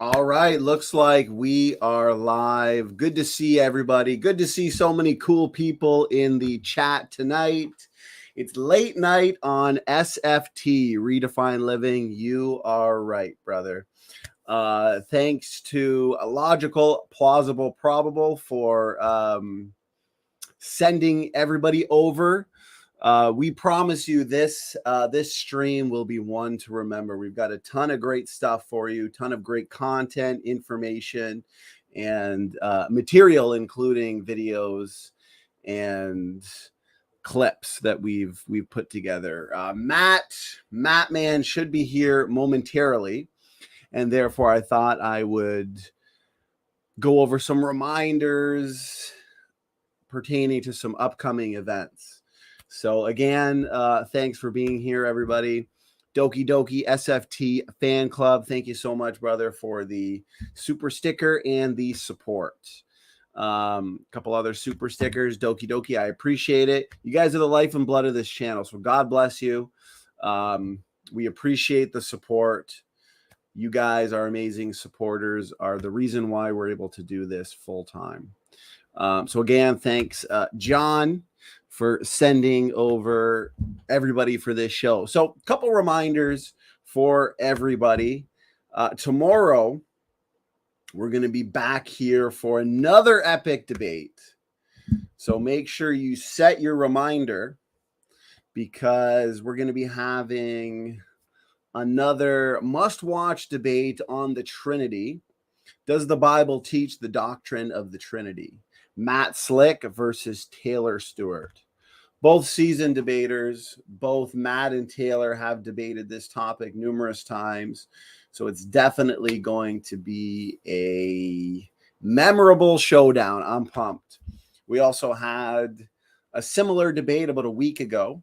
All right, looks like we are live. Good to see everybody. Good to see so many cool people in the chat tonight. It's late night on SFT, Redefine Living. You are right, brother. Thanks to Logical, Plausible, Probable for sending everybody over. We promise you this stream will be one to remember. We've got a ton of great stuff for you, ton of great content, information, and material, including videos and clips that we've put together. Mattman should be here momentarily, and therefore I thought I would go over some reminders pertaining to some upcoming events. So again, thanks for being here, everybody. Doki Doki SFT fan club. Thank you so much, brother, for the super sticker and the support. Couple other super stickers. Doki Doki, I appreciate it. You guys are the life and blood of this channel, so God bless you. We appreciate the support. You guys are amazing supporters, are the reason why we're able to do this full time. So again, thanks, John, for sending over everybody for this show. So a couple reminders for everybody. Tomorrow, we're going to be back here for another epic debate. So make sure you set your reminder, because we're going to be having another must-watch debate on the Trinity. Does the Bible teach the doctrine of the Trinity? Matt Slick versus Taylor Stewart. Both seasoned debaters, both Matt and Taylor have debated this topic numerous times. So it's definitely going to be a memorable showdown. I'm pumped. We also had a similar debate about a week ago.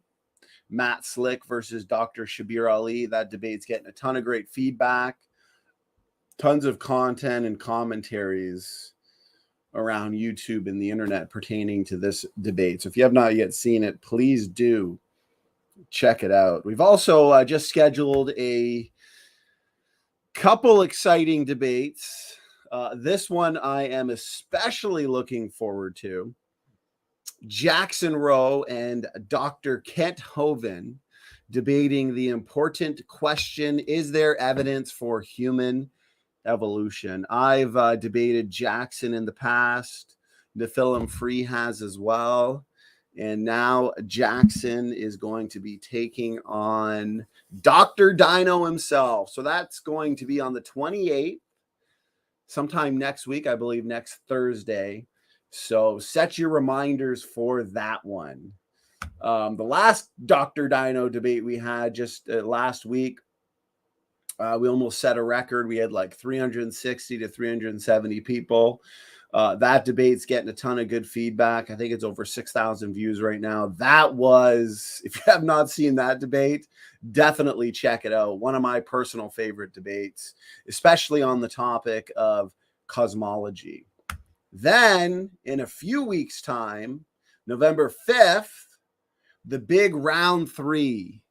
Matt Slick versus Dr. Shabir Ali. That debate's getting a ton of great feedback, tons of content and commentaries around YouTube and the internet pertaining to this debate. So if you have not yet seen it, please do check it out. We've also just scheduled a couple exciting debates. This one I am especially looking forward to. Jackson Rowe and Dr. Kent Hovind debating the important question, is there evidence for human evolution? I've debated Jackson in the past. Nephilim Free has as well. And now Jackson is going to be taking on Dr. Dino himself. So that's going to be on the 28th, sometime next week, I believe next Thursday. So set your reminders for that one. The last Dr. Dino debate we had just last week, we almost set a record. We had like 360 to 370 people. That debate's getting a ton of good feedback. I think it's over 6,000 views right now. That was, if you have not seen that debate, definitely check it out. One of my personal favorite debates, especially on the topic of cosmology. Then, in a few weeks' time, November 5th, the big round 3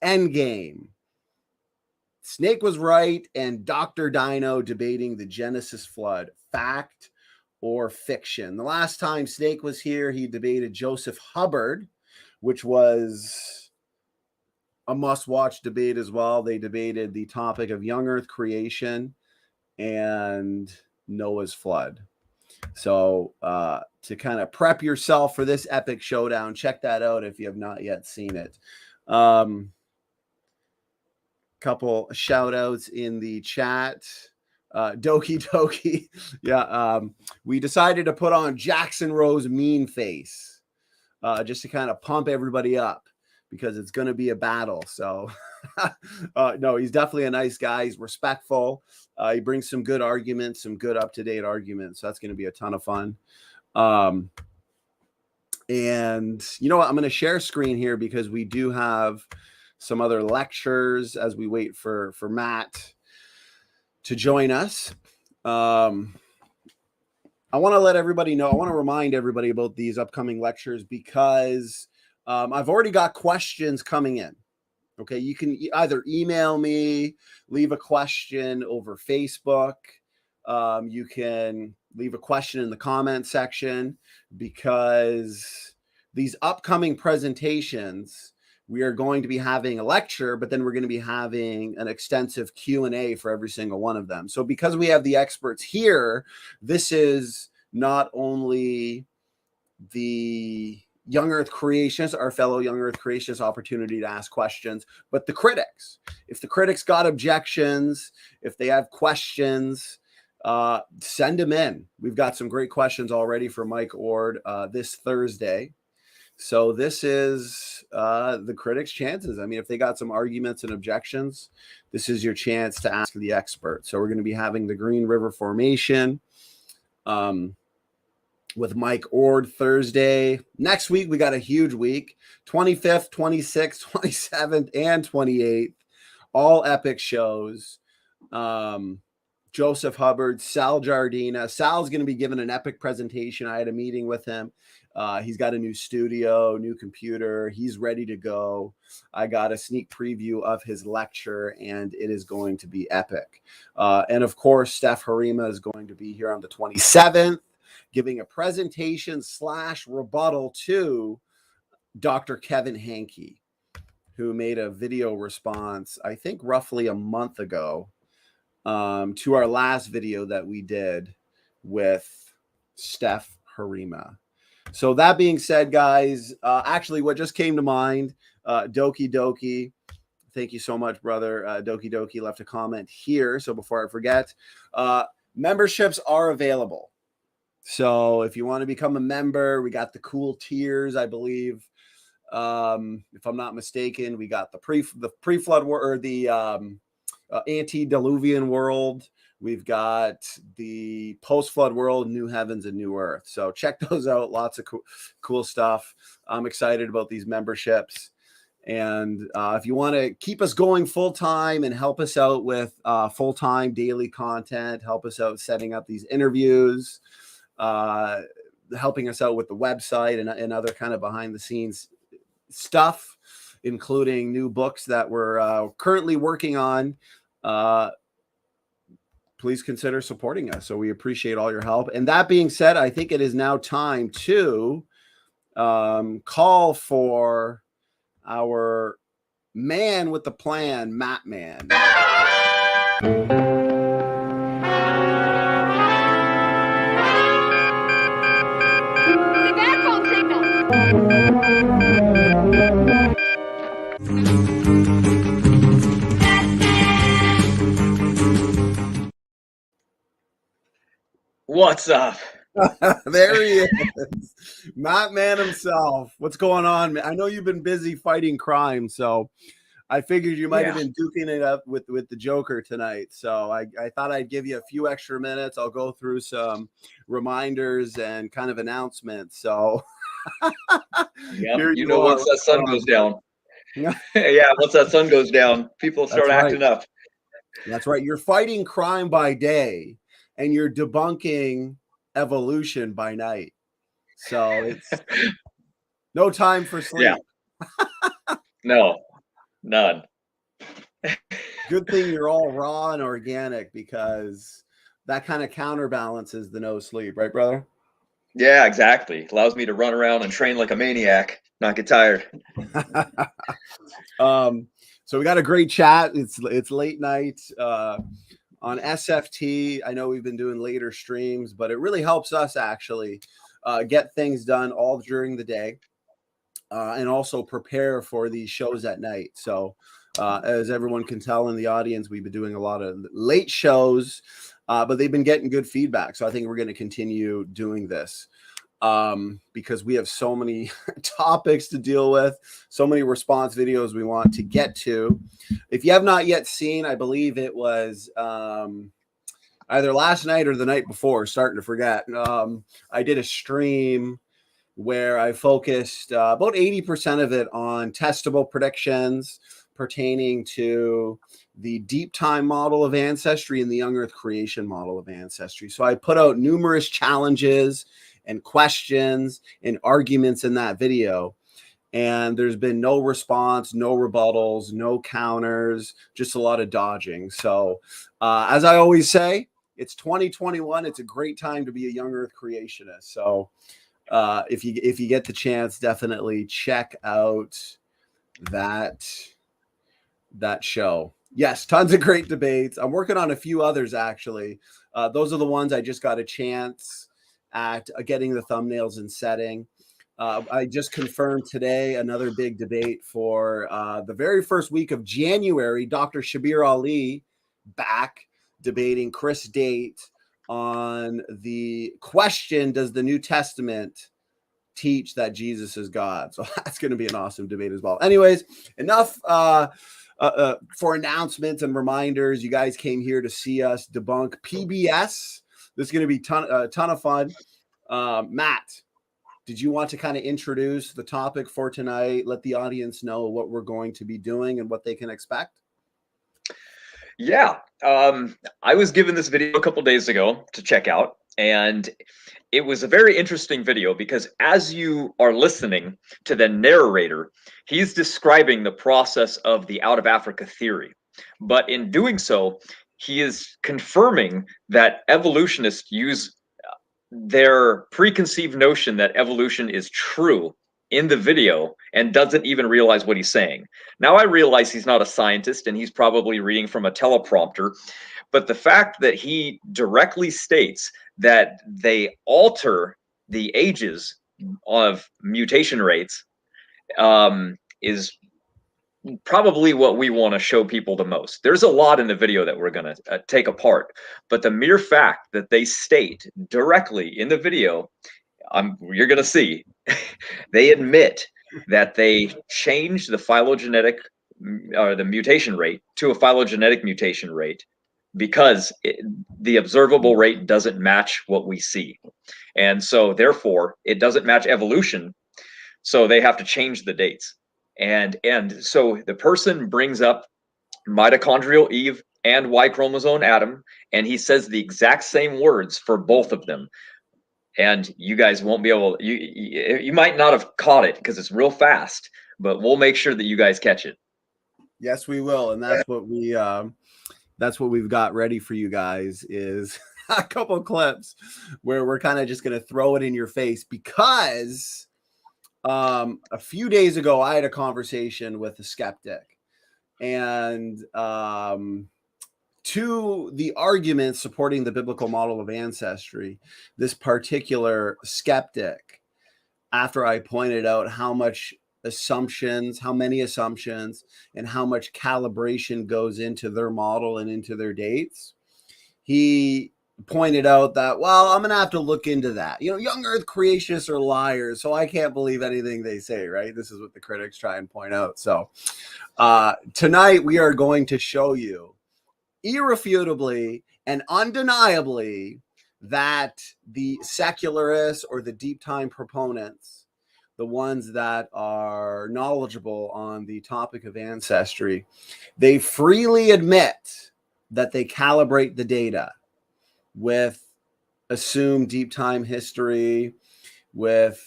endgame. Snake was right, and Dr. Dino debating the Genesis flood, fact or fiction. The last time Snake was here, he debated Joseph Hubbard, which was a must-watch debate as well. They debated the topic of young Earth creation and Noah's flood. So to kind of prep yourself for this epic showdown, check that out if you have not yet seen it. Couple shout outs in the chat. Doki Doki. Yeah, we decided to put on Jackson Rowe's mean face just to kind of pump everybody up, because it's going to be a battle. So no, he's definitely a nice guy. He's respectful. He brings some good arguments, some good up-to-date arguments. So that's going to be a ton of fun. And you know what? I'm going to share screen here because we do have some other lectures as we wait for Matt to join us. I want to let everybody know, I want to remind everybody about these upcoming lectures because I've already got questions coming in. Okay, you can either email me, leave a question over Facebook. You can leave a question in the comment section, because these upcoming presentations, we are going to be having a lecture, but then we're going to be having an extensive Q&A for every single one of them. So because we have the experts here, this is not only the young Earth creationists, our fellow young Earth creationists, opportunity to ask questions, but the critics. If the critics got objections, if they have questions, send them in. We've got some great questions already for Mike Ord this Thursday. So this is the critics' chances. I mean, if they got some arguments and objections, this is your chance to ask the expert. So we're going to be having the Green River Formation with Mike Ord Thursday. Next week, we got a huge week, 25th, 26th, 27th, and 28th, all epic shows. Joseph Hubbard, Sal Jardina. Sal's going to be giving an epic presentation. I had a meeting with him. He's got a new studio, new computer. He's ready to go. I got a sneak preview of his lecture, and it is going to be epic. And of course, Steph Harima is going to be here on the 27th, giving a presentation / rebuttal to Dr. Kevin Hankey, who made a video response, I think roughly a month ago, to our last video that we did with Steph Harima. So that being said, guys, actually what just came to mind, Doki Doki, thank you so much, brother. Doki Doki left a comment here. So before I forget, memberships are available. So if you want to become a member, we got the cool tiers, I believe. If I'm not mistaken, we got the pre-flood or the antediluvian world. We've got the post-flood world, new heavens and new earth. So check those out. Lots of cool stuff. I'm excited about these memberships. And if you want to keep us going full-time and help us out with full-time daily content, help us out setting up these interviews, helping us out with the website and other kind of behind-the-scenes stuff, including new books that we're currently working on, please consider supporting us. So we appreciate all your help. And that being said, I think it is now time to call for our man with the plan, Mattman. Bad phone signal. What's up? There he is, Mattman himself. What's going on, man? I know you've been busy fighting crime, so I figured you might have been duking it up with the Joker tonight. So I thought I'd give you a few extra minutes. I'll go through some reminders and kind of announcements. So yeah, you know, once that sun goes down. Yeah, once that sun goes down, people start acting up. That's right. You're fighting crime by day, and you're debunking evolution by night. So it's no time for sleep. Yeah. No, none. Good thing you're all raw and organic, because that kind of counterbalances the no sleep, right, brother? Yeah, exactly. Allows me to run around and train like a maniac, not get tired. So we got a great chat. It's late night on SFT. I know we've been doing later streams, but it really helps us actually get things done all during the day and also prepare for these shows at night. So as everyone can tell in the audience, we've been doing a lot of late shows, but they've been getting good feedback. So I think we're going to continue doing this because we have so many topics to deal with, so many response videos we want to get to. If you have not yet seen, I believe it was either last night or the night before, starting to forget. I did a stream where I focused about 80% of it on testable predictions pertaining to the deep time model of ancestry and the young Earth creation model of ancestry. So I put out numerous challenges and questions and arguments in that video. and there's been no response, no rebuttals, no counters, just a lot of dodging. So as I always say, it's 2021. It's a great time to be a young Earth creationist. So if you get the chance, definitely check out that show. Yes, tons of great debates. I'm working on a few others, actually. Those are the ones I just got a chance at getting the thumbnails and setting. I just confirmed today another big debate for the very first week of January. Dr. Shabir Ali back debating Chris Date on the question, does the New Testament teach that Jesus is God? So that's going to be an awesome debate as well. Anyways, enough for announcements and reminders. You guys came here to see us debunk PBS. This is going to be a ton of fun. Matt, did you want to kind of introduce the topic for tonight? Let the audience know what we're going to be doing and what they can expect. Yeah, I was given this video a couple days ago to check out, and it was a very interesting video because as you are listening to the narrator, he's describing the process of the out of Africa theory. But in doing so, he is confirming that evolutionists use their preconceived notion that evolution is true in the video and doesn't even realize what he's saying. Now I realize he's not a scientist and he's probably reading from a teleprompter, but the fact that he directly states that they alter the ages of mutation rates is probably what we want to show people the most. There's a lot in the video that we're going to take apart, but the mere fact that they state directly in the video, you're going to see, they admit that they changed the phylogenetic or the mutation rate to a phylogenetic mutation rate because the observable rate doesn't match what we see. And so therefore it doesn't match evolution. So they have to change the dates. And so the person brings up mitochondrial Eve and Y chromosome Adam, and he says the exact same words for both of them. And you guys won't be able, you might not have caught it because it's real fast, but we'll make sure that you guys catch it. Yes, we will. And that's what we've got ready for you guys is a couple clips where we're kind of just going to throw it in your face because a few days ago, I had a conversation with a skeptic, and to the argument supporting the biblical model of ancestry, this particular skeptic, after I pointed out how many assumptions, and how much calibration goes into their model and into their dates, he pointed out that, well, I'm going to have to look into that. Young Earth creationists are liars, so I can't believe anything they say, right? This is what the critics try and point out. So tonight we are going to show you irrefutably and undeniably that the secularists or the deep time proponents, the ones that are knowledgeable on the topic of ancestry, they freely admit that they calibrate the data with assumed deep time history, with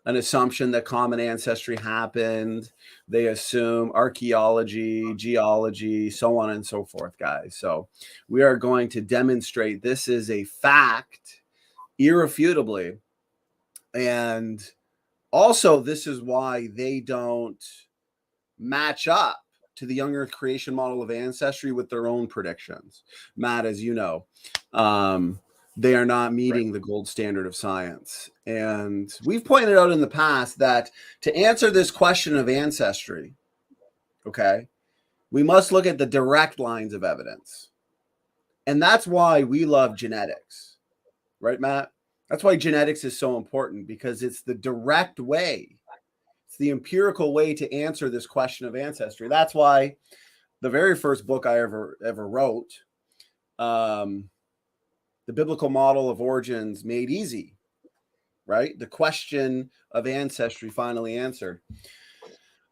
an assumption that common ancestry happened. They assume archaeology, geology, so on and so forth, guys. So we are going to demonstrate this is a fact irrefutably. And also, this is why they don't match up to the young Earth creation model of ancestry with their own predictions. Matt, as you know, they are not meeting the gold standard of science. And we've pointed out in the past that to answer this question of ancestry, okay, we must look at the direct lines of evidence. And that's why we love genetics, right, Matt? That's why genetics is so important, because it's the direct way. It's the empirical way to answer this question of ancestry. That's why the very first book I ever wrote, The Biblical Model of Origins Made Easy, right? The question of ancestry finally answered.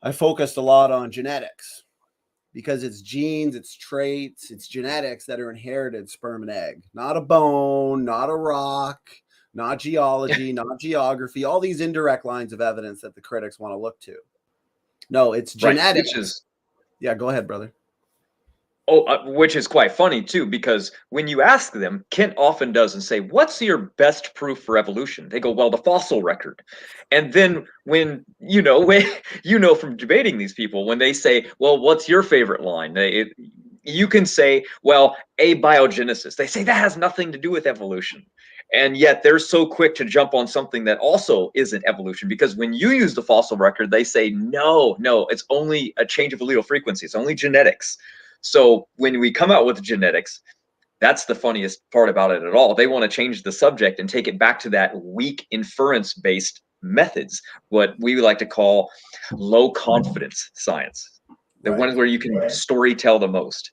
I focused a lot on genetics because it's genes, it's traits, it's genetics that are inherited, sperm and egg, not a bone, not a rock, not geology, not geography, all these indirect lines of evidence that the critics want to look to. No, it's genetics. Right, yeah, go ahead, brother. Which is quite funny too, because when you ask them, Kent often does and say, "What's your best proof for evolution?" They go, "Well, the fossil record." And then when from debating these people, when they say, "Well, what's your favorite line?" You can say, "Well, abiogenesis." They say that has nothing to do with evolution. And yet they're so quick to jump on something that also isn't evolution, because when you use the fossil record, they say, no, it's only a change of allele frequency. It's only genetics. So when we come out with genetics, that's the funniest part about it at all. They want to change the subject and take it back to that weak inference-based methods, what we like to call low confidence science. The ones where you can story tell the most.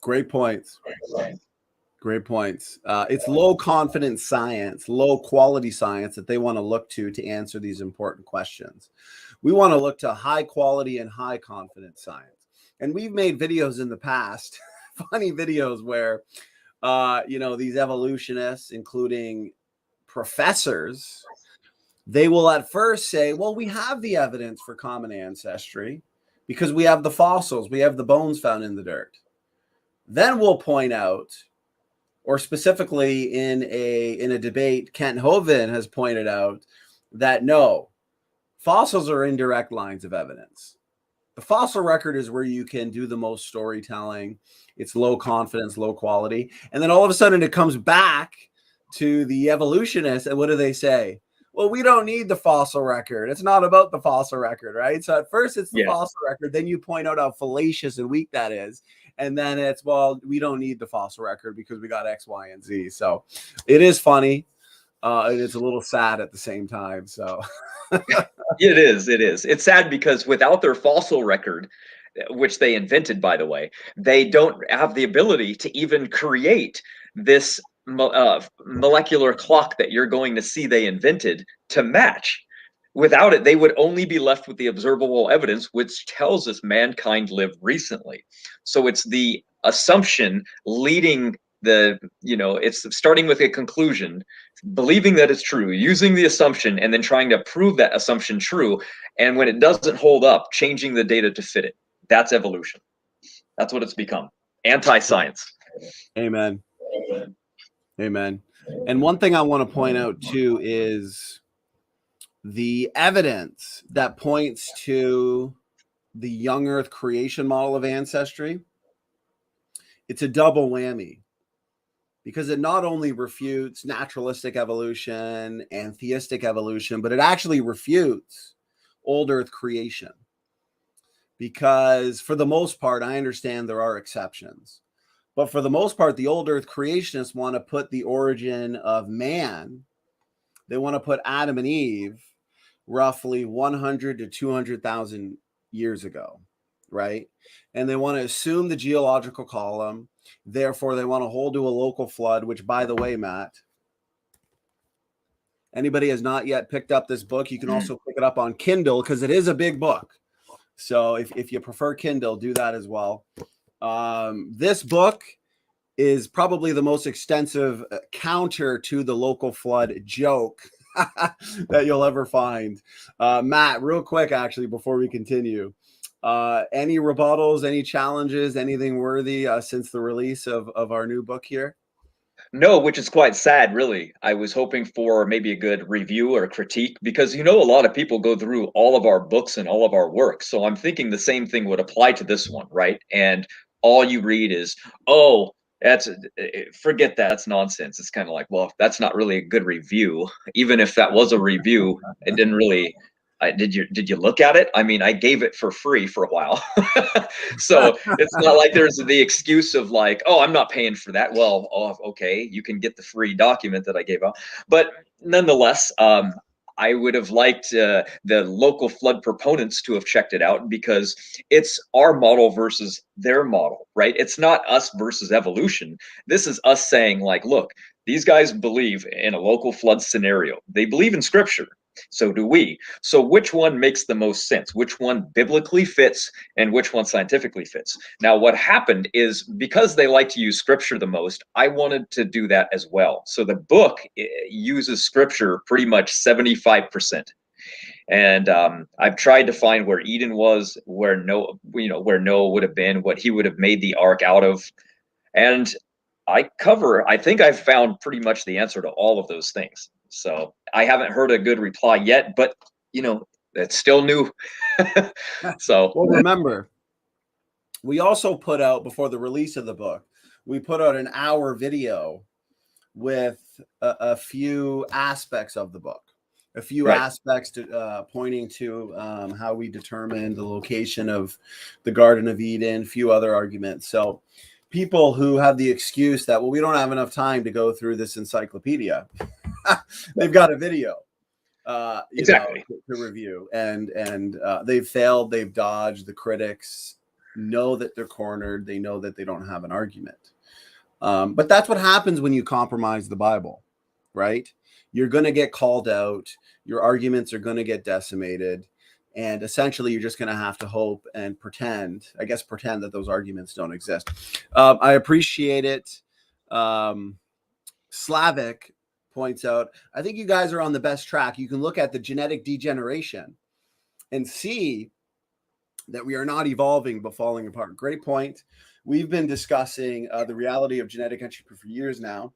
Great points. Great points. It's low confidence science, low quality science that they want to look to answer these important questions. We want to look to high quality and high confidence science. And we've made videos in the past, funny videos where, these evolutionists, including professors, they will at first say, well, we have the evidence for common ancestry because we have the fossils, we have the bones found in the dirt. Then we'll point out, or specifically in a debate, Kent Hovind has pointed out that no, fossils are indirect lines of evidence. The fossil record is where you can do the most storytelling. It's low confidence, low quality. And then all of a sudden it comes back to the evolutionists. And what do they say? Well, we don't need the fossil record. It's not about the fossil record, right? So at first it's the fossil record. Then you point out how fallacious and weak that is. And then it's, well, we don't need the fossil record because we got X, Y, and Z. So it is funny. It's a little sad at the same time. So It is. It's sad because without their fossil record, which they invented, by the way, they don't have the ability to even create this molecular clock that you're going to see they invented to match. Without it, they would only be left with the observable evidence, which tells us mankind lived recently. So it's the assumption leading it's starting with a conclusion, believing that it's true, using the assumption, and then trying to prove that assumption true. And when it doesn't hold up, changing the data to fit it. That's evolution. That's what it's become. Anti-science. Amen. Amen. And one thing I want to point out too is the evidence that points to the young Earth creation model of ancestry. It's a double whammy, because it not only refutes naturalistic evolution and theistic evolution, but it actually refutes old Earth creation. Because for the most part, I understand there are exceptions, but for the most part, the old Earth creationists want to put the origin of man, they want to put Adam and Eve roughly 100 to 200,000 years ago, right? And they want to assume the geological column. Therefore, they want to hold to a local flood, which, by the way, Matt, anybody has not yet picked up this book, you can also pick it up on Kindle because it is a big book. So if you prefer Kindle, do that as well. This book is probably the most extensive counter to the local flood joke that you'll ever find. Matt, real quick, actually, before we continue, any rebuttals, any challenges, anything worthy since the release of our new book here? No, which is quite sad, really. I was hoping for maybe a good review or critique, because a lot of people go through all of our books and all of our work. So I'm thinking the same thing would apply to this one, right? And all you read is, oh, forget that. That's nonsense. It's kind of like, well, that's not really a good review. Even if that was a review, it didn't really. Did you look at it? I mean, I gave it for free for a while. So it's not like there's the excuse of like, oh, I'm not paying for that. Well, okay, you can get the free document that I gave out. But nonetheless, I would have liked the local flood proponents to have checked it out, because it's our model versus their model, right? It's not us versus evolution. This is us saying like, look, these guys believe in a local flood scenario. They believe in scripture. So do we. So which one makes the most sense? Which one biblically fits and which one scientifically fits? Now, what happened is because they like to use scripture the most, I wanted to do that as well. So the book uses scripture pretty much 75%. And I've tried to find where Eden was, where Noah, where Noah would have been, what he would have made the ark out of. And I think I've found pretty much the answer to all of those things. So I haven't heard a good reply yet, but it's still new. So well, remember, we also put out, before the release of the book, we put out an hour video with a few aspects of the book, a few aspects to pointing to how we determined the location of the Garden of Eden, a few other arguments. So people who have the excuse that, well, we don't have enough time to go through this encyclopedia, they've got a video exactly to review, and they've failed, they've dodged. The critics know that they're cornered, they know that they don't have an argument. But that's what happens when you compromise the Bible, right? You're going to get called out, your arguments are going to get decimated, and essentially you're just going to have to hope and pretend that those arguments don't exist. I appreciate it. Slavic points out, I think you guys are on the best track. You can look at the genetic degeneration and see that we are not evolving but falling apart. Great point. We've been discussing the reality of genetic entropy for years now.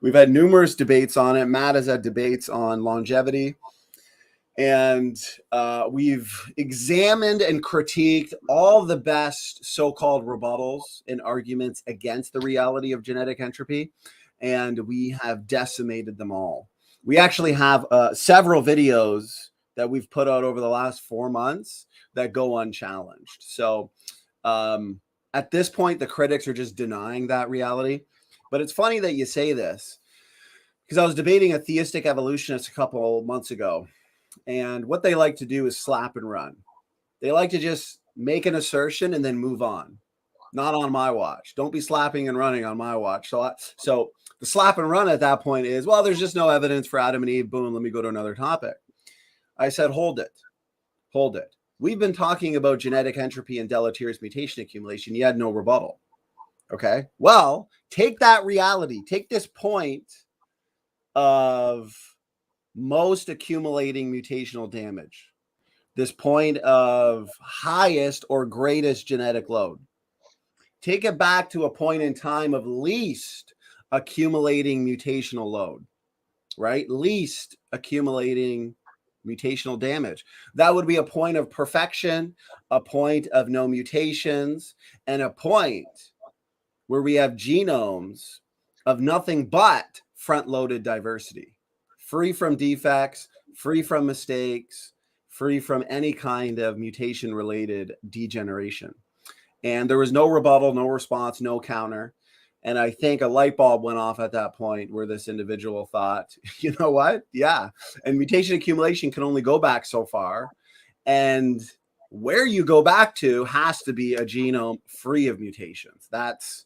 We've had numerous debates on it. Matt has had debates on longevity. And we've examined and critiqued all the best so-called rebuttals and arguments against the reality of genetic entropy. And we have decimated them all. We actually have several videos that we've put out over the last 4 months that go unchallenged. So at this point, the critics are just denying that reality. But it's funny that you say this, because I was debating a theistic evolutionist a couple months ago. And what they like to do is slap and run. They like to just make an assertion and then move on. Not on my watch. Don't be slapping and running on my watch. So the slap and run at that point is, well, there's just no evidence for Adam and Eve. Boom, let me go to another topic. I said, hold it. Hold it. We've been talking about genetic entropy and deleterious mutation accumulation. You had no rebuttal. Okay. Well, take that reality. Take this point of most accumulating mutational damage, this point of highest or greatest genetic load. Take it back to a point in time of least accumulating mutational load, right? Least accumulating mutational damage. That would be a point of perfection, a point of no mutations, and a point where we have genomes of nothing but front-loaded diversity. Free from defects, free from mistakes, free from any kind of mutation-related degeneration. And there was no rebuttal, no response, no counter. And I think a light bulb went off at that point where this individual thought, you know what? Yeah. And mutation accumulation can only go back so far. And where you go back to has to be a genome free of mutations. That's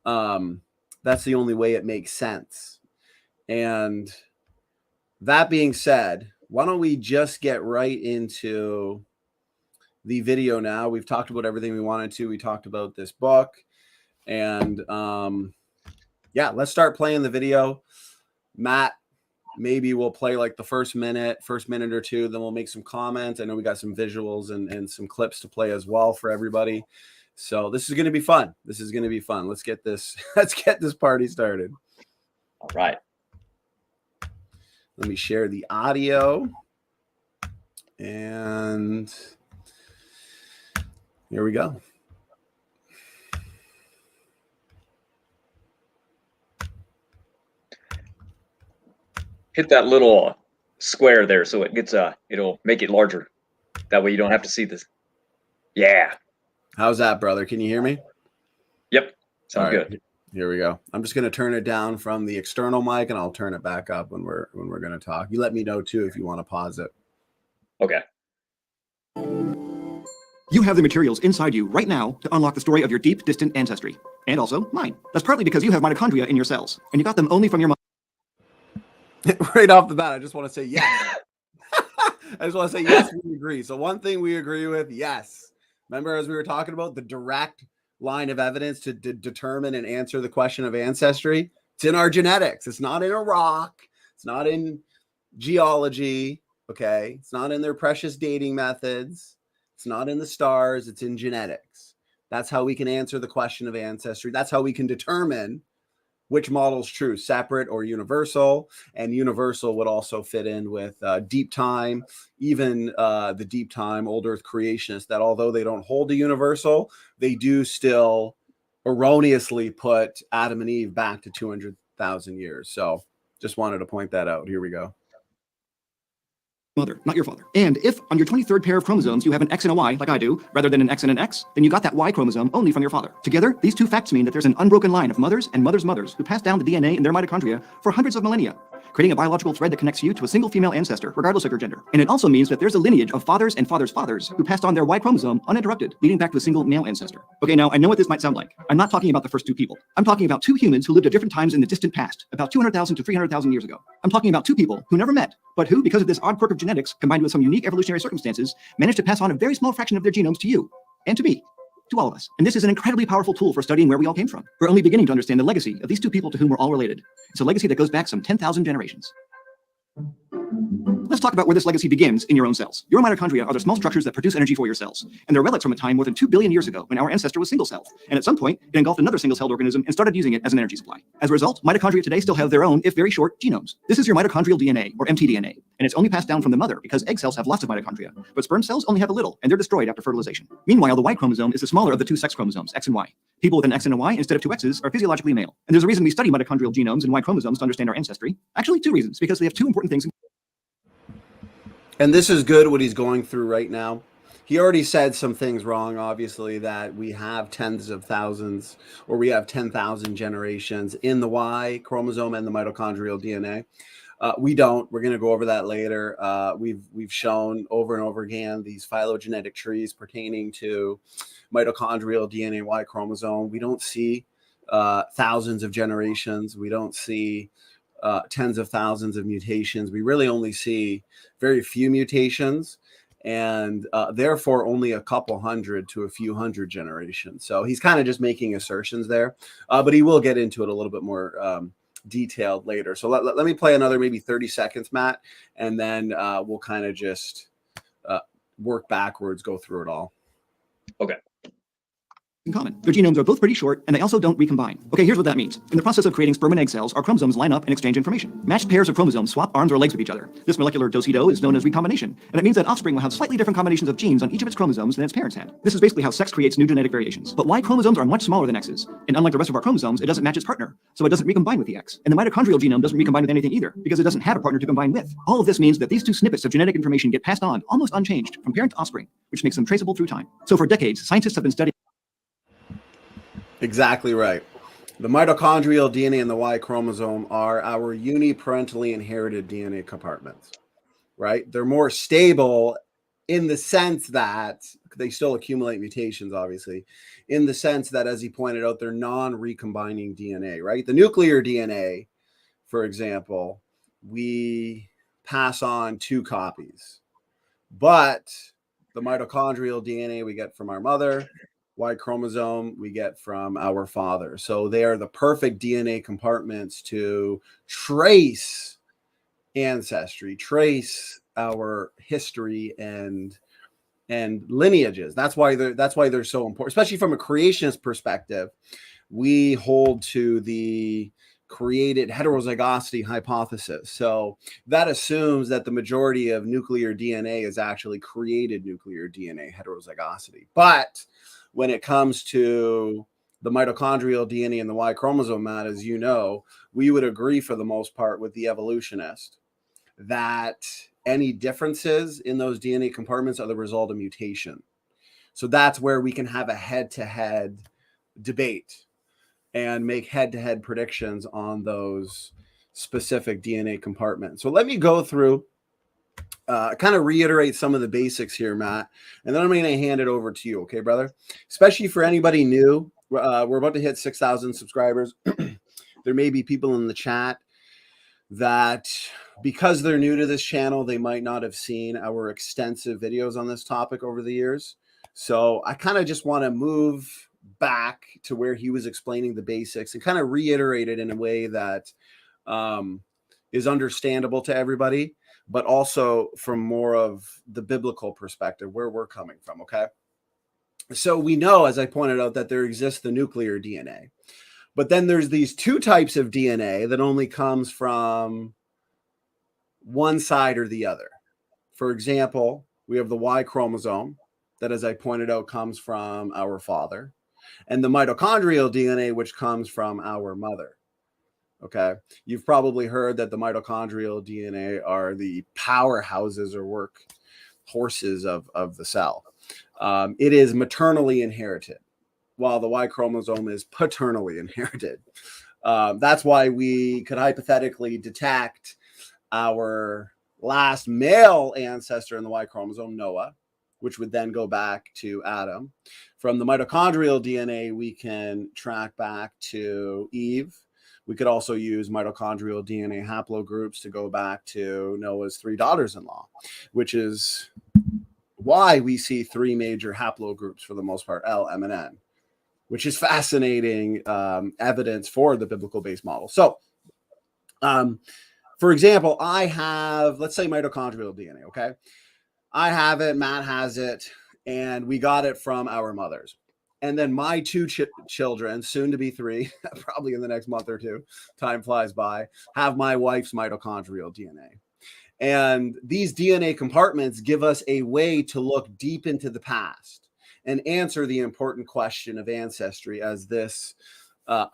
the only way it makes sense. And that being said, why don't we just get right into the video now? We've talked about everything we wanted to. We talked about this book. And yeah, let's start playing the video. Matt, maybe we'll play like the first minute or two, then we'll make some comments. I know we got some visuals and some clips to play as well for everybody. So this is going to be fun. This is going to be fun. Let's get this party started. All right. Let me share the audio. And here we go. Hit that little square there so it gets it'll make it larger. That way you don't have to see this. Yeah. How's that, brother? Can you hear me? Yep. Sounds right. good. Here we go. I'm just going to turn it down from the external mic, and I'll turn it back up when we're going to talk. You let me know too if you want to pause it. Okay. You have the materials inside you right now to unlock the story of your deep, distant ancestry. And also mine. That's partly because you have mitochondria in your cells, and you got them only from your mother. Right off the bat, I just want to say yes. I just want to say, yes, we agree. So one thing we agree with, yes. Remember, as we were talking about, the direct line of evidence to determine and answer the question of ancestry, it's in our genetics. It's not in a rock. It's not in geology. Okay. It's not in their precious dating methods. It's not in the stars. It's in genetics. That's how we can answer the question of ancestry. That's how we can determine which model is true, separate or universal. And universal would also fit in with deep time, even the deep time old earth creationists, that although they don't hold a universal, they do still erroneously put Adam and Eve back to 200,000 years. So just wanted to point that out. Here we go. Mother, not your father. And if on your 23rd pair of chromosomes you have an X and a Y, like I do, rather than an X and an X, then you got that Y chromosome only from your father. Together, these two facts mean that there's an unbroken line of mothers and mothers' mothers who pass down the DNA in their mitochondria for hundreds of millennia, creating a biological thread that connects you to a single female ancestor, regardless of your gender. And it also means that there's a lineage of fathers and fathers' fathers who passed on their Y chromosome uninterrupted, leading back to a single male ancestor. Okay, now I know what this might sound like. I'm not talking about the first two people. I'm talking about two humans who lived at different times in the distant past, about 200,000 to 300,000 years ago. I'm talking about two people who never met, but who, because of this odd quirk of genetics, combined with some unique evolutionary circumstances, managed to pass on a very small fraction of their genomes to you, and to me, to all of us. And this is an incredibly powerful tool for studying where we all came from. We're only beginning to understand the legacy of these two people to whom we're all related. It's a legacy that goes back some 10,000 generations. Let's talk about where this legacy begins in your own cells. Your mitochondria are the small structures that produce energy for your cells, and they're relics from a time more than 2 billion years ago when our ancestor was single-celled, and at some point, it engulfed another single-celled organism and started using it as an energy supply. As a result, mitochondria today still have their own, if very short, genomes. This is your mitochondrial DNA, or mtDNA, and it's only passed down from the mother because egg cells have lots of mitochondria, but sperm cells only have a little, and they're destroyed after fertilization. Meanwhile, the Y chromosome is the smaller of the two sex chromosomes, X and Y. People with an X and a Y instead of two X's are physiologically male. And there's a reason we study mitochondrial genomes and Y chromosomes to understand our ancestry. Actually, two reasons, because they have two important things. And this is good what he's going through right now. He already said some things wrong, obviously, that we have tens of thousands, or we have 10,000 generations in the Y chromosome and the mitochondrial DNA. We don't. We're going to go over that later. We've shown over and over again these phylogenetic trees pertaining to mitochondrial DNA Y chromosome. We don't see thousands of generations. We don't see tens of thousands of mutations. We really only see very few mutations, and therefore only a couple hundred to a few hundred generations. So he's kind of just making assertions there, but he will get into it a little bit more detailed later. So let me play another maybe 30 seconds, Matt, and then we'll kind of just work backwards, go through it all. Okay. In common. Their genomes are both pretty short, and they also don't recombine. Okay, here's what that means. In the process of creating sperm and egg cells, our chromosomes line up and exchange information. Matched pairs of chromosomes swap arms or legs with each other. This molecular do-si-do is known as recombination, and it means that offspring will have slightly different combinations of genes on each of its chromosomes than its parents had. This is basically how sex creates new genetic variations. But Y chromosomes are much smaller than X's, and unlike the rest of our chromosomes, it doesn't match its partner, so it doesn't recombine with the X. And the mitochondrial genome doesn't recombine with anything either, because it doesn't have a partner to combine with. All of this means that these two snippets of genetic information get passed on almost unchanged from parent to offspring, which makes them traceable through time. So for decades, scientists have been studying. Exactly right. The mitochondrial DNA and the Y chromosome are our uniparentally inherited DNA compartments, right? They're more stable in the sense that they still accumulate mutations, obviously, in the sense that, as he pointed out, they're non-recombining DNA, right? The nuclear DNA, for example, we pass on 2 copies, but the mitochondrial DNA we get from our mother, Y chromosome we get from our father. So they are the perfect DNA compartments to trace ancestry, trace our history and lineages. That's why they're so important, especially from a creationist perspective. We hold to the created heterozygosity hypothesis. So that assumes that the majority of nuclear DNA is actually created nuclear DNA heterozygosity. But when it comes to the mitochondrial DNA and the Y chromosome, Matt, as you know, we would agree for the most part with the evolutionist that any differences in those DNA compartments are the result of mutation. So that's where we can have a head-to-head debate and make head-to-head predictions on those specific DNA compartments. So let me go through, kind of reiterate some of the basics here, Matt, and then I'm going to hand it over to you, okay, brother? Especially for anybody new, we're about to hit 6,000 subscribers. There may be people in the chat that because they're new to this channel, they might not have seen our extensive videos on this topic over the years. So I kind of just want to move back to where he was explaining the basics and kind of reiterate it in a way that is understandable to everybody, but also from more of the biblical perspective, where we're coming from, okay? So we know, as I pointed out, that there exists the nuclear DNA. But then there's these two types of DNA that only comes from one side or the other. For example, we have the Y chromosome that, as I pointed out, comes from our father, and the mitochondrial DNA, which comes from our mother. Okay. You've probably heard that the mitochondrial DNA are the powerhouses or work horses of the cell. It is maternally inherited, while the Y chromosome is paternally inherited. That's why we could hypothetically detect our last male ancestor in the Y chromosome, Noah, which would then go back to Adam. From the mitochondrial DNA, we can track back to Eve. We could also use mitochondrial DNA haplogroups to go back to Noah's 3 daughters-in-law, which is why we see 3 major haplogroups for the most part, L, M, and N, which is fascinating evidence for the biblical-based model. So, for example, I have, let's say, mitochondrial DNA, okay? I have it, Matt has it, and we got it from our mothers. And then my 2 children, soon to be 3, probably in the next month or 2, time flies by, have my wife's mitochondrial DNA. And these DNA compartments give us a way to look deep into the past and answer the important question of ancestry, as this,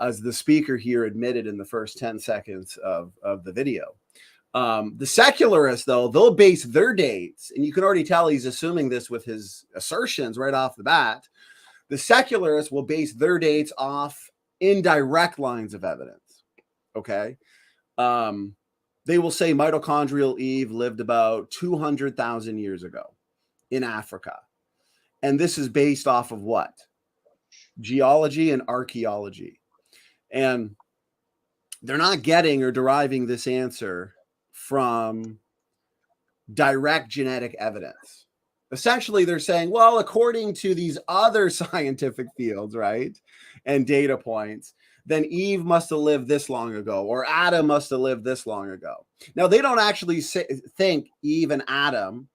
as the speaker here admitted in the first 10 seconds of the video. The secularists, though, they'll base their dates, and you can already tell he's assuming this with his assertions right off the bat. The secularists will base their dates off indirect lines of evidence, okay? They will say mitochondrial Eve lived about 200,000 years ago in Africa. And this is based off of what? Geology and archaeology. And they're not getting or deriving this answer from direct genetic evidence. Essentially, they're saying, well, according to these other scientific fields, right, and data points, then Eve must have lived this long ago, or Adam must have lived this long ago. Now, they don't actually think Eve and Adam,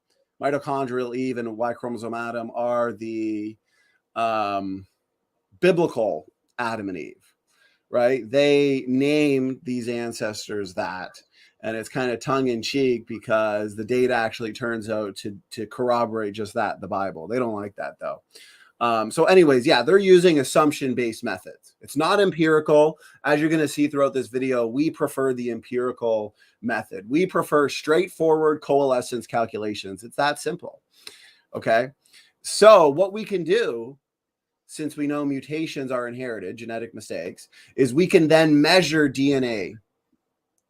mitochondrial Eve and Y chromosome Adam, are the biblical Adam and Eve, right? They name these ancestors that. And it's kind of tongue-in-cheek because the data actually turns out to corroborate just that, the Bible. They don't like that, though. So anyways, yeah, they're using assumption-based methods. It's not empirical. As you're going to see throughout this video, we prefer the empirical method. We prefer straightforward coalescence calculations. It's that simple, okay? So what we can do, since we know mutations are inherited, genetic mistakes, is we can then measure DNA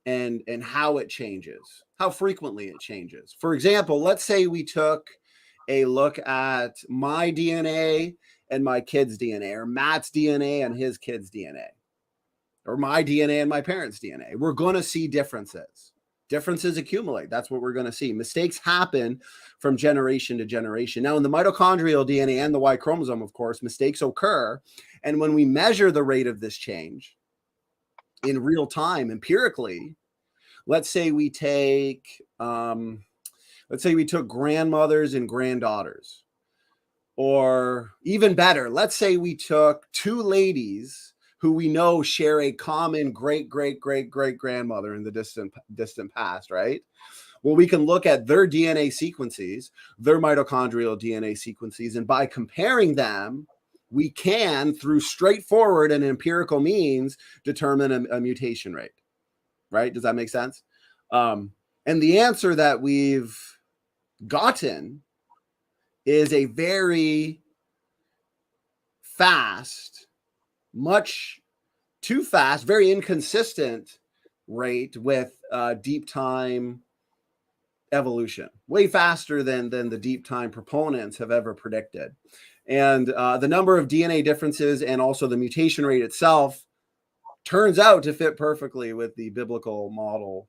and how it changes, how frequently it changes. For example, let's say we took a look at my DNA and my kid's DNA, or Matt's DNA and his kid's DNA, or my DNA and my parents' DNA. We're going to see differences. Differences accumulate. That's what we're going to see. Mistakes happen from generation to generation. Now, in the mitochondrial DNA and the Y chromosome, of course, mistakes occur. And when we measure the rate of this change in real time, empirically, let's say we take, let's say we took grandmothers and granddaughters, or even better, let's say we took 2 ladies who we know share a common great-great-great-great-grandmother in the distant past, right? Well, we can look at their DNA sequences, their mitochondrial DNA sequences, and by comparing them, we can, through straightforward and empirical means, determine a mutation rate, right? Does that make sense? And the answer that we've gotten is a very fast, much too fast, very inconsistent rate with deep time evolution, way faster than the deep time proponents have ever predicted. And the number of DNA differences and also the mutation rate itself turns out to fit perfectly with the biblical model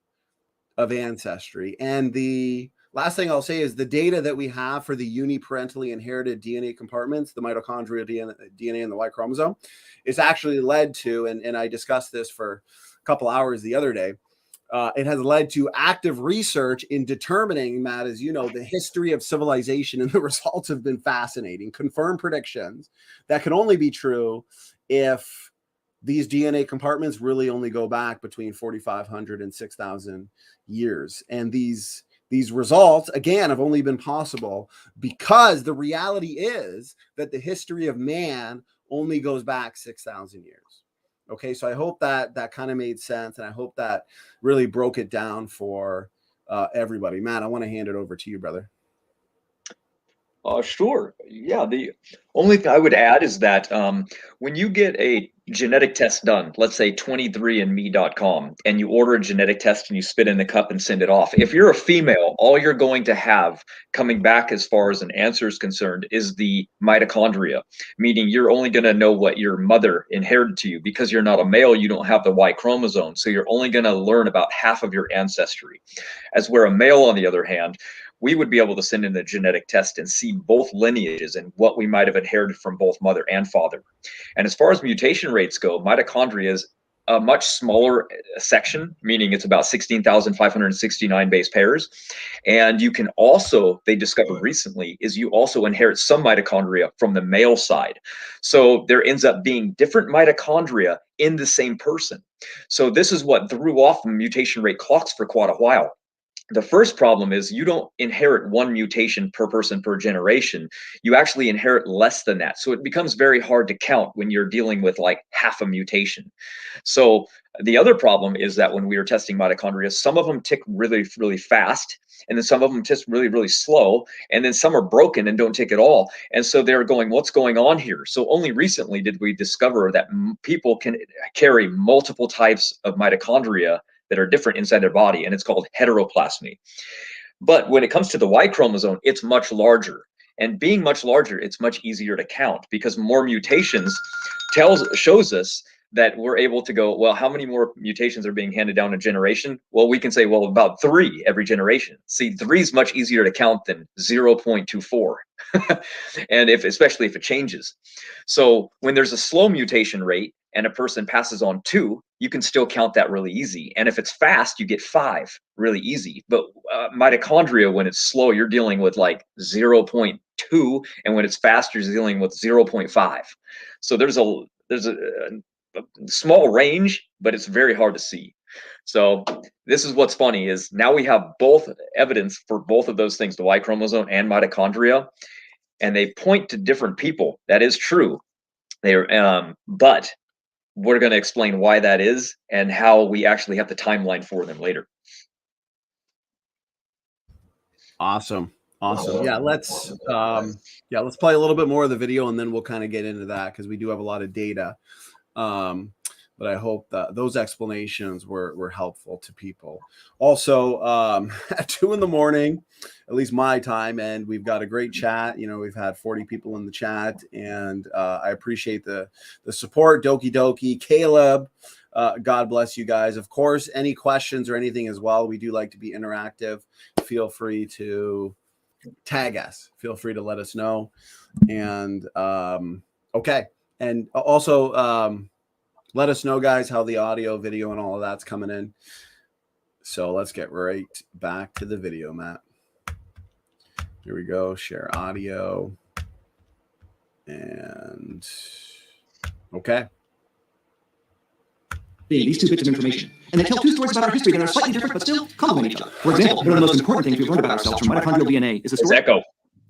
of Ancestry. And the last thing I'll say is the data that we have for the uniparentally inherited DNA compartments, the mitochondrial DNA and the Y chromosome, is actually led to, and I discussed this for a couple hours the other day, it has led to active research in determining, Matt, as you know, the history of civilization, and the results have been fascinating. Confirmed predictions that can only be true if these DNA compartments really only go back between 4,500 and 6,000 years. And these results, again, have only been possible because the reality is that the history of man only goes back 6,000 years. Okay, so I hope that kind of made sense, and I hope that really broke it down for everybody. Matt, I want to hand it over to you, brother. Sure. Yeah, the only thing I would add is that when you get a genetic test done, let's say 23andme.com, and you order a genetic test and you spit in the cup and send it off, if you're a female, all you're going to have coming back as far as an answer is concerned is the mitochondria, meaning you're only going to know what your mother inherited to you. Because you're not a male, you don't have the Y chromosome, so you're only going to learn about half of your ancestry. As where a male, on the other hand, we would be able to send in the genetic test and see both lineages and what we might have inherited from both mother and father. And as far as mutation rates go, mitochondria is a much smaller section, meaning it's about 16,569 base pairs. And you can also, they discovered recently, is you also inherit some mitochondria from the male side. So there ends up being different mitochondria in the same person. So this is what threw off the mutation rate clocks for quite a while. The first problem is you don't inherit one mutation per person per generation. You actually inherit less than that. So it becomes very hard to count when you're dealing with like half a mutation. So the other problem is that when we are testing mitochondria, some of them tick really, really fast, and then some of them tick really, really slow, and then some are broken and don't tick at all. And so they're going, what's going on here? So only recently did we discover that people can carry multiple types of mitochondria that are different inside their body, and it's called heteroplasmy. But when it comes to the Y chromosome, it's much larger. And being much larger, it's much easier to count because more mutations shows us that we're able to go, well, how many more mutations are being handed down a generation? Well, we can say, well, about 3 every generation. See, 3 is much easier to count than 0.24. And especially if it changes. So when there's a slow mutation rate and a person passes on 2, you can still count that really easy. And if it's fast, you get 5 really easy. But mitochondria, when it's slow, you're dealing with like 0.2, and when it's fast, you're dealing with 0.5. So there's a small range, but it's very hard to see. So this is what's funny is now we have both evidence for both of those things, the Y chromosome and mitochondria, and they point to different people. That is true. But we're going to explain why that is and how we actually have the timeline for them later. Awesome. Yeah, let's play a little bit more of the video, and then we'll kind of get into that because we do have a lot of data. But I hope that those explanations were helpful to people. Also, at 2 a.m, at least my time, and we've got a great chat. You know, we've had 40 people in the chat, and I appreciate the support. Doki Doki, Caleb, God bless you guys. Of course, any questions or anything as well, we do like to be interactive. Feel free to tag us. Feel free to let us know. And okay, and also let us know, guys, how the audio, video, and all of that's coming in. So let's get right back to the video, Matt. Here we go. Share audio. And okay. These 2 bits of information. And they tell 2 stories about our history that are slightly different but still complement each other. For example, one of the most important things we've learned about ourselves from mitochondrial DNA is the story. Echo.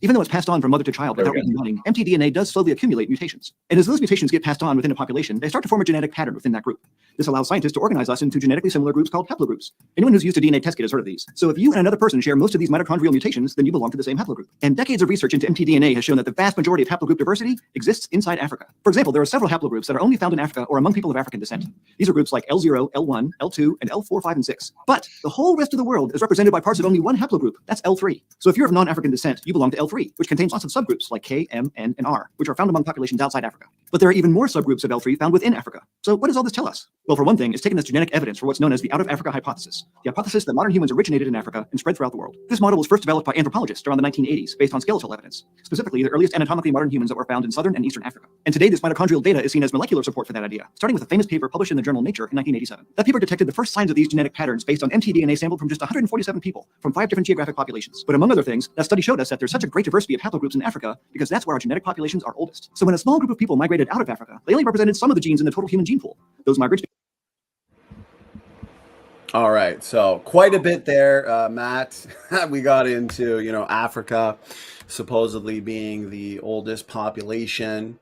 Even though it's passed on from mother to child without recombining, empty DNA does slowly accumulate mutations. And as those mutations get passed on within a population, they start to form a genetic pattern within that group. This allows scientists to organize us into genetically similar groups called haplogroups. Anyone who's used a DNA test kit has heard of these. So if you and another person share most of these mitochondrial mutations, then you belong to the same haplogroup. And decades of research into empty DNA has shown that the vast majority of haplogroup diversity exists inside Africa. For example, there are several haplogroups that are only found in Africa or among people of African descent. These are groups like L0, L1, L2, and L4, 5, and 6. But the whole rest of the world is represented by parts of only one haplogroup. That's L3. So if you're of non-African descent, you belong to L3. L3, which contains lots of subgroups like K, M, N, and R, which are found among populations outside Africa. But there are even more subgroups of L3 found within Africa. So what does all this tell us? Well, for one thing, it's taken us genetic evidence for what's known as the out-of-Africa hypothesis, the hypothesis that modern humans originated in Africa and spread throughout the world. This model was first developed by anthropologists around the 1980s based on skeletal evidence, specifically the earliest anatomically modern humans that were found in southern and eastern Africa. And today, this mitochondrial data is seen as molecular support for that idea, starting with a famous paper published in the journal Nature in 1987. That paper detected the first signs of these genetic patterns based on mtDNA sampled from just 147 people from 5 different geographic populations. But among other things, that study showed us that there's such a great diversity of haplogroups in Africa because that's where our genetic populations are oldest. So when a small group of people migrated out of Africa, they only represented some of the genes in the total human gene pool. Those migrants. All right, so quite a bit there, Matt. We got into, Africa supposedly being the oldest population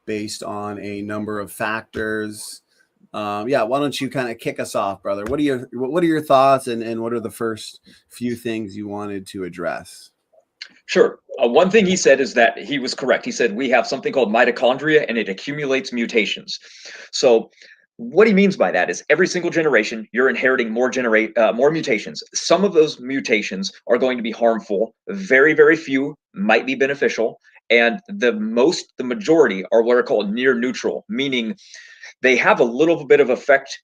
based on a number of factors. Yeah, why don't you kind of kick us off, brother? What are your thoughts, and what are the first few things you wanted to address? Sure. One thing he said is that he was correct. He said we have something called mitochondria and it accumulates mutations. So what he means by that is every single generation, you're inheriting more mutations. Some of those mutations are going to be harmful. Very, very few might be beneficial. And the majority are what are called near neutral, meaning they have a little bit of effect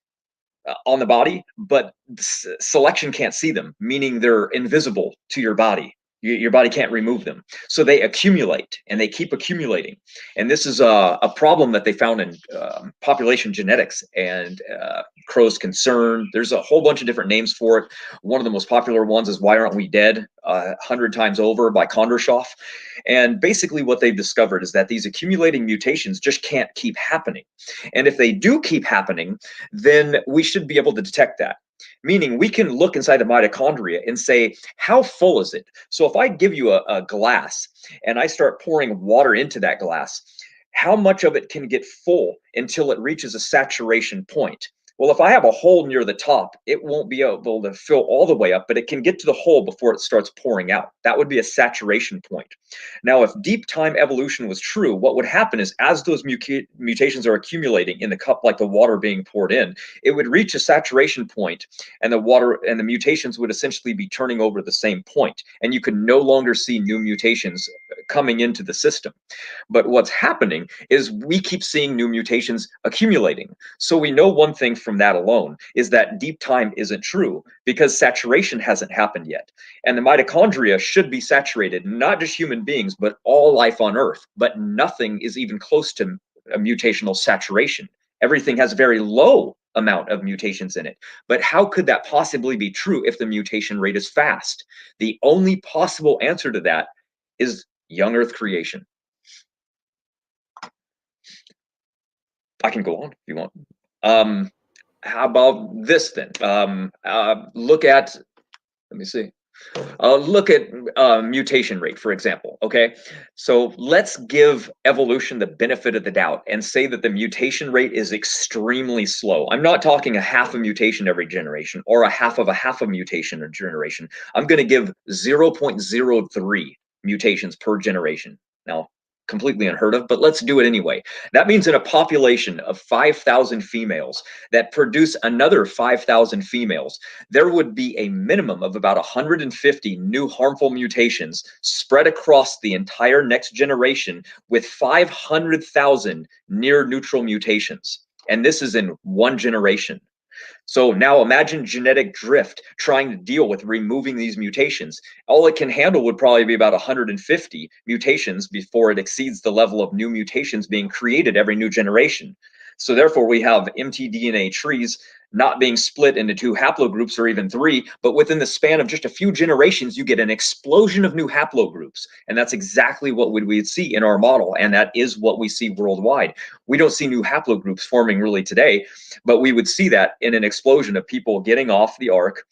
on the body, but selection can't see them, meaning they're invisible to your body. Your body can't remove them. So they accumulate and they keep accumulating. And this is a problem that they found in population genetics and Crow's concern. There's a whole bunch of different names for it. One of the most popular ones is Why Aren't We Dead? 100 Times Over by Kondrashov. And basically what they've discovered is that these accumulating mutations just can't keep happening. And if they do keep happening, then we should be able to detect that. Meaning we can look inside the mitochondria and say, how full is it? So if I give you a glass and I start pouring water into that glass, how much of it can get full until it reaches a saturation point? Well, if I have a hole near the top, it won't be able to fill all the way up, but it can get to the hole before it starts pouring out. That would be a saturation point. Now, if deep time evolution was true, what would happen is as those mutations are accumulating in the cup, like the water being poured in, it would reach a saturation point, and the water and the mutations would essentially be turning over the same point, and you could no longer see new mutations coming into the system. But what's happening is we keep seeing new mutations accumulating. So we know one thing from that alone is that deep time isn't true because saturation hasn't happened yet. And the mitochondria should be saturated, not just human beings, but all life on Earth. But nothing is even close to a mutational saturation. Everything has a very low amount of mutations in it. But how could that possibly be true if the mutation rate is fast? The only possible answer to that is young Earth creation. I can go on if you want. How about this then? Look at, let me see. Look at mutation rate, for example, okay? So let's give evolution the benefit of the doubt and say that the mutation rate is extremely slow. I'm not talking a half a mutation every generation or a half a mutation a generation. I'm gonna give 0.03 mutations per generation. Now, completely unheard of, but let's do it anyway. That means in a population of 5,000 females that produce another 5,000 females, there would be a minimum of about 150 new harmful mutations spread across the entire next generation with 500,000 near neutral mutations. And this is in one generation. So now imagine genetic drift trying to deal with removing these mutations. All it can handle would probably be about 150 mutations before it exceeds the level of new mutations being created every new generation. So therefore we have mtDNA trees not being split into 2 haplogroups or even 3, but within the span of just a few generations, you get an explosion of new haplogroups. And that's exactly what we'd see in our model. And that is what we see worldwide. We don't see new haplogroups forming really today, but we would see that in an explosion of people getting off the ark,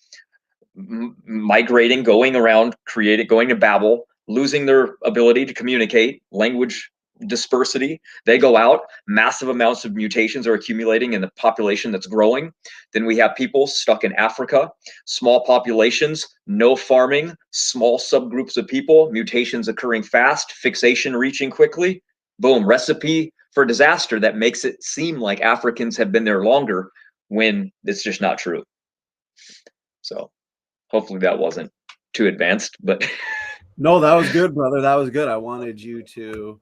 migrating, going around, going to Babel, losing their ability to communicate, language dispersity. They go out, massive amounts of mutations are accumulating in the population that's growing. Then we have people stuck in Africa, small populations, no farming, small subgroups of people, mutations occurring fast, fixation reaching quickly. Boom, recipe for disaster that makes it seem like Africans have been there longer when it's just not true. So hopefully that wasn't too advanced, but No, that was good, brother. That was good. I wanted you to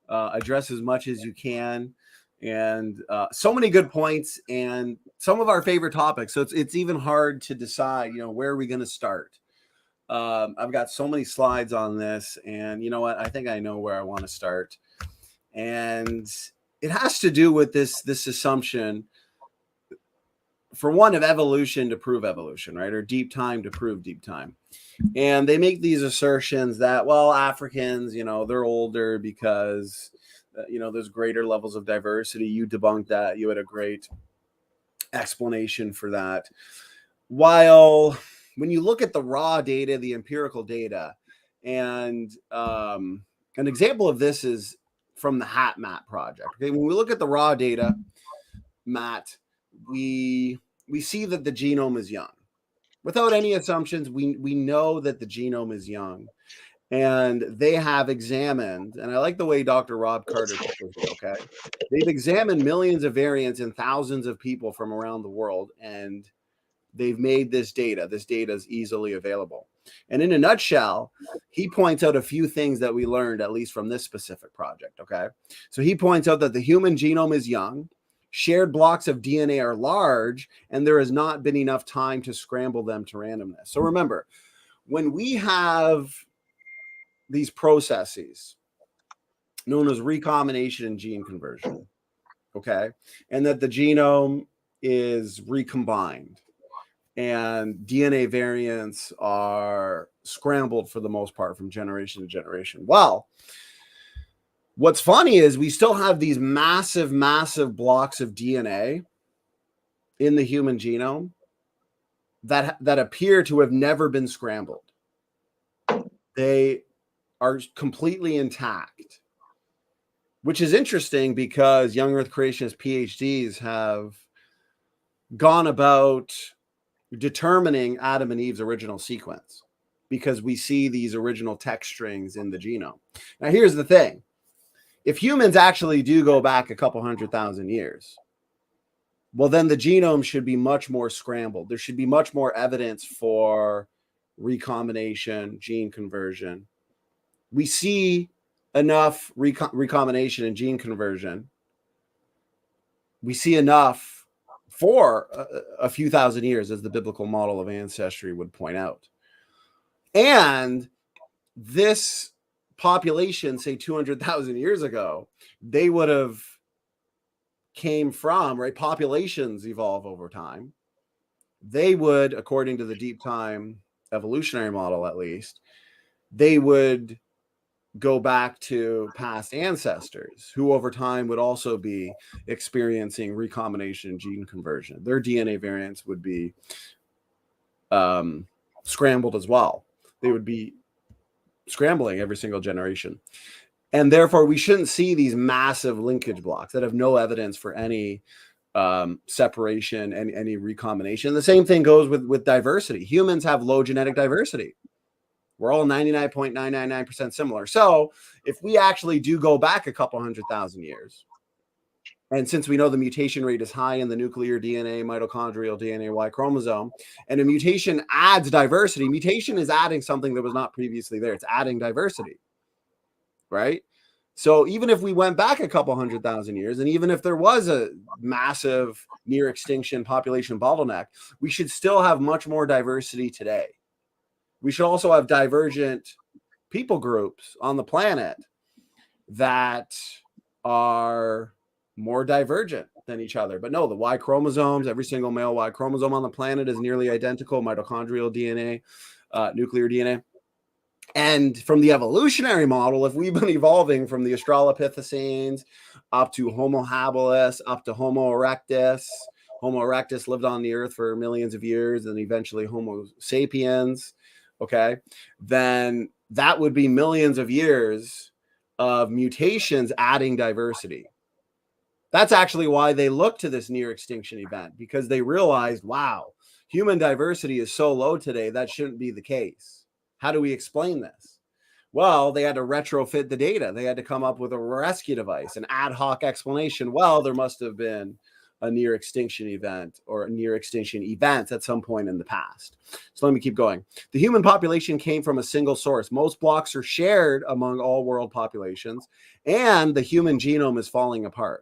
address as much as you can, and so many good points, and some of our favorite topics. So it's even hard to decide, where are we going to start? I've got so many slides on this, and you know what? I think I know where I want to start, and it has to do with this assumption, for one, of evolution to prove evolution, right? Or deep time to prove deep time. And they make these assertions that, well, Africans, they're older because, there's greater levels of diversity. You debunked that. You had a great explanation for that. While when you look at the raw data, the empirical data, and an example of this is from the HapMap project. Okay, when we look at the raw data, Matt, we see that the genome is young. Without any assumptions, we know that the genome is young, and they have examined, and I like the way Dr. Rob Carter put this, okay? They've examined millions of variants in thousands of people from around the world, and they've made this data. This data is easily available. And in a nutshell, he points out a few things that we learned, at least from this specific project, okay? So he points out that the human genome is young, shared blocks of DNA are large, and there has not been enough time to scramble them to randomness. So remember, when we have these processes known as recombination and gene conversion, okay, and that the genome is recombined and DNA variants are scrambled for the most part from generation to generation. Well, what's funny is we still have these massive blocks of DNA in the human genome that appear to have never been scrambled. They are completely intact, which is interesting because young Earth creationist PhDs have gone about determining Adam and Eve's original sequence because we see these original text strings in the genome. Now, here's the thing. If humans actually do go back a couple 100,000 years, well, then the genome should be much more scrambled. There should be much more evidence for recombination, gene conversion. We see enough recombination and gene conversion. We see enough for a few thousand years, as the biblical model of ancestry would point out. And this population, say 200,000 years ago, they would have came from, right? Populations evolve over time. They would, according to the deep time evolutionary model, at least, they would go back to past ancestors who over time would also be experiencing recombination, gene conversion. Their DNA variants would be scrambled as well. They would be scrambling every single generation. And therefore, we shouldn't see these massive linkage blocks that have no evidence for any separation and any recombination. The same thing goes with diversity. Humans have low genetic diversity. We're all 99.999% similar. So if we actually do go back a couple 100,000 years, and since we know the mutation rate is high in the nuclear DNA, mitochondrial DNA, Y chromosome, and a mutation adds diversity, mutation is adding something that was not previously there. It's adding diversity, right? So even if we went back a couple 100,000 years, and even if there was a massive near extinction population bottleneck, we should still have much more diversity today. We should also have divergent people groups on the planet that are more divergent than each other. But no, the Y chromosomes, every single male Y chromosome on the planet is nearly identical, mitochondrial DNA, nuclear DNA. And from the evolutionary model, if we've been evolving from the Australopithecines up to Homo habilis, up to Homo erectus lived on the earth for millions of years, and eventually Homo sapiens, okay, then that would be millions of years of mutations adding diversity. That's actually why they look to this near extinction event, because they realized, wow, human diversity is so low today, that shouldn't be the case. How do we explain this? Well, they had to retrofit the data. They had to come up with a rescue device, an ad hoc explanation. Well, there must have been a near extinction event or near extinction events at some point in the past. So let me keep going. The human population came from a single source. Most blocks are shared among all world populations, and the human genome is falling apart.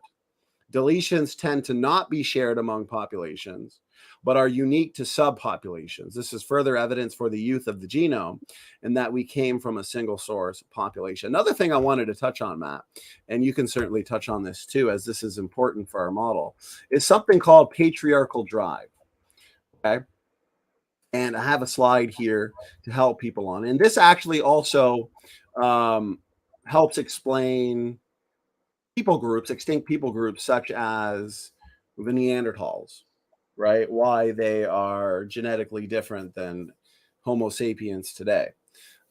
Deletions tend to not be shared among populations, but are unique to subpopulations. This is further evidence for the youth of the genome and that we came from a single source population. Another thing I wanted to touch on, Matt, and you can certainly touch on this too, as this is important for our model, is something called Patriarchal Drive. Okay. And I have a slide here to help people on. And this actually also helps explain people groups, extinct people groups, such as the Neanderthals, right? Why they are genetically different than Homo sapiens today.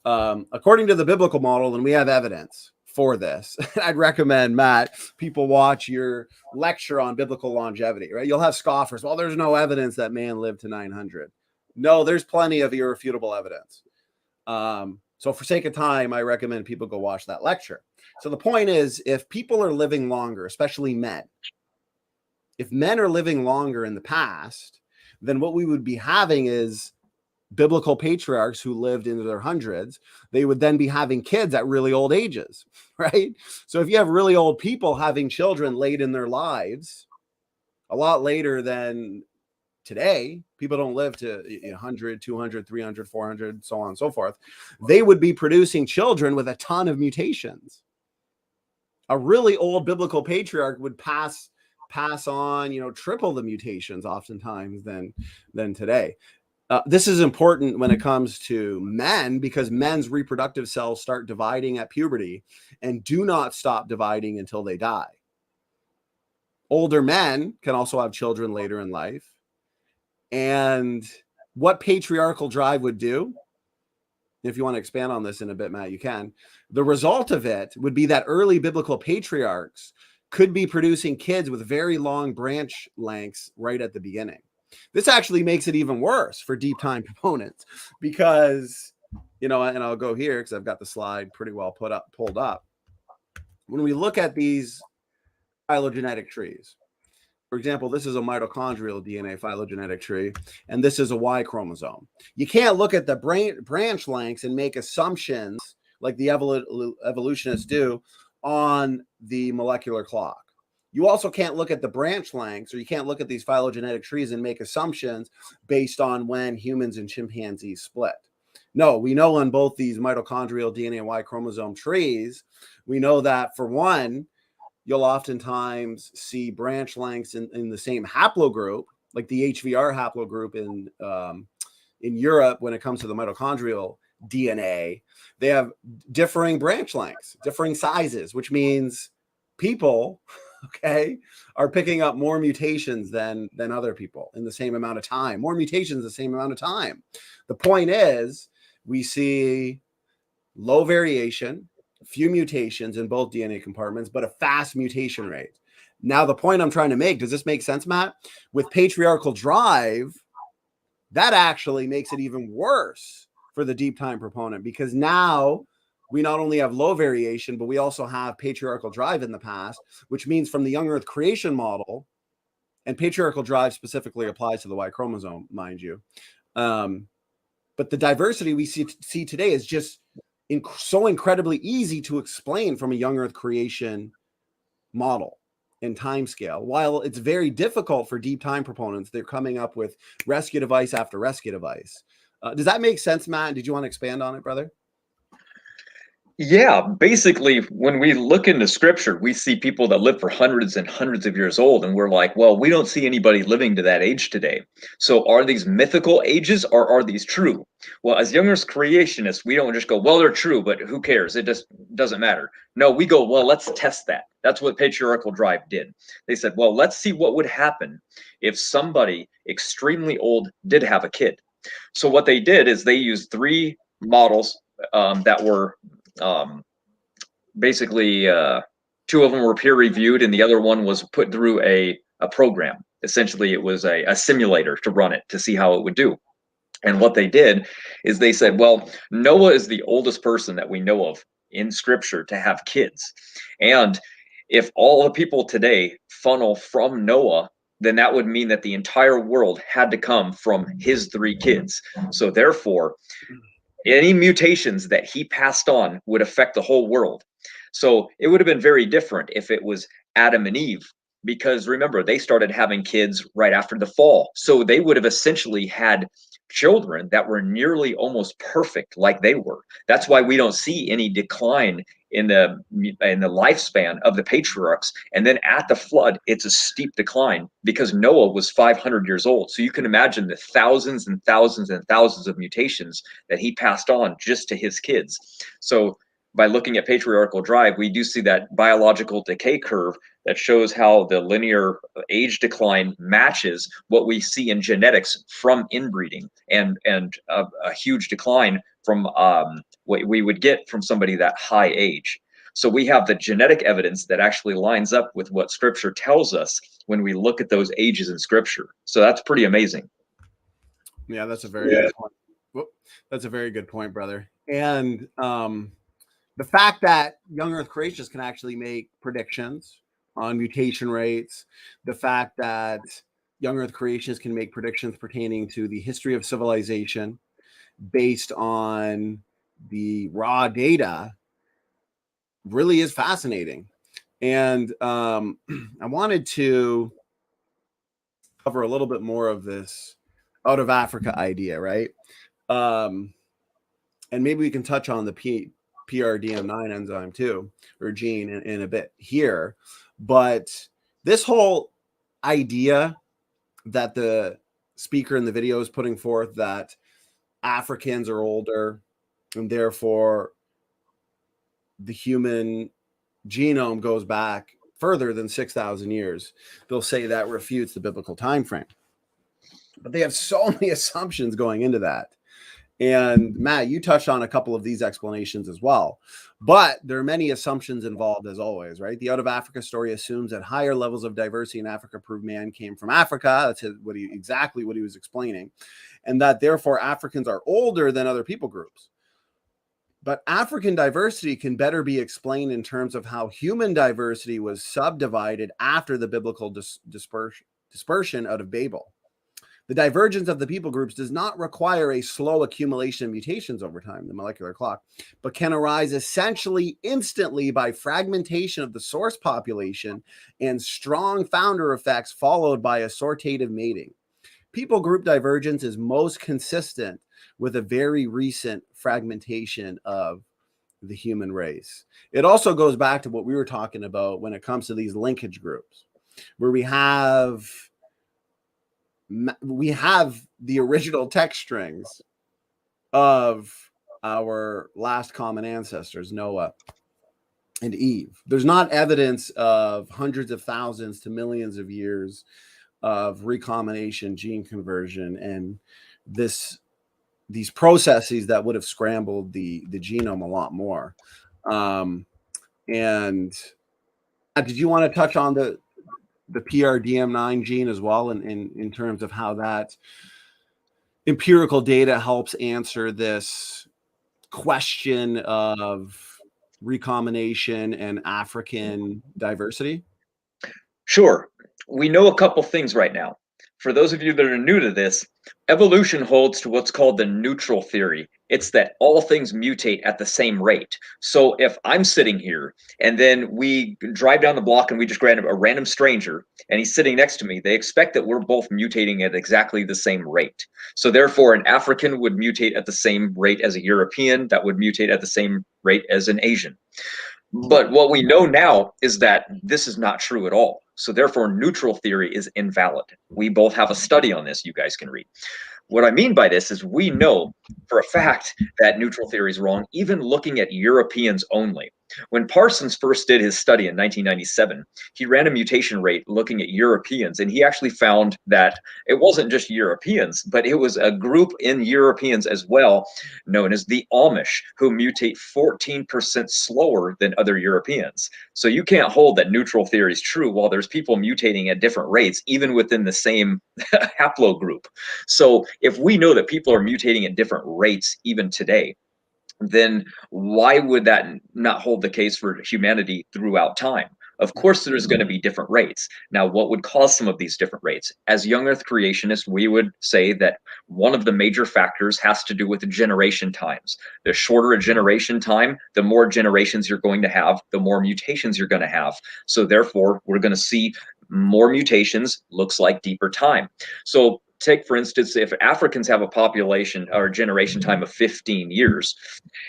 According to the biblical model, and we have evidence for this, I'd recommend, Matt, people watch your lecture on biblical longevity, right? You'll have scoffers. Well, there's no evidence that man lived to 900. No, there's plenty of irrefutable evidence. So for sake of time, I recommend people go watch that lecture. So the point is, if people are living longer, especially men, if men are living longer in the past, then what we would be having is biblical patriarchs who lived into their hundreds. They would then be having kids at really old ages, right? So if you have really old people having children late in their lives, a lot later than today, people don't live to 100, 200, 300, 400, so on and so forth. They would be producing children with a ton of mutations. A really old biblical patriarch would pass on, triple the mutations oftentimes than today. This is important when it comes to men, because men's reproductive cells start dividing at puberty and do not stop dividing until they die. Older men can also have children later in life. And what patriarchal drive would do, if you want to expand on this in a bit, Matt, you can. The result of it would be that early biblical patriarchs could be producing kids with very long branch lengths right at the beginning. This actually makes it even worse for deep time proponents because, and I'll go here because I've got the slide pretty well pulled up. When we look at these phylogenetic trees, for example, this is a mitochondrial DNA phylogenetic tree, and this is a Y chromosome. You can't look at the branch lengths and make assumptions like the evolutionists do on the molecular clock. You also can't look at the branch lengths, or you can't look at these phylogenetic trees and make assumptions based on when humans and chimpanzees split. No, we know on both these mitochondrial DNA and Y chromosome trees, we know that for one, you'll oftentimes see branch lengths in the same haplogroup, like the HVR haplogroup in Europe when it comes to the mitochondrial DNA. They have differing branch lengths, differing sizes, which means people, are picking up more mutations than other people in the same amount of time. More mutations the same amount of time. The point is, we see low variation, few mutations in both DNA compartments, but a fast mutation rate. Now, the point I'm trying to make, does this make sense, Matt? With patriarchal drive, that actually makes it even worse for the deep time proponent, because now we not only have low variation, but we also have patriarchal drive in the past, which means from the young Earth creation model, and patriarchal drive specifically applies to the Y chromosome, mind you. But the diversity we see today is just so incredibly easy to explain from a young Earth creation model and time scale. While it's very difficult for deep time proponents, they're coming up with rescue device after rescue device. Does that make sense, Matt? Did you want to expand on it, brother? Yeah, basically, when we look into scripture, we see people that live for hundreds and hundreds of years old, and we're like, well, we don't see anybody living to that age today. So are these mythical ages, or are these true? Well, as young Earth creationists, we don't just go, well, they're true, but who cares? It just doesn't matter. No, we go, well, let's test that. That's what Patriarchal Drive did. They said, well, let's see what would happen if somebody extremely old did have a kid. So what they did is they used 3 models that were basically 2 of them were peer reviewed, and the other one was put through a program. Essentially, it was a simulator to run it to see how it would do. And what they did is they said, well, Noah is the oldest person that we know of in scripture to have kids. And if all the people today funnel from Noah then that would mean that the entire world had to come from his 3 kids. So therefore, any mutations that he passed on would affect the whole world. So it would have been very different if it was Adam and Eve, because remember, they started having kids right after the fall. So they would have essentially had children that were nearly almost perfect like they were. That's why we don't see any decline in the lifespan of the patriarchs. And then at the flood, it's a steep decline because Noah was 500 years old. So you can imagine the thousands and thousands and thousands of mutations that he passed on just to his kids. So by looking at Patriarchal Drive, we do see that biological decay curve that shows how the linear age decline matches what we see in genetics from inbreeding, and a huge decline from what we would get from somebody that high age. So we have the genetic evidence that actually lines up with what Scripture tells us when we look at those ages in Scripture. So that's pretty amazing. Yeah, that's a very good point. Whoop. That's a very good point, brother. And the fact that young Earth creationists can actually make predictions on mutation rates, the fact that young Earth creationists can make predictions pertaining to the history of civilization based on the raw data really is fascinating. And I wanted to cover a little bit more of this out of Africa idea, right? And maybe we can touch on the PRDM9 enzyme too, or gene in a bit here. But this whole idea that the speaker in the video is putting forth, that Africans are older and therefore the human genome goes back further than 6,000 years, they'll say that refutes the biblical time frame. But they have so many assumptions going into that. And Matt, you touched on a couple of these explanations as well, but there are many assumptions involved as always, right? The Out of Africa story assumes that higher levels of diversity in Africa prove man came from Africa. That's exactly what he was explaining. And that therefore Africans are older than other people groups. But African diversity can better be explained in terms of how human diversity was subdivided after the biblical dispersion out of Babel. The divergence of the people groups does not require a slow accumulation of mutations over time, the molecular clock, but can arise essentially instantly by fragmentation of the source population and strong founder effects followed by assortative mating. People group divergence is most consistent with a very recent fragmentation of the human race. It also goes back to what we were talking about when it comes to these linkage groups, where we have the original text strings of our last common ancestors, Noah and Eve. There's not evidence of hundreds of thousands to millions of years of recombination, gene conversion, and these processes that would have scrambled the genome a lot more. And did you want to touch on the PRDM9 gene as well in terms of how that empirical data helps answer this question of recombination and African diversity? Sure. We know a couple things right now. For those of you that are new to this, evolution holds to what's called the neutral theory. It's that all things mutate at the same rate. So if I'm sitting here and then we drive down the block and we just grab a random stranger and he's sitting next to me, they expect that we're both mutating at exactly the same rate. So therefore, an African would mutate at the same rate as a European, that would mutate at the same rate as an Asian. But what we know now is that this is not true at all. So therefore, neutral theory is invalid. We both have a study on this you guys can read. What I mean by this is we know for a fact that neutral theory is wrong, even looking at Europeans only. When Parsons first did his study in 1997, he ran a mutation rate looking at Europeans, and he actually found that it wasn't just Europeans, but it was a group in Europeans as well, known as the Amish, who mutate 14% slower than other Europeans. So you can't hold that neutral theory is true while there's people mutating at different rates, even within the same haplogroup. So if we know that people are mutating at different rates even today, then why would that not hold the case for humanity throughout time? Of course, there's going to be different rates. Now, what would cause some of these different rates? As young Earth creationists, we would say that one of the major factors has to do with the generation times. The shorter a generation time, the more generations you're going to have, the more mutations you're going to have. So therefore, we're going to see more mutations, looks like deeper time. So take, for instance, if Africans have a population or generation time of 15 years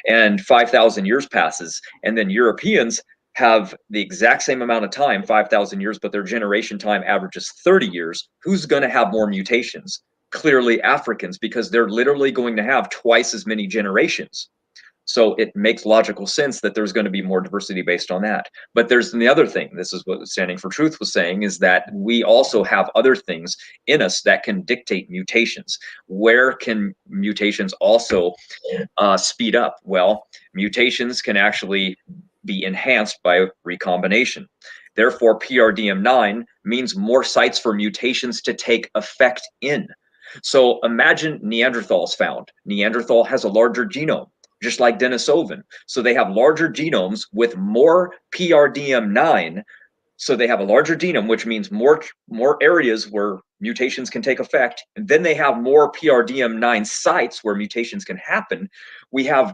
and 5,000 years passes, and then Europeans have the exact same amount of time, 5,000 years, but their generation time averages 30 years, who's going to have more mutations? Clearly Africans, because they're literally going to have twice as many generations. So it makes logical sense that there's going to be more diversity based on that. But there's the other thing, this is what Standing for Truth was saying, is that we also have other things in us that can dictate mutations. Where can mutations also speed up? Well, mutations can actually be enhanced by recombination. Therefore, PRDM9 means more sites for mutations to take effect in. So imagine Neanderthals found. Neanderthal has a larger genome, just like Denisovan. So they have larger genomes with more PRDM9. So they have a larger genome, which means more areas where mutations can take effect. And then they have more PRDM9 sites where mutations can happen. We have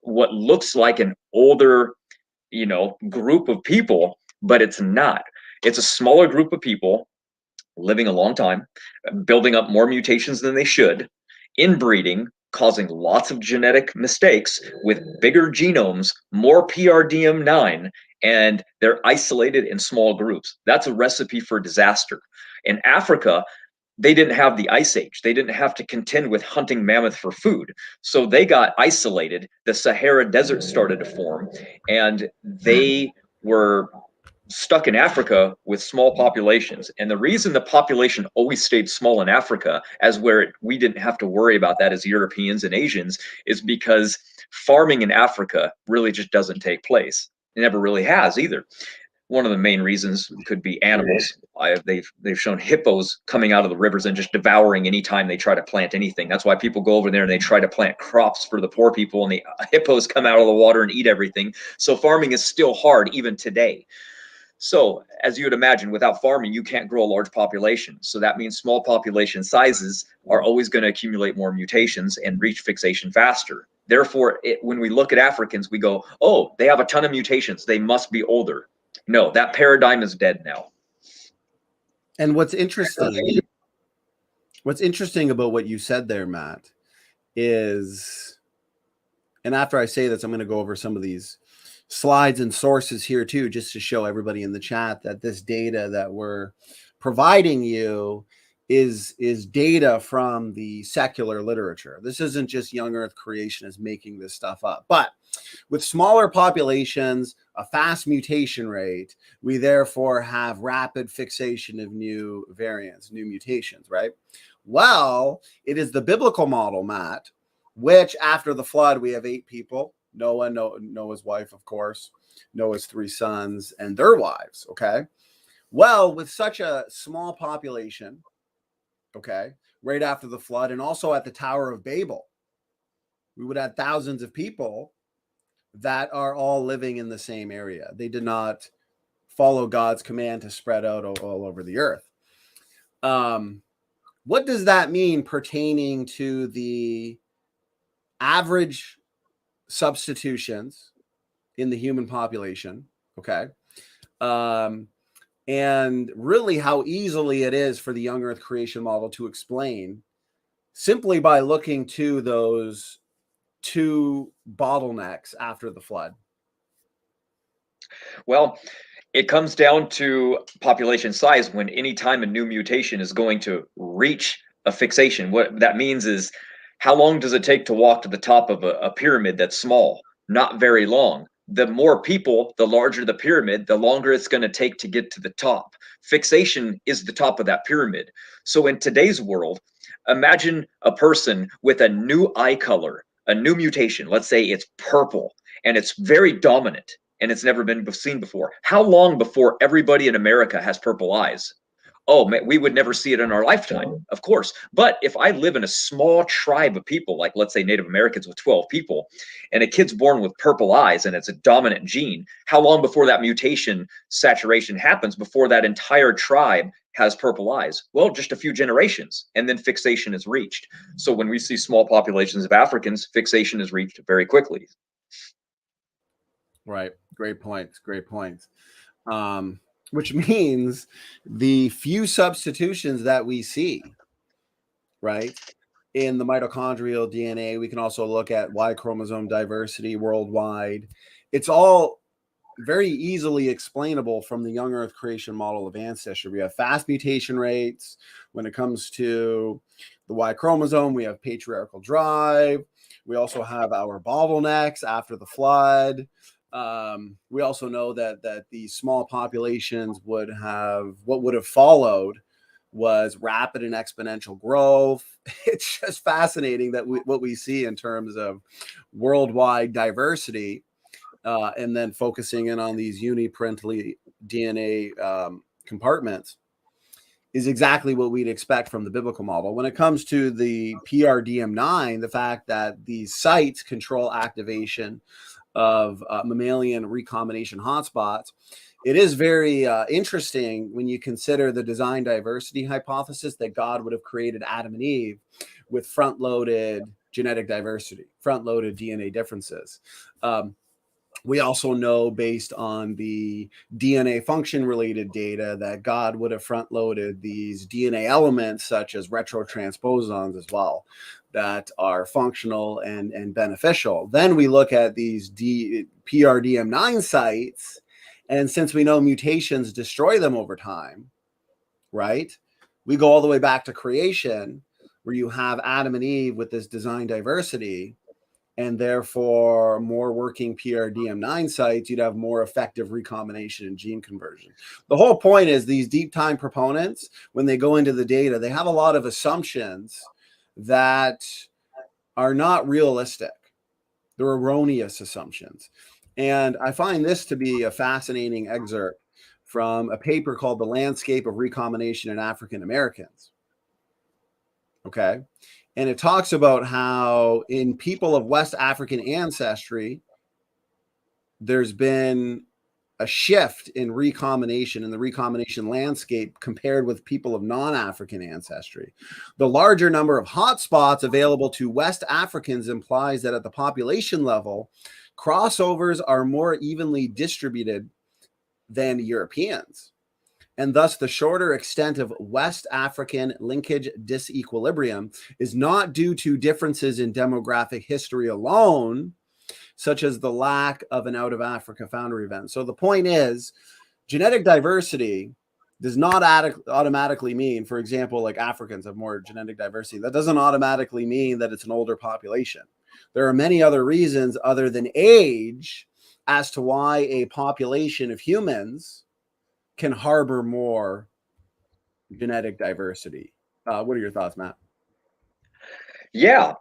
what looks like an older, group of people, but it's not. It's a smaller group of people living a long time, building up more mutations than they should, inbreeding, causing lots of genetic mistakes with bigger genomes, more PRDM9, and they're isolated in small groups. That's a recipe for disaster. In Africa, they didn't have the ice age. They didn't have to contend with hunting mammoth for food. So they got isolated. The Sahara Desert started to form, and they were stuck in Africa with small populations. And the reason the population always stayed small in Africa, as where we didn't have to worry about that as Europeans and Asians, is because farming in Africa really just doesn't take place. It never really has either. One of the main reasons could be animals. They've shown hippos coming out of the rivers and just devouring anytime they try to plant anything. That's why people go over there and they try to plant crops for the poor people, and the hippos come out of the water and eat everything. So farming is still hard even today. So as you would imagine, without farming, you can't grow a large population. So that means small population sizes are always going to accumulate more mutations and reach fixation faster. Therefore, when we look at Africans, we go, oh, they have a ton of mutations. They must be older. No, that paradigm is dead now. And what's interesting about what you said there, Matt, is, and after I say this, I'm going to go over some of these slides and sources here too, just to show everybody in the chat that this data that we're providing you is data from the secular literature. This isn't just young Earth creationists making this stuff up. But with smaller populations, a fast mutation rate, we therefore have rapid fixation of new variants, new mutations, right? Well, it is the biblical model, Matt, which after the flood, we have 8 people. Noah's wife, of course, Noah's 3 sons and their wives, okay? Well, with such a small population, okay, right after the flood, and also at the Tower of Babel, we would have thousands of people that are all living in the same area. They did not follow God's command to spread out all over the earth. What does that mean pertaining to the average substitutions in the human population? Okay. And really how easily it is for the young Earth creation model to explain simply by looking to those 2 bottlenecks after the flood. Well, it comes down to population size. When any time a new mutation is going to reach a fixation, what that means is, how long does it take to walk to the top of a pyramid that's small? Not very long. The more people, the larger the pyramid, the longer it's going to take to get to the top. Fixation is the top of that pyramid. So in today's world, imagine a person with a new eye color, a new mutation. Let's say it's purple and it's very dominant and it's never been seen before. How long before everybody in America has purple eyes? Oh, man, we would never see it in our lifetime, of course. But if I live in a small tribe of people, like let's say Native Americans with 12 people, and a kid's born with purple eyes and it's a dominant gene, how long before that mutation saturation happens, before that entire tribe has purple eyes? Well, just a few generations, and then fixation is reached. So when we see small populations of Africans, fixation is reached very quickly. Right. Great points. Great points. Which means the few substitutions that we see, right, in the mitochondrial DNA, we can also look at Y chromosome diversity worldwide. It's all very easily explainable from the young Earth creation model of Ancestry. We have fast mutation rates when it comes to the Y chromosome. We have patriarchal drive. We also have our bottlenecks after the flood. We also know that these small populations would have, what would have followed was rapid and exponential growth. It's just fascinating that what we see in terms of worldwide diversity, and then focusing in on these uniprintly DNA compartments is exactly what we'd expect from the biblical model. When it comes to the PRDM9, the fact that these sites control activation of mammalian recombination hotspots, it is very interesting when you consider the design diversity hypothesis that God would have created Adam and Eve with front-loaded genetic diversity, front-loaded DNA differences. We also know, based on the DNA function-related data, that God would have front-loaded these DNA elements such as retrotransposons as well, that are functional and beneficial. Then we look at these PRDM9 sites, and since we know mutations destroy them over time, right? We go all the way back to creation, where you have Adam and Eve with this design diversity, and therefore more working PRDM9 sites, you'd have more effective recombination and gene conversion. The whole point is these deep time proponents, when they go into the data, they have a lot of assumptions that are not realistic. They're erroneous assumptions. And I find this to be a fascinating excerpt from a paper called The Landscape of Recombination in African Americans. Okay. And it talks about how in people of West African ancestry, there's been a shift in recombination in the recombination landscape compared with people of non-African ancestry. The larger number of hotspots available to West Africans implies that at the population level, crossovers are more evenly distributed than Europeans. And thus the shorter extent of West African linkage disequilibrium is not due to differences in demographic history alone, such as the lack of an out of Africa founder event. So the point is, genetic diversity does not automatically mean, for example, like Africans have more genetic diversity. That doesn't automatically mean that it's an older population. There are many other reasons other than age as to why a population of humans can harbor more genetic diversity. What are your thoughts, Matt? Yeah,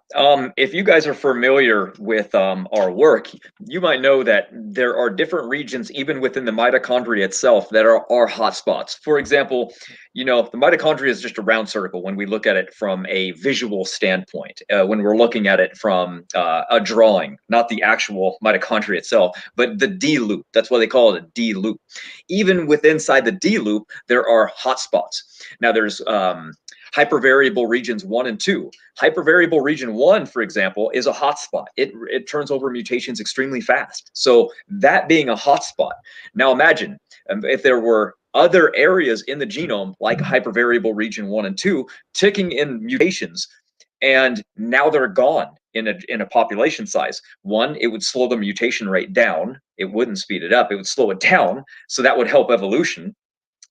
if you guys are familiar with our work, you might know that there are different regions, even within the mitochondria itself, that are hotspots. For example, you know, the mitochondria is just a round circle when we look at it from a visual standpoint, when we're looking at it from a drawing, not the actual mitochondria itself, but the D loop. That's why they call it a D loop. Even within inside the D loop, there are hotspots. Now there's hypervariable regions 1 and 2. Hypervariable region 1, for example, is a hotspot. It turns over mutations extremely fast. So that being a hotspot. Now imagine if there were other areas in the genome, like hypervariable region 1 and 2, ticking in mutations, and now they're gone in a population size. One, it would slow the mutation rate down. It wouldn't speed it up. It would slow it down. So that would help evolution.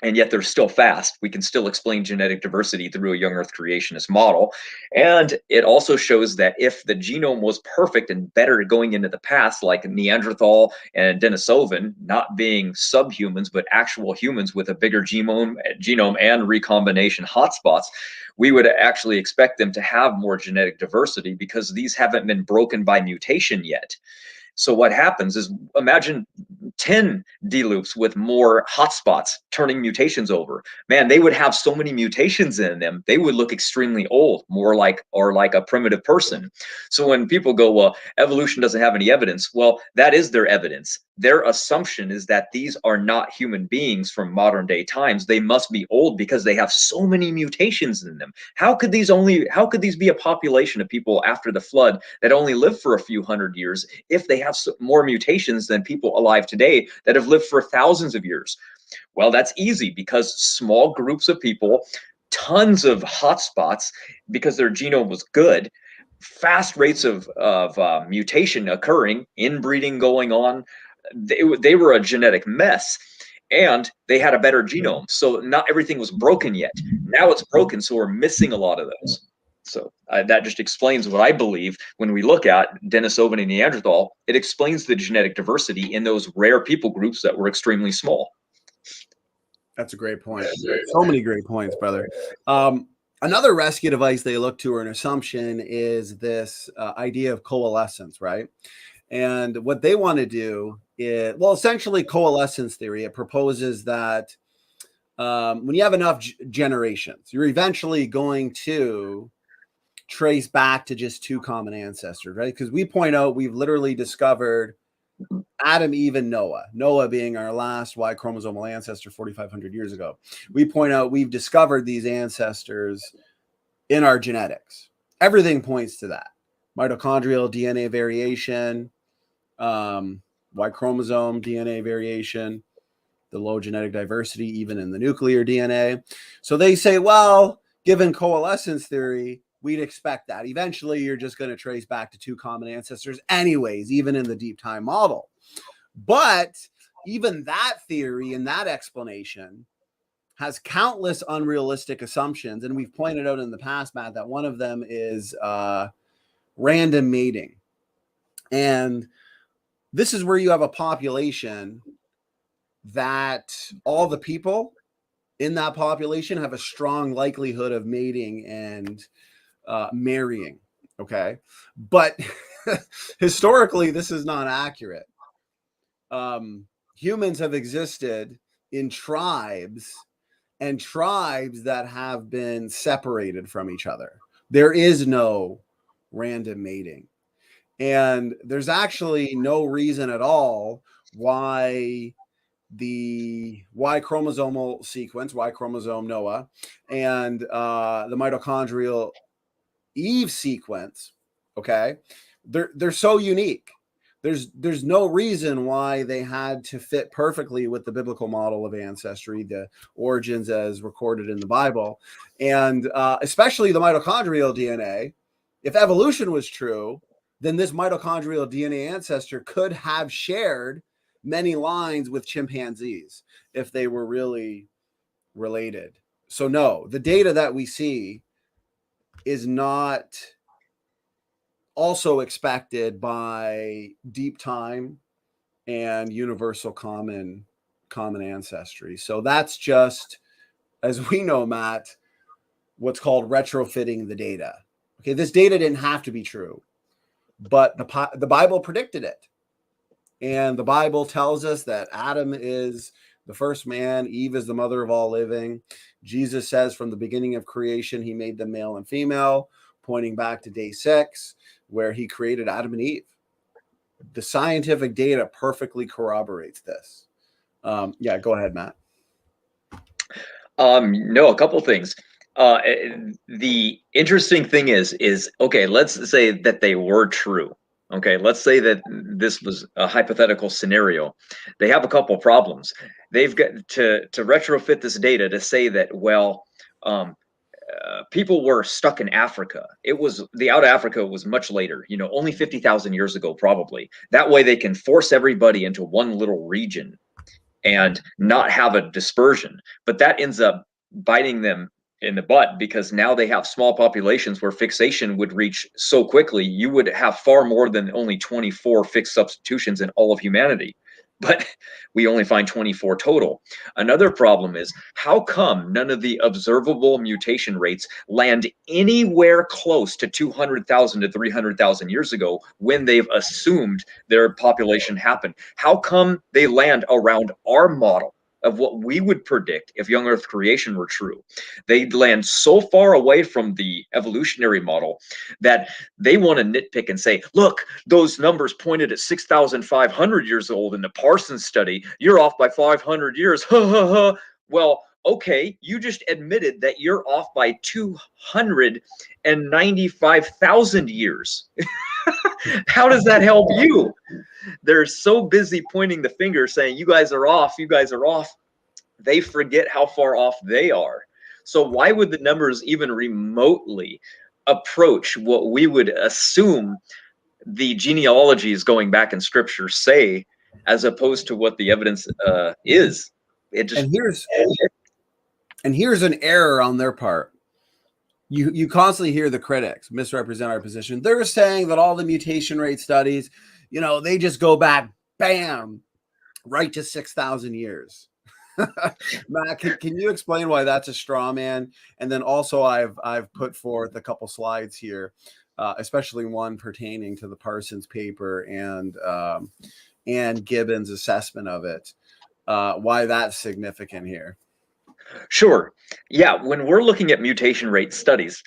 And yet they're still fast. We can still explain genetic diversity through a young Earth creationist model. And it also shows that if the genome was perfect and better going into the past, like Neanderthal and Denisovan, not being subhumans, but actual humans with a bigger genome and recombination hotspots, we would actually expect them to have more genetic diversity because these haven't been broken by mutation yet. So what happens is, imagine 10 D loops with more hotspots turning mutations over. Man, they would have so many mutations in them, they would look extremely old, more like, or like a primitive person. So when people go, well, evolution doesn't have any evidence, well, that is their evidence. Their assumption is that these are not human beings from modern day times. They must be old because they have so many mutations in them. How could these be a population of people after the flood that only lived for a few hundred years if they have more mutations than people alive today that have lived for thousands of years? Well, that's easy, because small groups of people, tons of hotspots, because their genome was good, fast rates of mutation occurring, inbreeding going on. They were a genetic mess, and they had a better genome. So not everything was broken yet. Now it's broken, so we're missing a lot of those. So that just explains what I believe when we look at Denisovan and Neanderthal. It explains the genetic diversity in those rare people groups that were extremely small. That's a great point. So many great points, brother. Another rescue device they look to, or an assumption, is this idea of coalescence, right? And what they want to do is, well, essentially coalescence theory. It proposes that when you have enough generations, you're eventually going to trace back to just two common ancestors, right? Because we point out we've literally discovered Adam, Eve, and Noah. Noah being our last Y chromosomal ancestor 4,500 years ago. We point out we've discovered these ancestors in our genetics. Everything points to that. Mitochondrial DNA variation, Y chromosome DNA variation, the low genetic diversity, even in the nuclear DNA. So they say, well, given coalescence theory, we'd expect that. Eventually, you're just going to trace back to two common ancestors anyways, even in the deep time model. But even that theory and that explanation has countless unrealistic assumptions. And we've pointed out in the past, Matt, that one of them is random mating. And this is where you have a population that all the people in that population have a strong likelihood of mating and marrying. Okay. But historically, this is not accurate. Humans have existed in tribes, and tribes that have been separated from each other. There is no random mating. And there's actually no reason at all why the Y chromosomal sequence, Y chromosome Noah, and the mitochondrial Eve sequence, okay, they're so unique. There's no reason why they had to fit perfectly with the biblical model of ancestry, the origins as recorded in the Bible, and especially the mitochondrial DNA. If evolution was true, then this mitochondrial DNA ancestor could have shared many lines with chimpanzees if they were really related. So no, the data that we see is not also expected by deep time and universal common ancestry. So that's just, as we know, Matt, what's called retrofitting the data. Okay, this data didn't have to be true, but the Bible predicted it. And the Bible tells us that Adam is the first man, Eve is the mother of all living. Jesus says from the beginning of creation, he made them male and female, pointing back to day 6, where he created Adam and Eve. The scientific data perfectly corroborates this. Yeah, go ahead, Matt. No, a couple things. The interesting thing is okay, let's say that they were true. Okay, let's say that this was a hypothetical scenario. They have a couple problems. They've got to retrofit this data to say that, well, people were stuck in Africa. The out of Africa was much later, only 50,000 years ago, probably. That way they can force everybody into one little region and not have a dispersion. But that ends up biting them in the butt, because now they have small populations where fixation would reach so quickly. You would have far more than only 24 fixed substitutions in all of humanity. but we only find 24 total. Another problem is, how come none of the observable mutation rates land anywhere close to 200,000 to 300,000 years ago when they've assumed their population happened? How come they land around our model of what we would predict if young Earth creation were true? They land so far away from the evolutionary model that they want to nitpick and say, look, those numbers pointed at 6,500 years old in the Parsons study. You're off by 500 years. Well, okay, you just admitted that you're off by 295,000 years. How does that help you? They're so busy pointing the finger saying, you guys are off, you guys are off. They forget how far off they are. So why would the numbers even remotely approach what we would assume the genealogies going back in scripture say, as opposed to what the evidence is? It just and here's an error on their part. You constantly hear the critics misrepresent our position. They're saying that all the mutation rate studies, they just go back, bam, right to 6,000 years. Matt, can you explain why that's a straw man? And then also I've put forth a couple slides here, especially one pertaining to the Parsons paper and Gibbons' assessment of it. Why that's significant here. Sure. Yeah, when we're looking at mutation rate studies,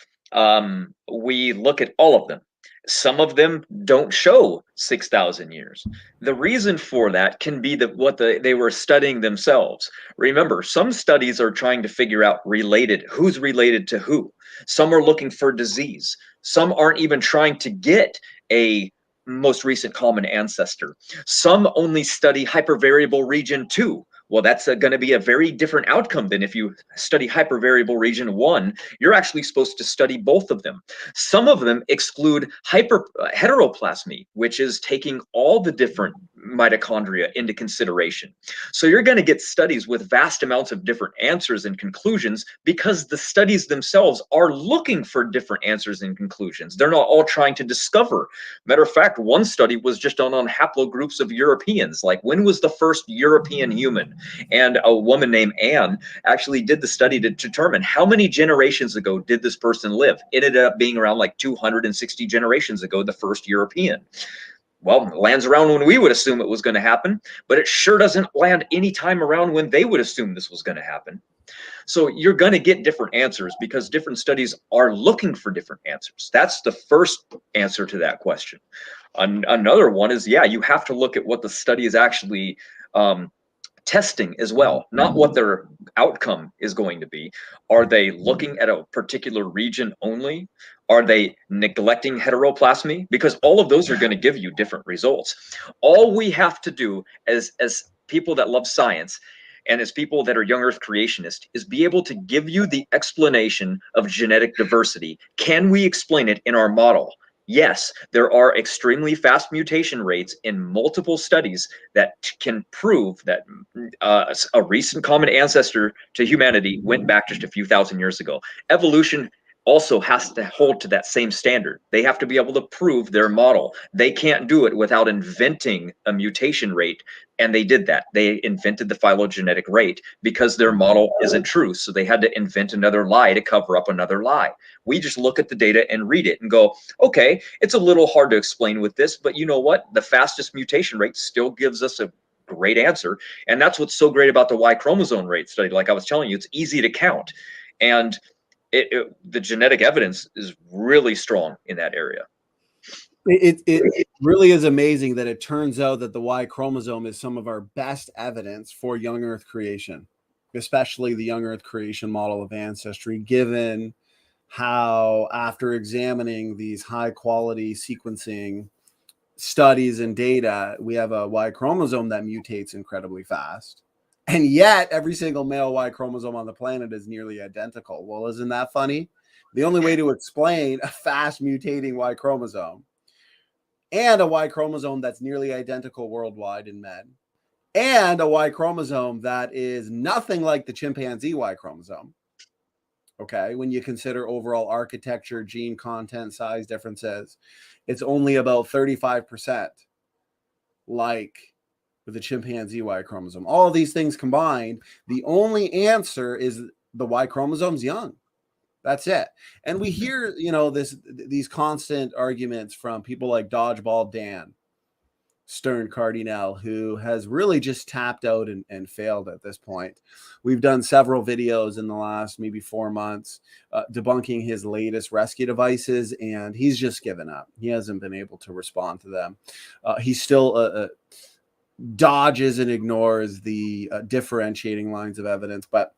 we look at all of them. Some of them don't show 6,000 years. The reason for that can be what they were studying themselves. Remember, some studies are trying to figure out who's related to who. Some are looking for disease. Some aren't even trying to get a most recent common ancestor. Some only study hypervariable region 2. Well, that's going to be a very different outcome than if you study hypervariable region 1. You're actually supposed to study both of them. Some of them exclude heteroplasmy, which is taking all the different mitochondria into consideration. So you're going to get studies with vast amounts of different answers and conclusions because the studies themselves are looking for different answers and conclusions. They're not all trying to discover. Matter of fact, one study was just on haplogroups of Europeans, like when was the first European human? And a woman named Anne actually did the study to determine how many generations ago did this person live. It ended up being around like 260 generations ago, the first European. Well, it lands around when we would assume it was going to happen, but it sure doesn't land any time around when they would assume this was going to happen. So you're going to get different answers because different studies are looking for different answers. That's the first answer to that question. Another one is, yeah, you have to look at what the study is actually testing as well, not what their outcome is going to be. Are they looking at a particular region only? Are they neglecting heteroplasmy? Because all of those are going to give you different results. All we have to do as people that love science and as people that are young Earth creationists is be able to give you the explanation of genetic diversity. Can we explain it in our model? Yes, there are extremely fast mutation rates in multiple studies that can prove that a recent common ancestor to humanity went back just a few thousand years ago. Evolution also has to hold to that same standard. They have to be able to prove their model. They can't do it without inventing a mutation rate. And they did that. They invented the phylogenetic rate because their model isn't true. So they had to invent another lie to cover up another lie. We just look at the data and read it and go, okay, it's a little hard to explain with this, but you know what? The fastest mutation rate still gives us a great answer. And that's what's so great about the Y chromosome rate study. Like I was telling you, it's easy to count. And the genetic evidence is really strong in that area. It really is amazing that it turns out that the Y chromosome is some of our best evidence for young Earth creation, especially the young Earth creation model of Ancestry, given how after examining these high quality sequencing studies and data, we have a Y chromosome that mutates incredibly fast. And yet every single male Y chromosome on the planet is nearly identical. Well, isn't that funny? The only way to explain a fast mutating Y chromosome and a Y chromosome that's nearly identical worldwide in men and a Y chromosome that is nothing like the chimpanzee Y chromosome. Okay, when you consider overall architecture, gene content, size differences, it's only about 35% like with the chimpanzee Y chromosome. All of these things combined, the only answer is the Y chromosome's young. That's it. And we hear, you know, these constant arguments from people like Dodgeball Dan, Stern Cardinal, who has really just tapped out and failed at this point. We've done several videos in the last maybe 4 months debunking his latest rescue devices, and he's just given up. He hasn't been able to respond to them. He still dodges and ignores the differentiating lines of evidence, but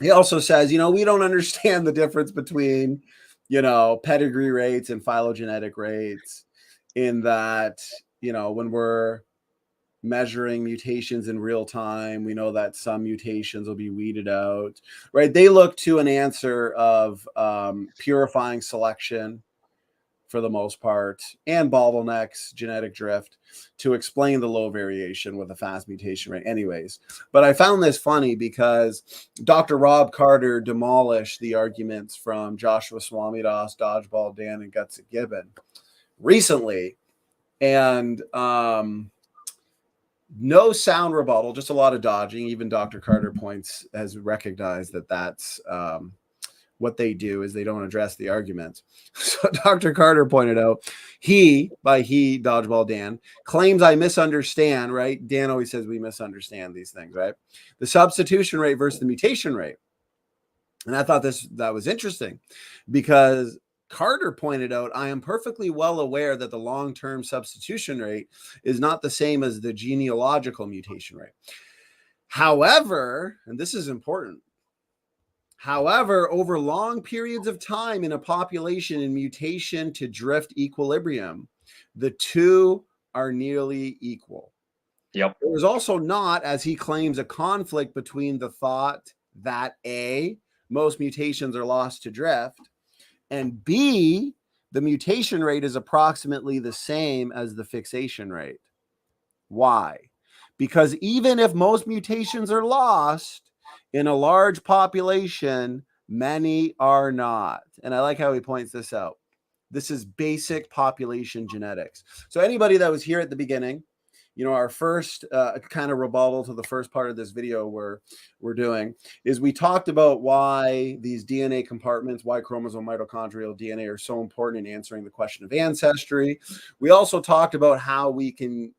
he also says, you know, we don't understand the difference between, you know, pedigree rates and phylogenetic rates, in that, you know, when we're measuring mutations in real time, we know that some mutations will be weeded out, right? They look to an answer of purifying selection for the most part, and bottlenecks, genetic drift, to explain the low variation with a fast mutation rate anyways. But I found this funny because Dr. Rob Carter demolished the arguments from Joshua Swamidass, Dodgeball Dan, and Guts Gibbon recently. And no sound rebuttal, just a lot of dodging. Even Dr. Carter has recognized that that's what they do, is they don't address the arguments. So Dr. Carter pointed out, Dodgeball Dan, claims I misunderstand, right? Dan always says we misunderstand these things, right? The substitution rate versus the mutation rate. And I thought that was interesting, because Carter pointed out, I am perfectly well aware that the long-term substitution rate is not the same as the genealogical mutation rate. However, and this is important, however, over long periods of time in a population in mutation to drift equilibrium, the two are nearly equal. Yep. There is also not, as he claims, a conflict between the thought that A, most mutations are lost to drift, and B, the mutation rate is approximately the same as the fixation rate. Why? Because even if most mutations are lost, in a large population, many are not. And I like how he points this out. This is basic population genetics. So anybody that was here at the beginning, you know, our first kind of rebuttal to the first part of this video we're doing is we talked about why these DNA compartments, Y chromosome, mitochondrial DNA, are so important in answering the question of ancestry. We also talked about how we can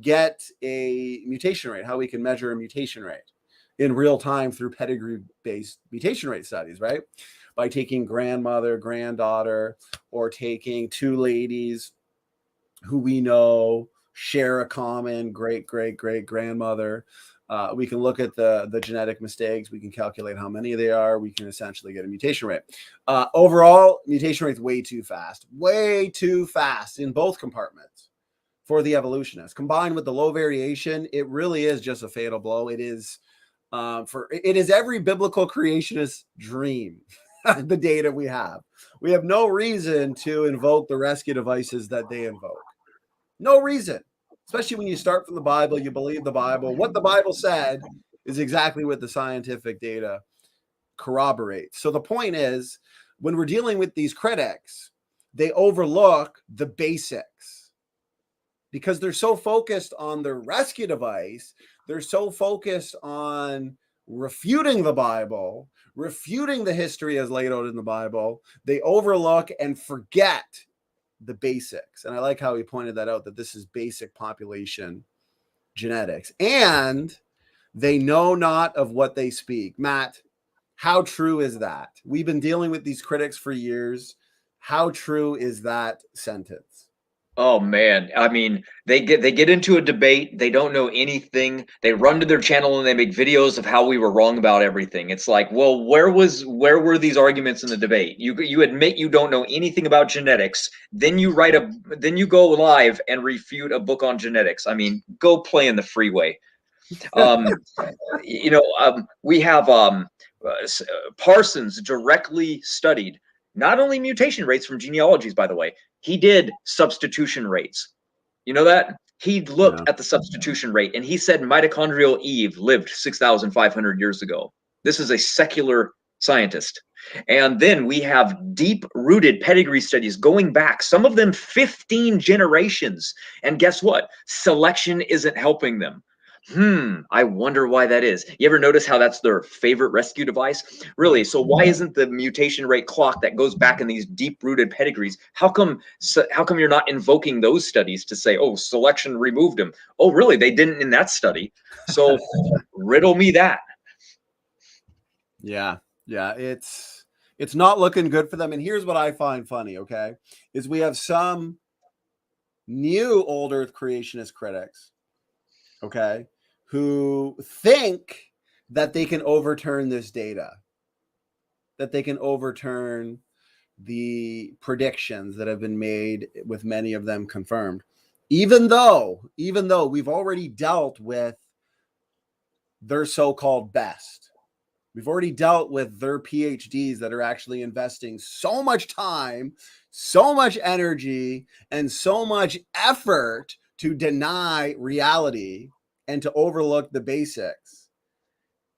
get a mutation rate, how we can measure a mutation rate in real time through pedigree-based mutation rate studies, right? By taking grandmother, granddaughter, or taking two ladies who we know share a common great-great-great-grandmother. We can look at the genetic mistakes. We can calculate how many they are. We can essentially get a mutation rate. Overall, mutation rate's way too fast in both compartments for the evolutionists. Combined with the low variation, it really is just a fatal blow. It is every biblical creationist dream. The data we have no reason to invoke the rescue devices that they invoke. No reason, especially when you start from the Bible, you believe the Bible. What the Bible said is exactly what the scientific data corroborates. So the point is, when we're dealing with these critics, they overlook the basics because they're so focused on the rescue device. They're so focused on refuting the Bible, refuting the history as laid out in the Bible. They overlook and forget the basics. And I like how he pointed that out, that this is basic population genetics. And they know not of what they speak. Matt, how true is that? We've been dealing with these critics for years. How true is that sentence? Oh man, I mean, they get into a debate, they don't know anything, they run to their channel and they make videos of how we were wrong about everything. It's like, well, where were these arguments in the debate? You admit you don't know anything about genetics, then you go live and refute a book on genetics. I mean, go play in the freeway. We have Parsons directly studied not only mutation rates from genealogies, by the way, he did substitution rates. You know that? He looked at the substitution rate and he said mitochondrial Eve lived 6,500 years ago. This is a secular scientist. And then we have deep-rooted pedigree studies going back, some of them 15 generations. And guess what? Selection isn't helping them. I wonder why that is. You ever notice how that's their favorite rescue device? Really, so why isn't the mutation rate clock that goes back in these deep-rooted pedigrees, how come you're not invoking those studies to say, oh, selection removed them? Oh, really? They didn't in that study. So riddle me that. Yeah, it's not looking good for them. And here's what I find funny, okay, is we have some new old Earth creationist critics, okay, who think that they can overturn this data, that they can overturn the predictions that have been made, with many of them confirmed, even though we've already dealt with their so-called best. We've already dealt with their PhDs that are actually investing so much time, so much energy, and so much effort to deny reality and to overlook the basics.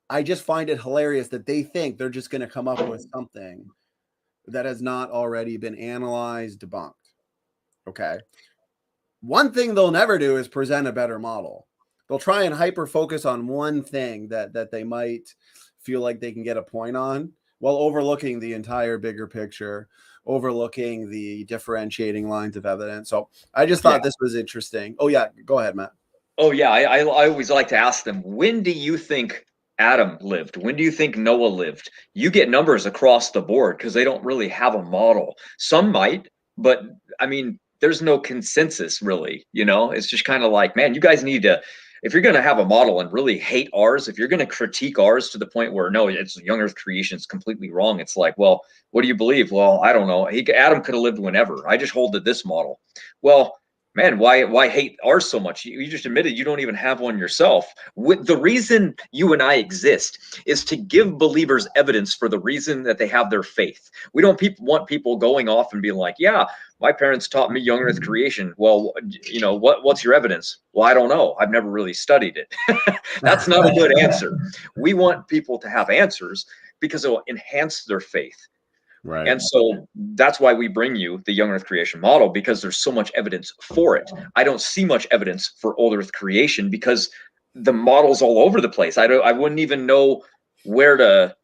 I just find it hilarious that they think they're just going to come up with something that has not already been analyzed, debunked. Okay. One thing they'll never do is present a better model. They'll try and hyper focus on one thing that they might feel like they can get a point on, while overlooking the entire bigger picture, overlooking the differentiating lines of evidence. So I just thought this was interesting. Oh yeah, go ahead, Matt. Oh yeah, I always like to ask them, when do you think Adam lived? When do you think Noah lived? You get numbers across the board because they don't really have a model. Some might, but I mean, there's no consensus really, you know? It's just kind of like, man, you guys need to, if you're going to have a model and really hate ours, if you're going to critique ours to the point where, no, it's young Earth creation is completely wrong. It's like, well, what do you believe? Well, I don't know. Adam could have lived whenever. I just hold to this model. Well, man, why hate ours so much? You just admitted you don't even have one yourself. The reason you and I exist is to give believers evidence for the reason that they have their faith. We don't want people going off and being like, yeah, my parents taught me young Earth creation. Well, you know, what's your evidence? Well, I don't know. I've never really studied it. That's not a good answer. We want people to have answers because it will enhance their faith. Right. And so that's why we bring you the young Earth creation model, because there's so much evidence for it. I don't see much evidence for old Earth creation because the model's all over the place. I wouldn't even know where to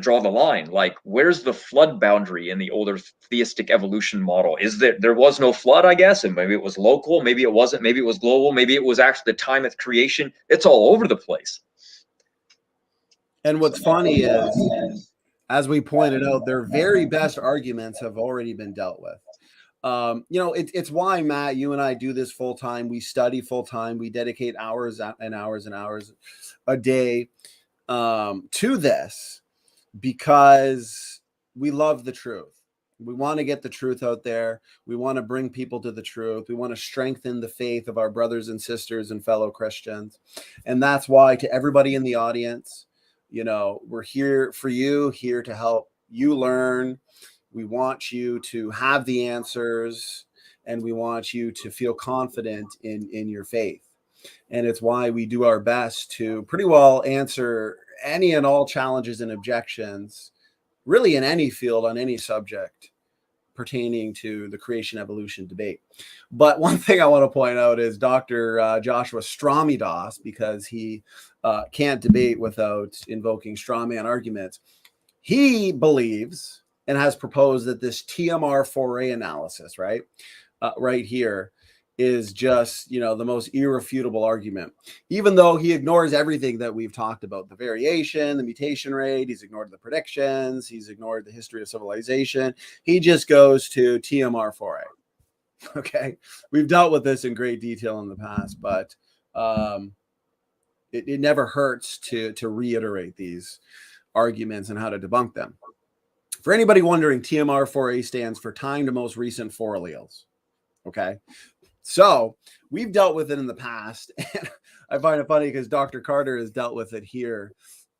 draw the line. Like, where's the flood boundary in the old Earth theistic evolution model? Is there was no flood, I guess, and maybe it was local, maybe it wasn't, maybe it was global, maybe it was actually the time of creation. It's all over the place. And what's funny is, as we pointed out, their very best arguments have already been dealt with. You know, it's why, Matt, you and I do this full time. We study full time. We dedicate hours and hours and hours a day to this, because we love the truth. We want to get the truth out there. We want to bring people to the truth. We want to strengthen the faith of our brothers and sisters and fellow Christians. And that's why, to everybody in the audience, you know, we're here for you, here to help you learn. We want you to have the answers, and we want you to feel confident in your faith. And it's why we do our best to pretty well answer any and all challenges and objections, really in any field, on any subject pertaining to the creation evolution debate. But one thing I want to point out is Dr. Joshua Stramidas, because he can't debate without invoking straw man arguments. He believes and has proposed that this TMR4A analysis, right here, is just, you know, the most irrefutable argument, even though he ignores everything that we've talked about: the variation, the mutation rate. He's ignored the predictions. He's ignored the history of civilization. He just goes to TMR4A. Okay. We've dealt with this in great detail in the past, but it never hurts to reiterate these arguments and how to debunk them. For anybody wondering, TMR4A stands for time to most recent 4 alleles. Okay. So we've dealt with it in the past, and I find it funny because Dr. Carter has dealt with it here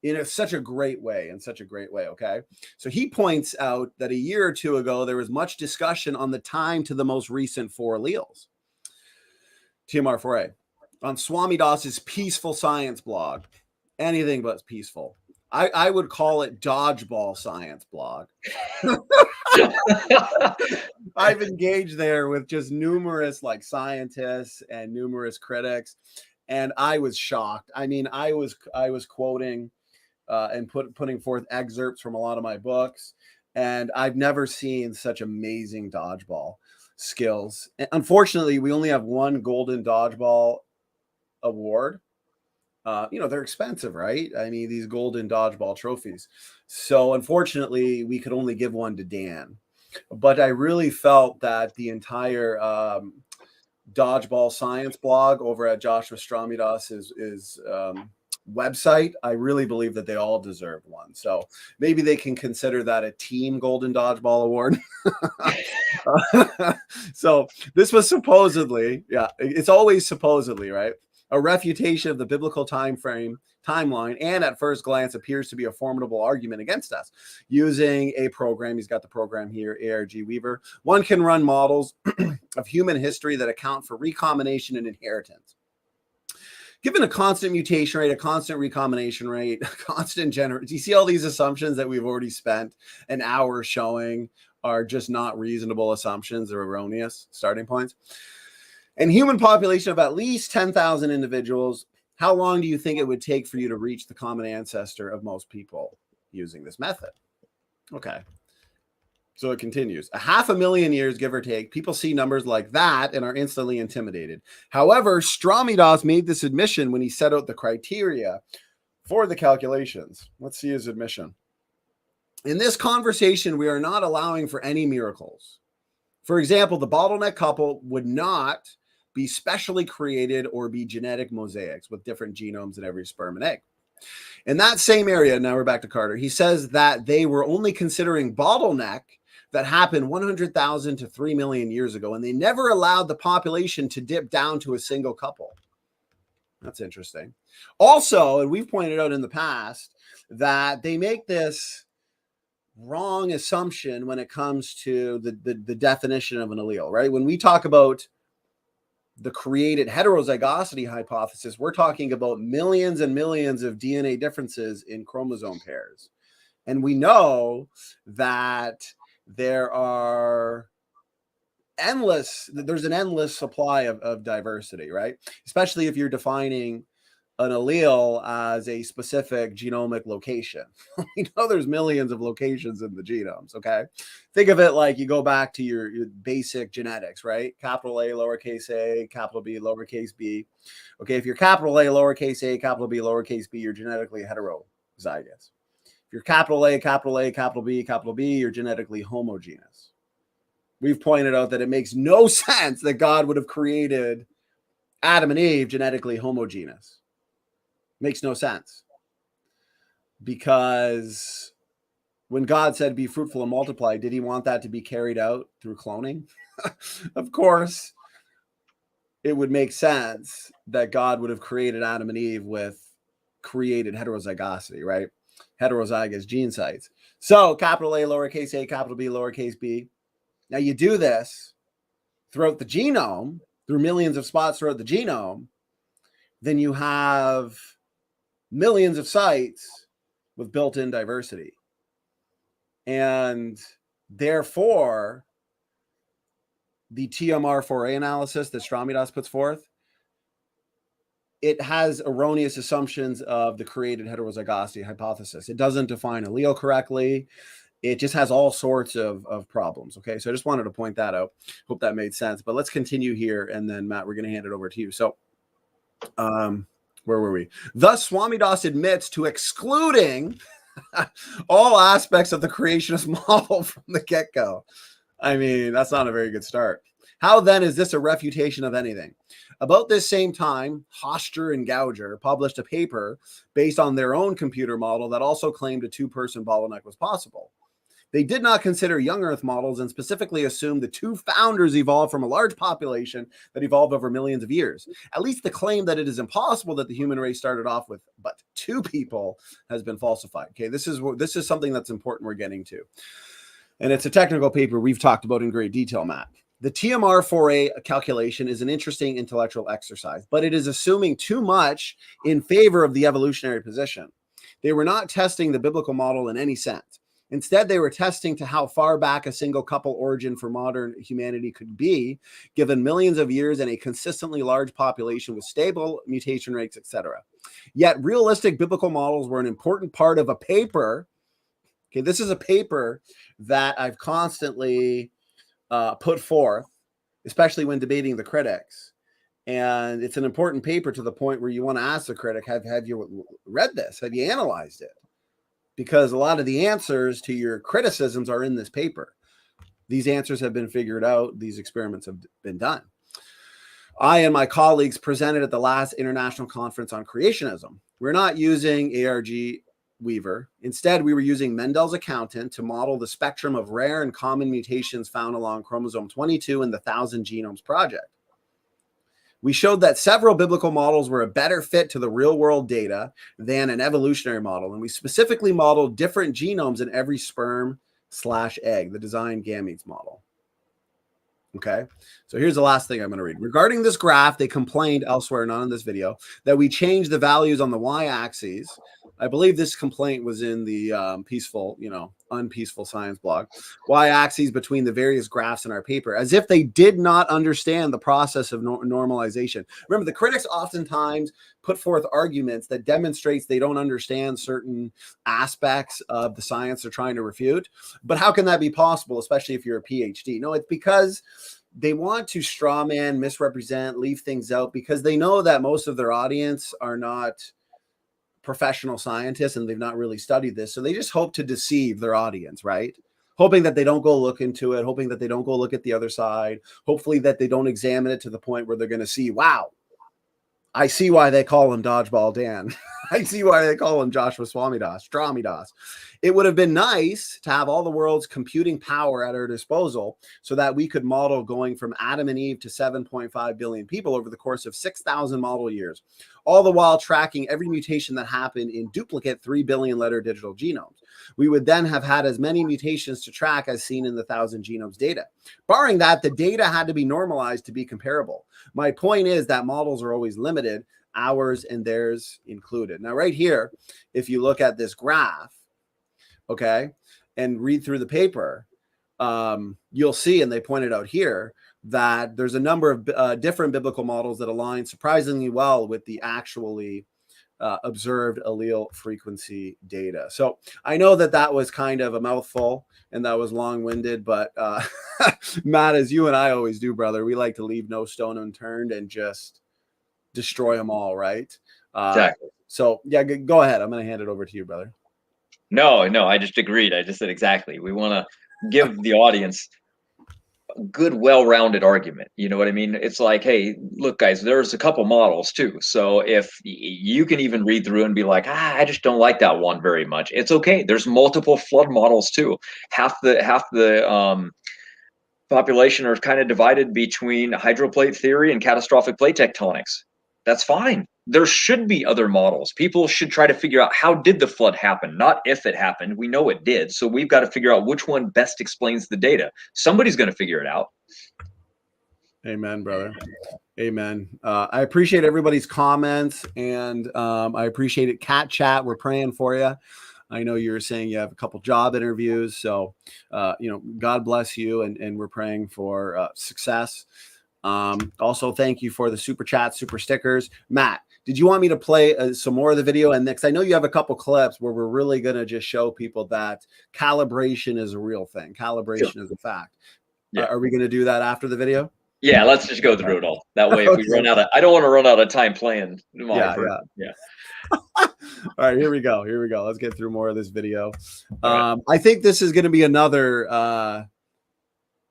in such a great way, okay? So he points out that a year or two ago, there was much discussion on the time to the most recent 4 alleles, TMR4A, on Swami Das's Peaceful Science blog. Anything but peaceful. I would call it Dodgeball Science Blog. I've engaged there with just numerous like scientists and numerous critics, and I was shocked. I mean, I was quoting and putting forth excerpts from a lot of my books, and I've never seen such amazing dodgeball skills. And unfortunately, we only have one golden dodgeball award. They're expensive, right? I mean, these golden dodgeball trophies. So unfortunately, we could only give one to Dan. But I really felt that the entire dodgeball science blog over at Joshua Stramidas' website, I really believe that they all deserve one. So maybe they can consider that a team golden dodgeball award. So this was supposedly, it's always supposedly, right? A refutation of the biblical timeline, and at first glance appears to be a formidable argument against us. Using a program, he's got the program here, ARG Weaver, one can run models of human history that account for recombination and inheritance. Given a constant mutation rate, a constant recombination rate, a constant generation, do you see all these assumptions that we've already spent an hour showing are just not reasonable assumptions or erroneous starting points? And human population of at least 10,000 individuals, how long do you think it would take for you to reach the common ancestor of most people using this method? Okay. So it continues. 500,000 years, give or take. People see numbers like that and are instantly intimidated. However, Stramidas made this admission when he set out the criteria for the calculations. Let's see his admission. In this conversation, we are not allowing for any miracles. For example, the bottleneck couple would not be specially created or be genetic mosaics with different genomes in every sperm and egg. In that same area, now we're back to Carter, he says that they were only considering bottleneck that happened 100,000 to 3 million years ago, and they never allowed the population to dip down to a single couple. That's interesting. Also, and we've pointed out in the past that they make this wrong assumption when it comes to the definition of an allele, right? When we talk about the created heterozygosity hypothesis, we're talking about millions and millions of DNA differences in chromosome pairs. And we know that there's an endless supply of diversity, right? Especially if you're defining an allele as a specific genomic location. You know, there's millions of locations in the genomes, okay? Think of it like you go back to your basic genetics, right? Capital A, lowercase a, capital B, lowercase b. Okay, if you're capital A, lowercase a, capital B, lowercase b, you're genetically heterozygous. If you're capital A, capital B, you're genetically homogeneous. We've pointed out that it makes no sense that God would have created Adam and Eve genetically homogeneous. Makes no sense. Because when God said, be fruitful and multiply, did he want that to be carried out through cloning? Of course, it would make sense that God would have created Adam and Eve with created heterozygosity, right? Heterozygous gene sites. So capital A, lowercase a, capital B, lowercase b. Now you do this throughout the genome, through millions of spots throughout the genome, then you have millions of sites with built-in diversity. And therefore, the TMR4A analysis that Stramidas puts forth, it has erroneous assumptions of the created heterozygosity hypothesis. It doesn't define allele correctly. It just has all sorts of problems. Okay, so I just wanted to point that out. Hope that made sense. But let's continue here, and then Matt, we're going to hand it over to you. So, where were we? Thus, Swamidass admits to excluding all aspects of the creationist model from the get-go. I mean, that's not a very good start. How then is this a refutation of anything? About this same time, Hoster and Gouger published a paper based on their own computer model that also claimed a two-person bottleneck was possible. They did not consider young Earth models and specifically assumed the two founders evolved from a large population that evolved over millions of years. At least the claim that it is impossible that the human race started off with but two people has been falsified. Okay, this is something that's important we're getting to. And it's a technical paper we've talked about in great detail, Matt. The TMR4A calculation is an interesting intellectual exercise, but it is assuming too much in favor of the evolutionary position. They were not testing the biblical model in any sense. Instead, they were testing to how far back a single couple origin for modern humanity could be, given millions of years and a consistently large population with stable mutation rates, etc. Yet realistic biblical models were an important part of a paper. Okay, this is a paper that I've constantly put forth, especially when debating the critics. And it's an important paper to the point where you want to ask the critic, have you read this? Have you analyzed it? Because a lot of the answers to your criticisms are in this paper. These answers have been figured out. These experiments have been done. I and my colleagues presented at the last International Conference on Creationism. We're not using ARG Weaver. Instead, we were using Mendel's accountant to model the spectrum of rare and common mutations found along chromosome 22 in the 1,000 Genomes Project. We showed that several biblical models were a better fit to the real-world data than an evolutionary model, and we specifically modeled different genomes in every sperm/egg, the design gametes model. Okay, so here's the last thing I'm going to read. Regarding this graph, they complained elsewhere, not in this video, that we changed the values on the y-axis. I believe this complaint was in the peaceful, unpeaceful science blog. Y-axis between the various graphs in our paper, as if they did not understand the process of normalization. Remember, the critics oftentimes put forth arguments that demonstrates they don't understand certain aspects of the science they're trying to refute. But how can that be possible, especially if you're a PhD? No, it's because they want to straw man, misrepresent, leave things out, because they know that most of their audience are not professional scientists and they've not really studied this. So they just hope to deceive their audience, right? Hoping that they don't go look into it, hoping that they don't go look at the other side, hopefully that they don't examine it to the point where they're going to see, wow, I see why they call him Dodgeball Dan. I see why they call him Joshua Stramidas. It would have been nice to have all the world's computing power at our disposal so that we could model going from Adam and Eve to 7.5 billion people over the course of 6,000 model years, all the while tracking every mutation that happened in duplicate 3 billion letter digital genomes. We would then have had as many mutations to track as seen in the 1,000 genomes data. Barring that, the data had to be normalized to be comparable. My point is that models are always limited, ours and theirs included. Now, right here, if you look at this graph, okay, and read through the paper, you'll see, and they pointed out here, that there's a number of different biblical models that align surprisingly well with the actually observed allele frequency data. So I know that that was kind of a mouthful and that was long-winded, but Matt, as you and I always do, brother, we like to leave no stone unturned and just destroy them all, right? Exactly. So yeah, go ahead. I'm going to hand it over to you, brother. No, I just agreed. I just said exactly. We want to give the audience a good, well-rounded argument. You know what I mean? It's like, hey, look, guys, there's a couple models too. So if you can even read through and be like, I just don't like that one very much, it's okay. There's multiple flood models too. Half the population are kind of divided between hydroplate theory and catastrophic plate tectonics. That's fine. There should be other models. People should try to figure out, how did the flood happen? Not if it happened. We know it did. So we've got to figure out which one best explains the data. Somebody's going to figure it out. Amen, brother. Amen. I appreciate everybody's comments, and I appreciate it. Cat Chat, we're praying for you. I know you're saying you have a couple job interviews, so God bless you, and we're praying for success. Also, thank you for the super chat, super stickers. Matt, did you want me to play some more of the video? And next, I know you have a couple clips where we're really going to just show people that calibration is a real thing. Calibration is a fact. Yeah. Are we going to do that after the video? Yeah, let's just go through it all. That way, if we run out of, I don't want to run out of time playing. Yeah. All right, here we go. Let's get through more of this video. Right. I think this is going to be another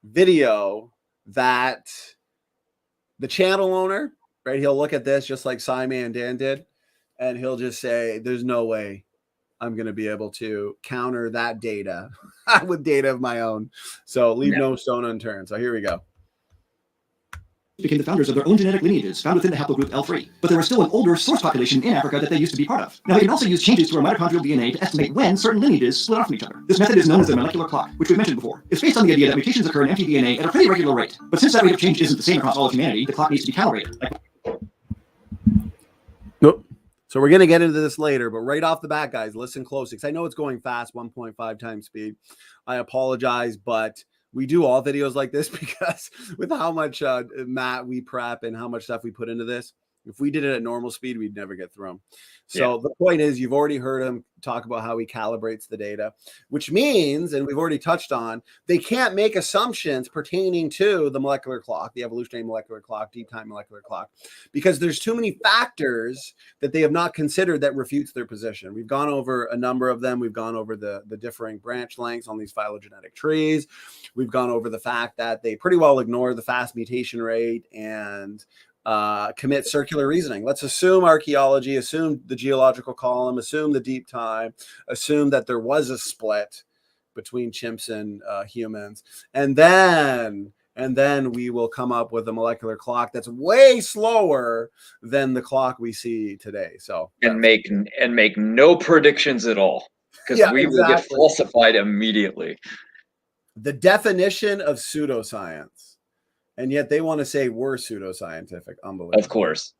video that the channel owner, right? He'll look at this just like Simon Dan did, and he'll just say, there's no way I'm going to be able to counter that data with data of my own. So leave no stone unturned. So here we go. Became the founders of their own genetic lineages found within the haplogroup L3, but there was still an older source population in Africa that they used to be part of. Now, they can also use changes to our mitochondrial DNA to estimate when certain lineages split off from each other. This method is known as the molecular clock, which we've mentioned before. It's based on the idea that mutations occur in empty DNA at a pretty regular rate. But since that rate of change isn't the same across all of humanity, the clock needs to be calibrated. Nope. So we're going to get into this later, but right off the bat, guys, listen closely, because I know it's going fast, 1.5 times speed. I apologize, but we do all videos like this because with how much Matt we prep and how much stuff we put into this, if we did it at normal speed, we'd never get through them. So the point is, you've already heard him talk about how he calibrates the data, which means, and we've already touched on, they can't make assumptions pertaining to the molecular clock, the evolutionary molecular clock, deep time molecular clock, because there's too many factors that they have not considered that refutes their position. We've gone over a number of them. We've gone over the differing branch lengths on these phylogenetic trees. We've gone over the fact that they pretty well ignore the fast mutation rate and commit circular reasoning. Let's assume archaeology, assume the geological column, assume the deep time, assume that there was a split between chimps and humans, and then we will come up with a molecular clock that's way slower than the clock we see today. So and make no predictions at all, because we will get falsified immediately. The definition of pseudoscience. And yet they want to say we're pseudoscientific. Unbelievable. Of course.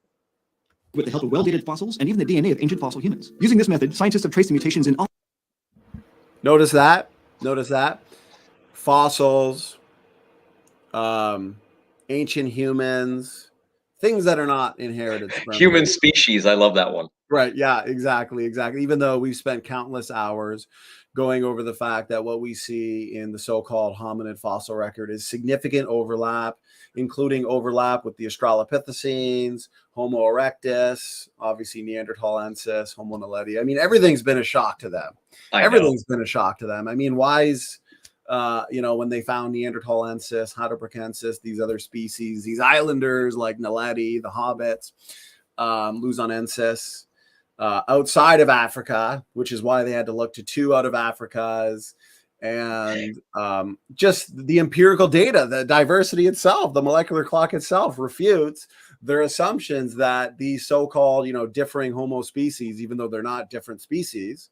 With the help of well-dated fossils and even the DNA of ancient fossil humans. Using this method, scientists have traced the mutations in all. Notice that. Notice that. Fossils, ancient humans, things that are not inherited. Human species. I love that one. Right. Yeah, exactly. Exactly. Even though we've spent countless hours going over the fact that what we see in the so-called hominid fossil record is significant overlap, including overlap with the Australopithecines, Homo erectus, obviously Neanderthalensis, Homo naledi. I mean, everything's been a shock to them. Everything's been a shock to them. I mean, Wise, when they found Neanderthalensis, Heidelbergensis, these other species, these islanders like Naledi, the hobbits, Luzonensis, outside of Africa, which is why they had to look to 2 out of Africa's, and just the empirical data, the diversity itself, the molecular clock itself refutes their assumptions that these so-called, differing Homo species, even though they're not different species,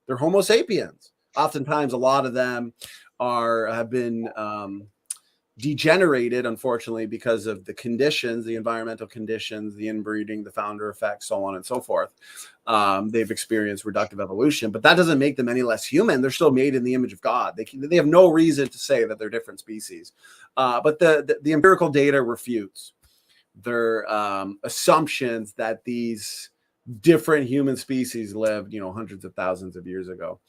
they're Homo sapiens. Oftentimes, a lot of them have been degenerated, unfortunately, because of the conditions, the environmental conditions, the inbreeding, the founder effect, so on and so forth. They've experienced reductive evolution, but that doesn't make them any less human. They're still made in the image of God. They have no reason to say that they're different species. But the empirical data refutes their assumptions that these different human species lived, hundreds of thousands of years ago.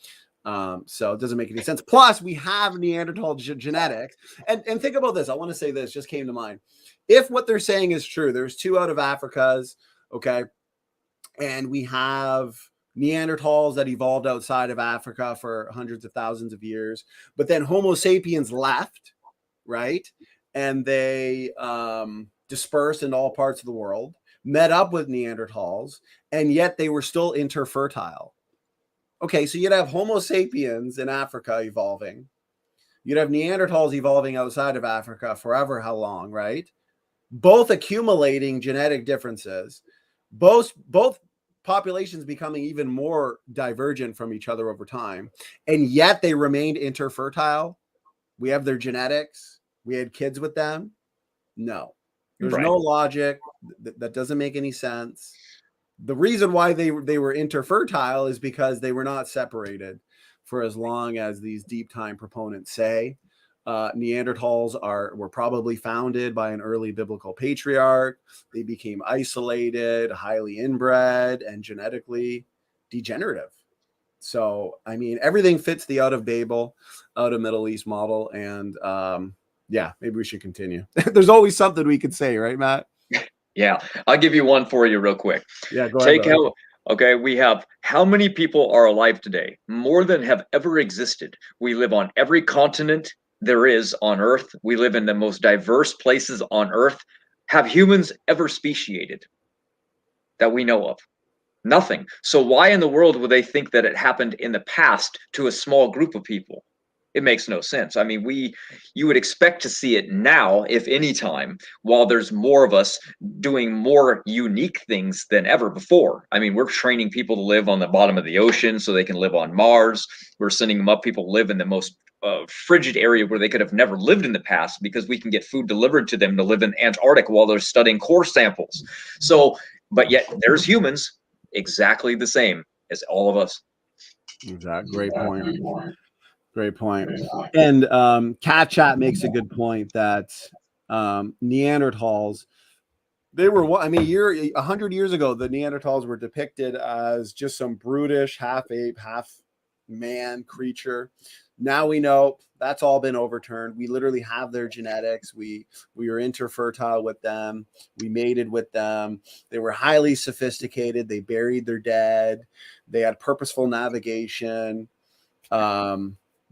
So it doesn't make any sense. Plus, we have Neanderthal genetics. And think about this. I want to say this, just came to mind. If what they're saying is true, there's 2 out of Africa's, okay, and we have Neanderthals that evolved outside of Africa for hundreds of thousands of years, but then Homo sapiens left, right? And they dispersed in all parts of the world, met up with Neanderthals, and yet they were still interfertile. Okay, so you'd have Homo sapiens in Africa evolving. You'd have Neanderthals evolving outside of Africa forever, how long, right? Both accumulating genetic differences, both populations becoming even more divergent from each other over time, and yet they remained interfertile. We have their genetics. We had kids with them. No, there's no logic. That doesn't make any sense. The reason why they were interfertile is because they were not separated for as long as these deep time proponents say. Neanderthals were probably founded by an early biblical patriarch. They became isolated, highly inbred, and genetically degenerative. So, I mean, everything fits the out of Babel, out of Middle East model. And maybe we should continue. There's always something we could say, right, Matt? Yeah, I'll give you one for you real quick. Yeah, go ahead. Okay, we have how many people are alive today? More than have ever existed. We live on every continent there is on Earth. We live in the most diverse places on Earth. Have humans ever speciated that we know of? Nothing. So why in the world would they think that it happened in the past to a small group of people? It makes no sense. I mean, you would expect to see it now, if any time, while there's more of us doing more unique things than ever before. I mean, we're training people to live on the bottom of the ocean so they can live on Mars. We're sending them up. People live in the most frigid area where they could have never lived in the past because we can get food delivered to them to live in Antarctica while they're studying core samples. So, but yet there's humans. exactly the same as all of us. Exactly. Great point. Great point. And Cat Chat makes a good point that Neanderthals, they were, I mean, 100 years ago, the Neanderthals were depicted as just some brutish half ape, half man creature. Now we know that's all been overturned. We literally have their genetics. We were interfertile with them. We mated with them. They were highly sophisticated. They buried their dead. They had purposeful navigation.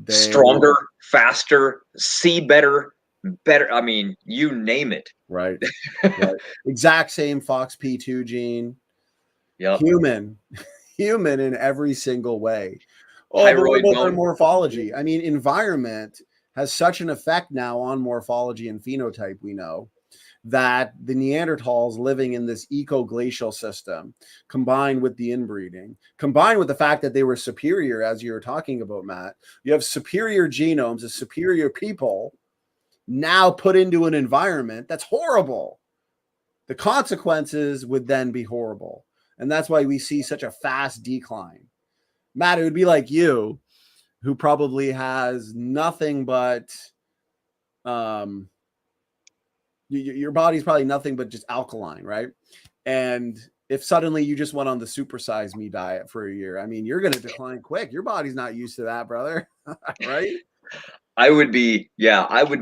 Stronger, faster, see better. I mean, you name it. Right. Right. Exact same FOXP2 gene. Yep. Human in every single way. Oh, Thyroid but what about their bone. morphology? I mean, environment has such an effect now on morphology and phenotype, we know, that the Neanderthals living in this eco-glacial system, combined with the inbreeding, combined with the fact that they were superior, as you were talking about, Matt, you have superior genomes, a superior people, now put into an environment that's horrible. The consequences would then be horrible. And that's why we see such a fast decline. Matt, it would be like you, who probably has nothing but, your body's probably nothing but just alkaline, right? And if suddenly you just went on the supersize me diet for a year, I mean, you're going to decline quick. Your body's not used to that, brother. Right? I would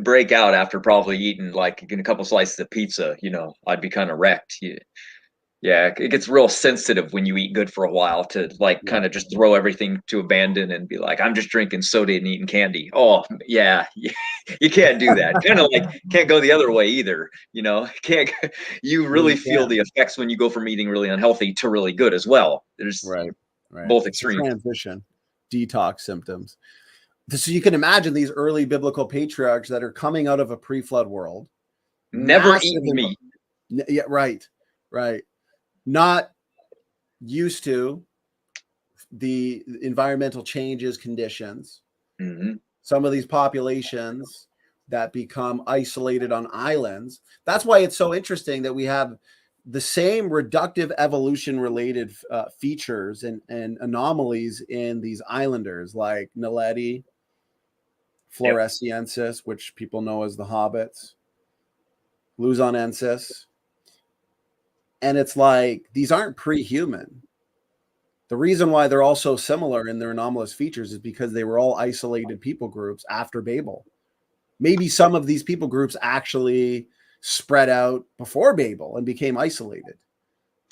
break out after probably eating like a couple slices of pizza. You know, I'd be kind of wrecked. Yeah, it gets real sensitive when you eat good for a while to like kind of just throw everything to abandon and be like, I'm just drinking soda and eating candy. Oh, yeah, you can't do that. Kind of like can't go the other way either. You know, can't. You really feel the effects when you go from eating really unhealthy to really good as well. There's right. both extremes. Transition, detox symptoms. So you can imagine these early biblical patriarchs that are coming out of a pre-flood world. Never eaten meat. Yeah, right. Not used to the environmental changes, conditions. Mm-hmm. Some of these populations that become isolated on islands. That's why it's so interesting that we have the same reductive evolution related features and anomalies in these islanders like Naledi, Floresiensis, which people know as the hobbits, Luzonensis. And it's like, these aren't pre-human. The reason why they're all so similar in their anomalous features is because they were all isolated people groups after Babel. Maybe some of these people groups actually spread out before Babel and became isolated.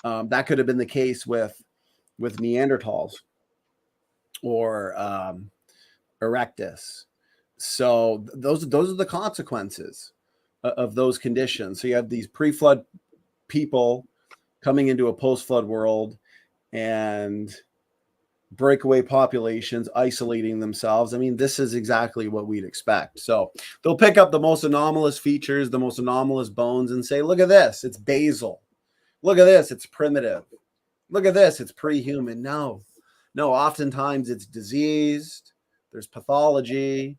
That could have been the case with Neanderthals or Erectus. So those are the consequences of those conditions. So you have these pre-flood people coming into a post-flood world and breakaway populations isolating themselves. I mean, this is exactly what we'd expect. So they'll pick up the most anomalous features, the most anomalous bones, and say, look at this, it's basal. Look at this, it's primitive. Look at this, it's pre-human. No, oftentimes it's diseased. There's pathology.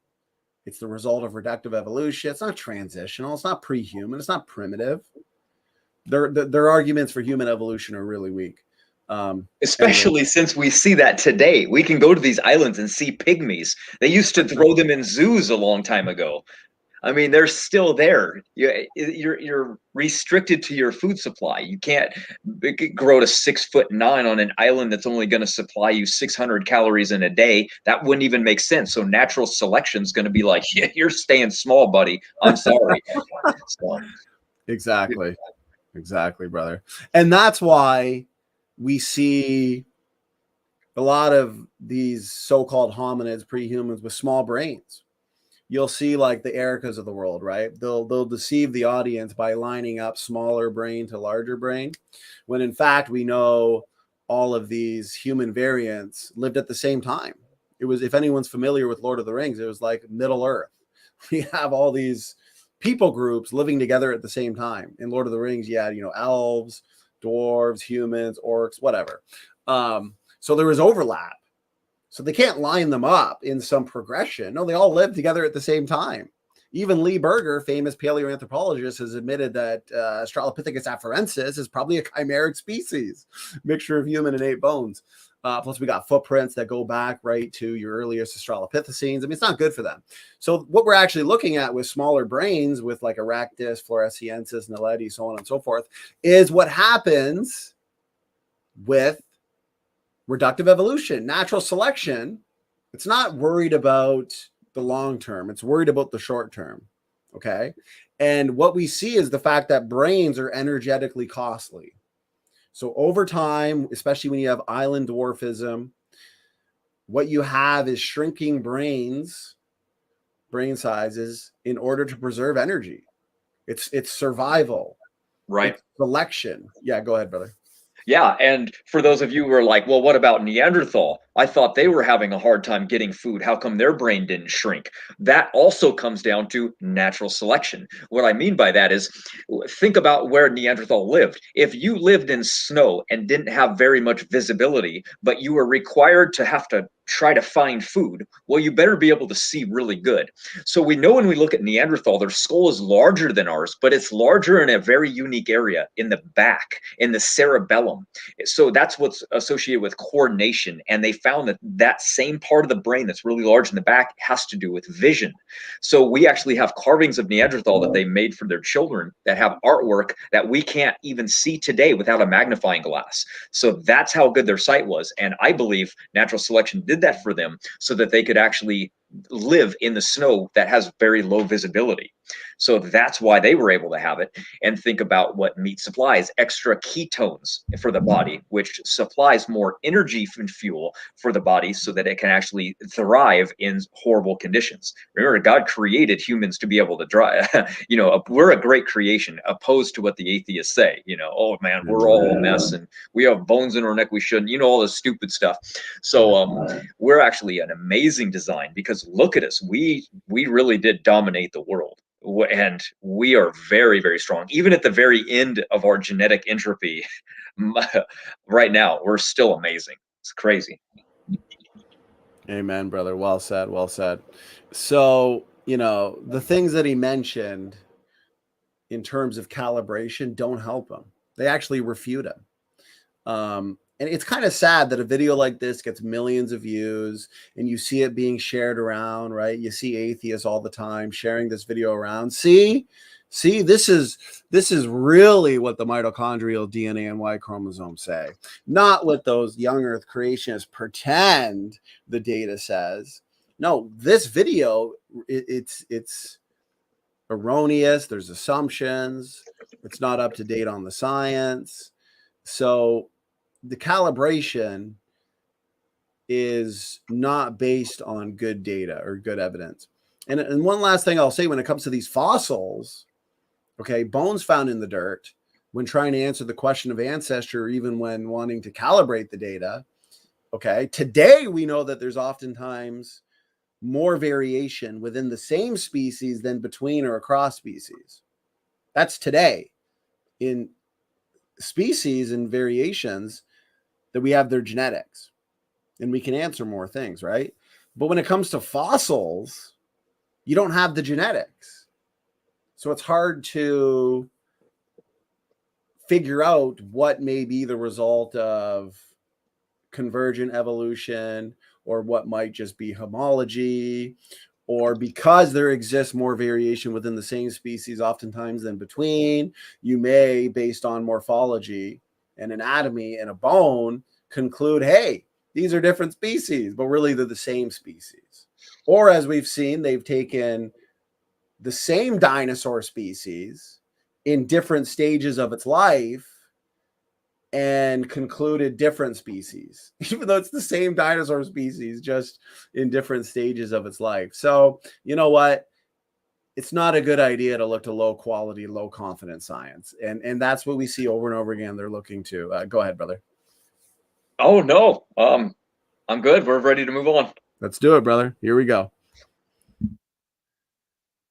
It's the result of reductive evolution. It's not transitional. It's not pre-human. It's not primitive. Their arguments for human evolution are really weak. Especially since we see that today. We can go to these islands and see pygmies. They used to throw them in zoos a long time ago. I mean, they're still there. You're restricted to your food supply. You can't grow to 6'9" on an island that's only going to supply you 600 calories in a day. That wouldn't even make sense. So natural selection is going to be like, yeah, you're staying small, buddy. I'm sorry. So, Exactly, brother. And that's why we see a lot of these so-called hominids, pre-humans with small brains. You'll see like the Ericas of the world, right? They'll deceive the audience by lining up smaller brain to larger brain, when in fact we know all of these human variants lived at the same time. It was, if anyone's familiar with Lord of the Rings, it was like Middle Earth. We have all these people groups living together at the same time. In Lord of the Rings, you had, elves, dwarves, humans, orcs, whatever. So there was overlap. So they can't line them up in some progression. No, they all live together at the same time. Even Lee Berger, famous paleoanthropologist, has admitted that Australopithecus afarensis is probably a chimeric species, mixture of human and ape bones. Plus, we got footprints that go back right to your earliest Australopithecines. I mean, it's not good for them. So what we're actually looking at with smaller brains, with like Aractus, Floresiensis, Naledi, so on and so forth, is what happens with reductive evolution, natural selection. It's not worried about the long term. It's worried about the short term. Okay. And what we see is the fact that brains are energetically costly. So over time, especially when you have island dwarfism, what you have is shrinking brain sizes in order to preserve energy. It's survival. Right. It's selection. Yeah, go ahead, brother. Yeah, and for those of you who are like, well, what about Neanderthal? I thought they were having a hard time getting food. How come their brain didn't shrink? That also comes down to natural selection. What I mean by that is, think about where Neanderthal lived. If you lived in snow and didn't have very much visibility, but you were required to have to try to find food, well, you better be able to see really good. So we know when we look at Neanderthal, their skull is larger than ours, but it's larger in a very unique area in the back, in the cerebellum. So that's what's associated with coordination. And they found that that same part of the brain that's really large in the back has to do with vision. So we actually have carvings of Neanderthal that they made for their children that have artwork that we can't even see today without a magnifying glass. So that's how good their sight was. And I believe natural selection did that for them so that they could actually live in the snow that has very low visibility. So that's why they were able to have it. And think about what meat supplies: extra ketones for the body, which supplies more energy and fuel for the body so that it can actually thrive in horrible conditions. Remember, God created humans to be able to drive. We're a great creation, opposed to what the atheists say. Oh man, we're all a mess and we have bones in our neck we shouldn't, all this stupid stuff. So we're actually an amazing design, because look at us. We really did dominate the world. And we are very, very strong. Even at the very end of our genetic entropy, right now, we're still amazing. It's crazy. Amen, brother. Well said. Well said. So, the things that he mentioned in terms of calibration don't help him. They actually refute him. And it's kind of sad that a video like this gets millions of views and you see it being shared around, right? You see atheists all the time sharing this video around. See, this is really what the mitochondrial DNA and Y chromosome say, not what those young Earth creationists pretend the data says. No, this video, it's erroneous. There's assumptions. It's not up to date on the science. So the calibration is not based on good data or good evidence. And one last thing I'll say when it comes to these fossils, okay, bones found in the dirt, when trying to answer the question of ancestry, or even when wanting to calibrate the data, okay, today we know that there's oftentimes more variation within the same species than between or across species. That's today. In species and variations, that we have their genetics and we can answer more things, right? But when it comes to fossils, you don't have the genetics. So it's hard to figure out what may be the result of convergent evolution, or what might just be homology, or because there exists more variation within the same species oftentimes than between, you may, based on morphology and anatomy and a bone, conclude, hey, these are different species, but really they're the same species. Or as we've seen, they've taken the same dinosaur species in different stages of its life and concluded different species, even though it's the same dinosaur species, just in different stages of its life. So you know what? It's not a good idea to look to low quality, low confidence science. And that's what we see over and over again. They're looking to. Go ahead, brother. Oh, no. I'm good. We're ready to move on. Let's do it, brother. Here we go.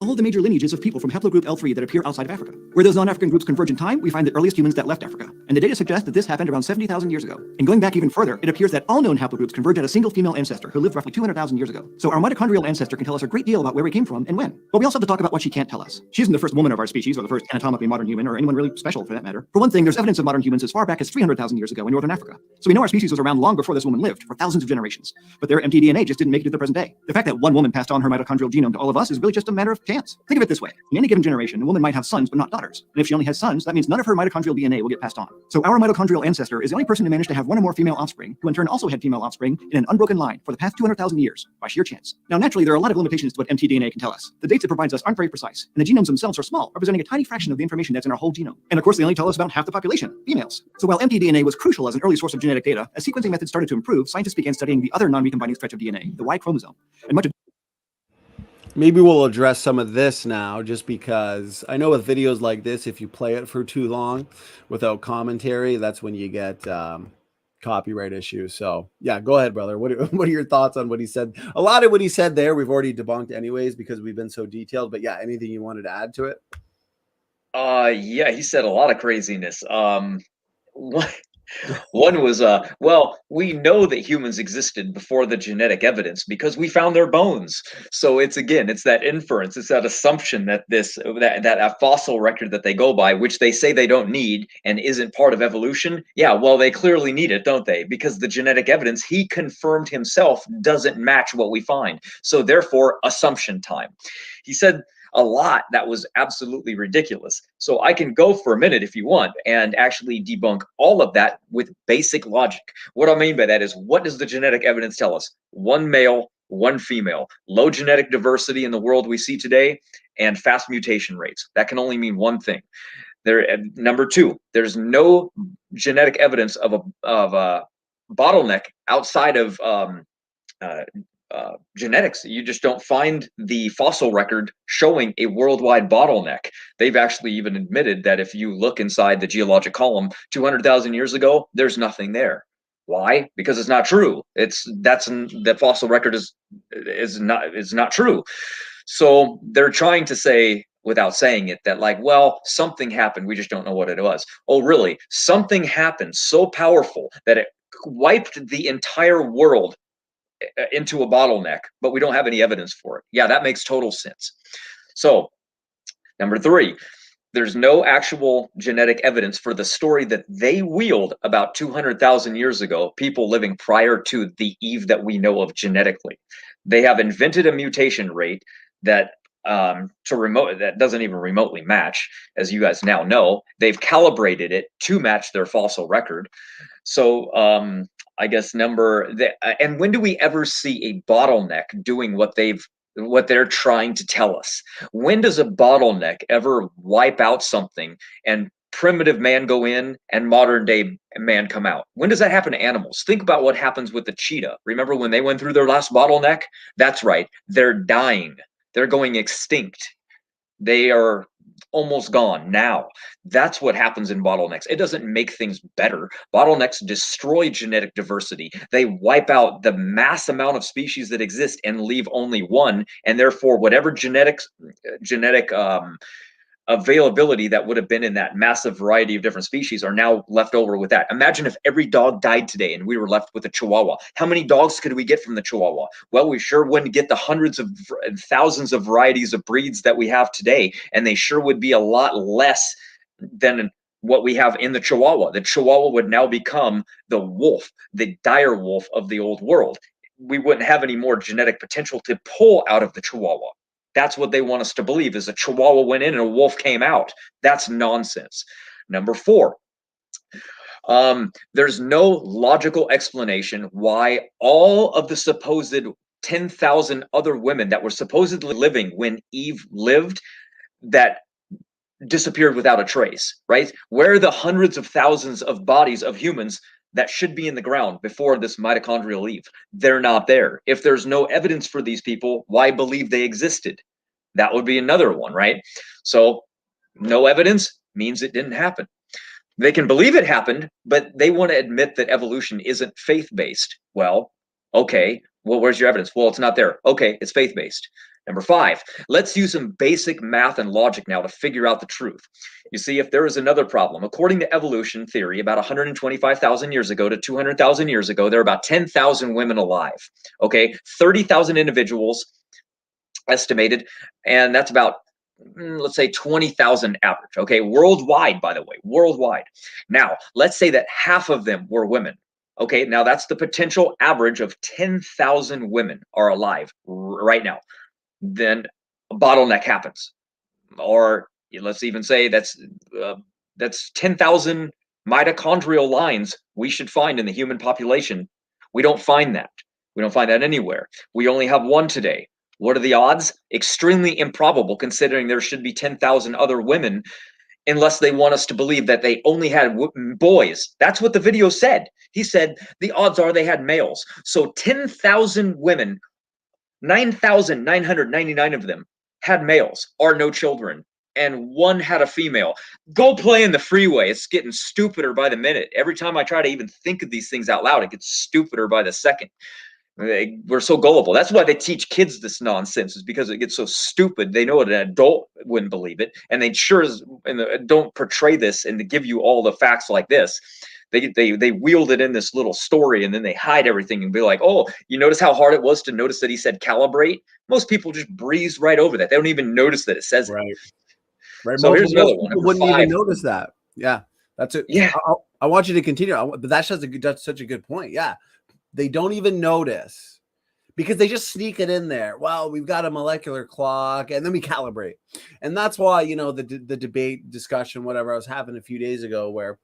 all the major lineages of people from haplogroup L3 that appear outside of Africa. Where those non-African groups converge in time, we find the earliest humans that left Africa. And the data suggests that this happened around 70,000 years ago. And going back even further, it appears that all known haplogroups converge at a single female ancestor who lived roughly 200,000 years ago. So our mitochondrial ancestor can tell us a great deal about where we came from and when. But we also have to talk about what she can't tell us. She isn't the first woman of our species or the first anatomically modern human or anyone really special for that matter. For one thing, there's evidence of modern humans as far back as 300,000 years ago in northern Africa. So we know our species was around long before this woman lived, for thousands of generations. But their mtDNA just didn't make it to the present day. The fact that one woman passed on her mitochondrial genome to all of us is really just a matter of chance. Think of it this way. In any given generation, a woman might have sons but not daughters. And if she only has sons, that means none of her mitochondrial DNA will get passed on. So our mitochondrial ancestor is the only person who managed to have one or more female offspring, who in turn also had female offspring in an unbroken line for the past 200,000 years, by sheer chance. Now naturally, there are a lot of limitations to what mtDNA can tell us. The dates it provides us aren't very precise, and the genomes themselves are small, representing a tiny fraction of the information that's in our whole genome. And of course, they only tell us about half the population, females. So while mtDNA was crucial as an early source of genetic data, as sequencing methods started to improve, scientists began studying the other non-recombining stretch of DNA, the Y chromosome. And much of Maybe we'll address some of this now, just because I know with videos like this, if you play it for too long without commentary, that's when you get copyright issues. So yeah, go ahead, brother. What are your thoughts on what he said? A lot of what he said there, we've already debunked anyways, because we've been so detailed, but yeah, anything you wanted to add to it? Yeah, he said a lot of craziness. One was, well, we know that humans existed before the genetic evidence because we found their bones. So it's that inference, it's that assumption that that fossil record that they go by, which they say they don't need and isn't part of evolution. Yeah, well, they clearly need it, don't they? Because the genetic evidence he confirmed himself doesn't match what we find. So therefore, assumption time. He said a lot that was absolutely ridiculous. So I can go for a minute if you want and actually debunk all of that with basic logic. What I mean by that is, what does the genetic evidence tell us? One male, one female, low genetic diversity in the world we see today, and fast mutation rates. That can only mean one thing. Number two, there's no genetic evidence of a bottleneck outside of genetics. You just don't find the fossil record showing a worldwide bottleneck. They've actually even admitted that if you look inside the geologic column 200,000 years ago, there's nothing there. Why? Because it's not true. That fossil record is not true. So they're trying to say, without saying it, that like, well, something happened, we just don't know what it was. Oh, really? Something happened so powerful that it wiped the entire world into a bottleneck, but we don't have any evidence for it. Yeah, that makes total sense. So, number three, there's no actual genetic evidence for the story that they wield about 200,000 years ago, people living prior to the Eve that we know of genetically. They have invented a mutation rate that that doesn't even remotely match, as you guys now know. They've calibrated it to match their fossil record. So I guess and when do we ever see a bottleneck doing what they're trying to tell us? When does a bottleneck ever wipe out something and primitive man go in and modern day man come out? When does that happen to animals? Think about what happens with the cheetah. Remember when they went through their last bottleneck? That's right, they're dying. They're going extinct. They are almost gone now. That's what happens in bottlenecks. It doesn't make things better. Bottlenecks destroy genetic diversity. They wipe out the mass amount of species that exist and leave only one, and therefore whatever genetic availability that would have been in that massive variety of different species are now left over with that. Imagine if every dog died today and we were left with a Chihuahua. How many dogs could we get from the Chihuahua? Well, we sure wouldn't get the hundreds of thousands of varieties of breeds that we have today, and they sure would be a lot less than what we have in the Chihuahua. The Chihuahua would now become the wolf, the dire wolf of the old world. We wouldn't have any more genetic potential to pull out of the Chihuahua. That's what they want us to believe, is a Chihuahua went in and a wolf came out. That's nonsense. Number four, there's no logical explanation why all of the supposed 10,000 other women that were supposedly living when Eve lived, that disappeared without a trace, right? Where are the hundreds of thousands of bodies of humans that should be in the ground before this mitochondrial Eve? They're not there. If there's no evidence for these people, why believe they existed? That would be another one, right? So no evidence means it didn't happen. They can believe it happened, but they want to admit that evolution isn't faith-based. Well, okay, Well, where's your evidence? Well, it's not there. Okay, it's faith-based. Number 5, let's use some basic math and logic now to figure out the truth. You see, if there is another problem, according to evolution theory, about 125,000 years ago to 200,000 years ago, there are about 10,000 women alive. Okay, 30,000 individuals estimated, and that's about, let's say 20,000 average. Okay, worldwide, by the way, worldwide. Now, let's say that half of them were women. Okay, now that's the potential average of 10,000 women are alive right now. Then a bottleneck happens, or let's even say that's 10,000 mitochondrial lines we should find in the human population. We don't find that. We don't find that anywhere. We only have one today. What are the odds? Extremely improbable, considering there should be 10,000 other women, unless they want us to believe that they only had boys. That's what the video said. He said the odds are they had males. So 10,000 women, 9,999 of them had males or no children, and one had a female. Go play in the freeway. It's getting stupider by the minute. Every time I try to even think of these things out loud, it gets stupider by the second. We're so gullible. That's why they teach kids this nonsense, is because it gets so stupid. They know an adult wouldn't believe it, and they don't portray this and to give you all the facts like this. They wield it in this little story, and then they hide everything and be like, oh, you notice how hard it was to notice that he said calibrate? Most people just breeze right over that. They don't even notice that it says right. it. Right. So here's another one. People wouldn't even notice that. Yeah, that's it. Yeah. I want you to continue, but that's such a good point. Yeah, they don't even notice because they just sneak it in there. Well, we've got a molecular clock, and then we calibrate, and that's why the debate discussion, whatever I was having a few days ago, where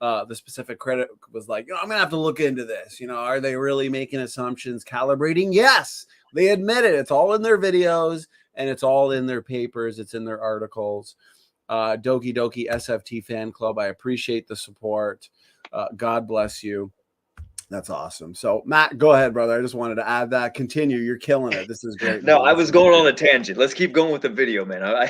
the specific critic was like, I'm gonna have to look into this. Are they really making assumptions, calibrating? Yes, they admit it. It's all in their videos and it's all in their papers. It's in their articles. Doki Doki SFT fan club, I appreciate the support. God bless you. That's awesome. So Matt, go ahead, brother. I just wanted to add that. Continue. You're killing it. This is great. No, I was going on a tangent. Let's keep going with the video, man.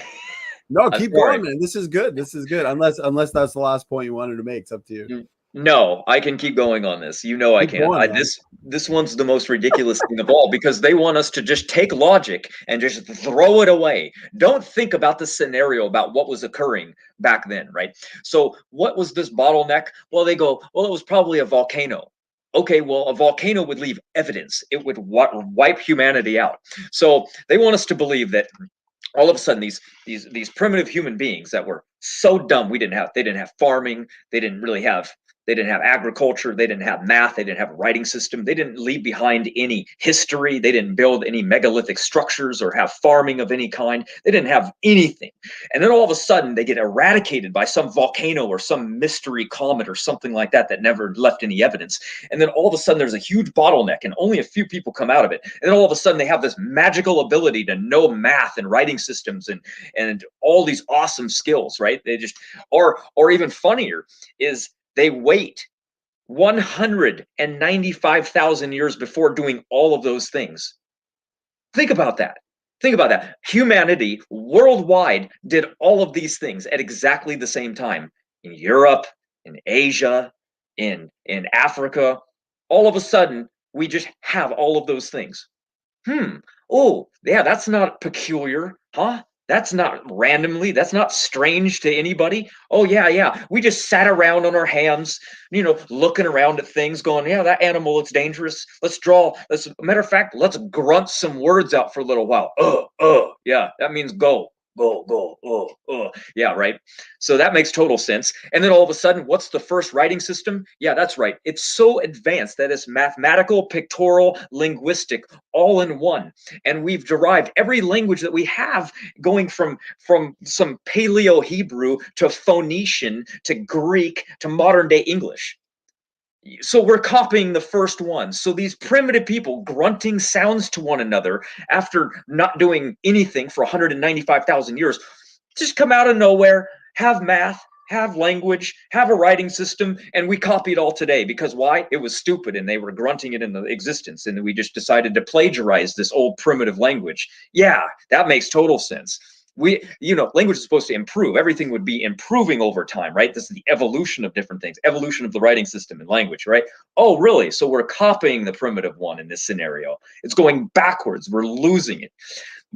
No, keep going, man. This is good. This is good. Unless that's the last point you wanted to make. It's up to you. No, I can keep going on this. I can. This one's the most ridiculous thing of all, because they want us to just take logic and just throw it away. Don't think about the scenario about what was occurring back then, right? So what was this bottleneck? Well, they go, well, it was probably a volcano. Okay, well, a volcano would leave evidence. It would wipe humanity out. So they want us to believe that all of a sudden these primitive human beings that were so dumb, they didn't have farming, they didn't have agriculture, they didn't have math, they didn't have a writing system, they didn't leave behind any history, they didn't build any megalithic structures or have farming of any kind, they didn't have anything. And then all of a sudden they get eradicated by some volcano or some mystery comet or something like that never left any evidence. And then all of a sudden there's a huge bottleneck and only a few people come out of it. And then all of a sudden they have this magical ability to know math and writing systems and all these awesome skills, right? They just, or even funnier is, they wait 195,000 years before doing all of those things. Think about that. Think about that. Humanity worldwide did all of these things at exactly the same time. In Europe, in Asia, in Africa. All of a sudden, we just have all of those things. Oh, yeah, that's not peculiar, huh? That's not randomly. That's not strange to anybody. Oh, yeah. We just sat around on our hands, looking around at things going, yeah, that animal looks dangerous. Matter of fact, let's grunt some words out for a little while. Yeah, that means go. Yeah, right. So that makes total sense. And then all of a sudden, what's the first writing system? Yeah, that's right. It's so advanced that it's mathematical, pictorial, linguistic, all in one. And we've derived every language that we have, going from some Paleo Hebrew to Phoenician to Greek to modern day English. So we're copying the first one. So these primitive people grunting sounds to one another after not doing anything for 195,000 years just come out of nowhere, have math, have language, have a writing system, and we copy it all today. Because why? It was stupid and they were grunting it into existence, and we just decided to plagiarize this old primitive language. Yeah, that makes total sense. Language is supposed to improve. Everything would be improving over time, right? This is the evolution of different things, evolution of the writing system and language, right? Oh, really? So we're copying the primitive one in this scenario. It's going backwards. We're losing it.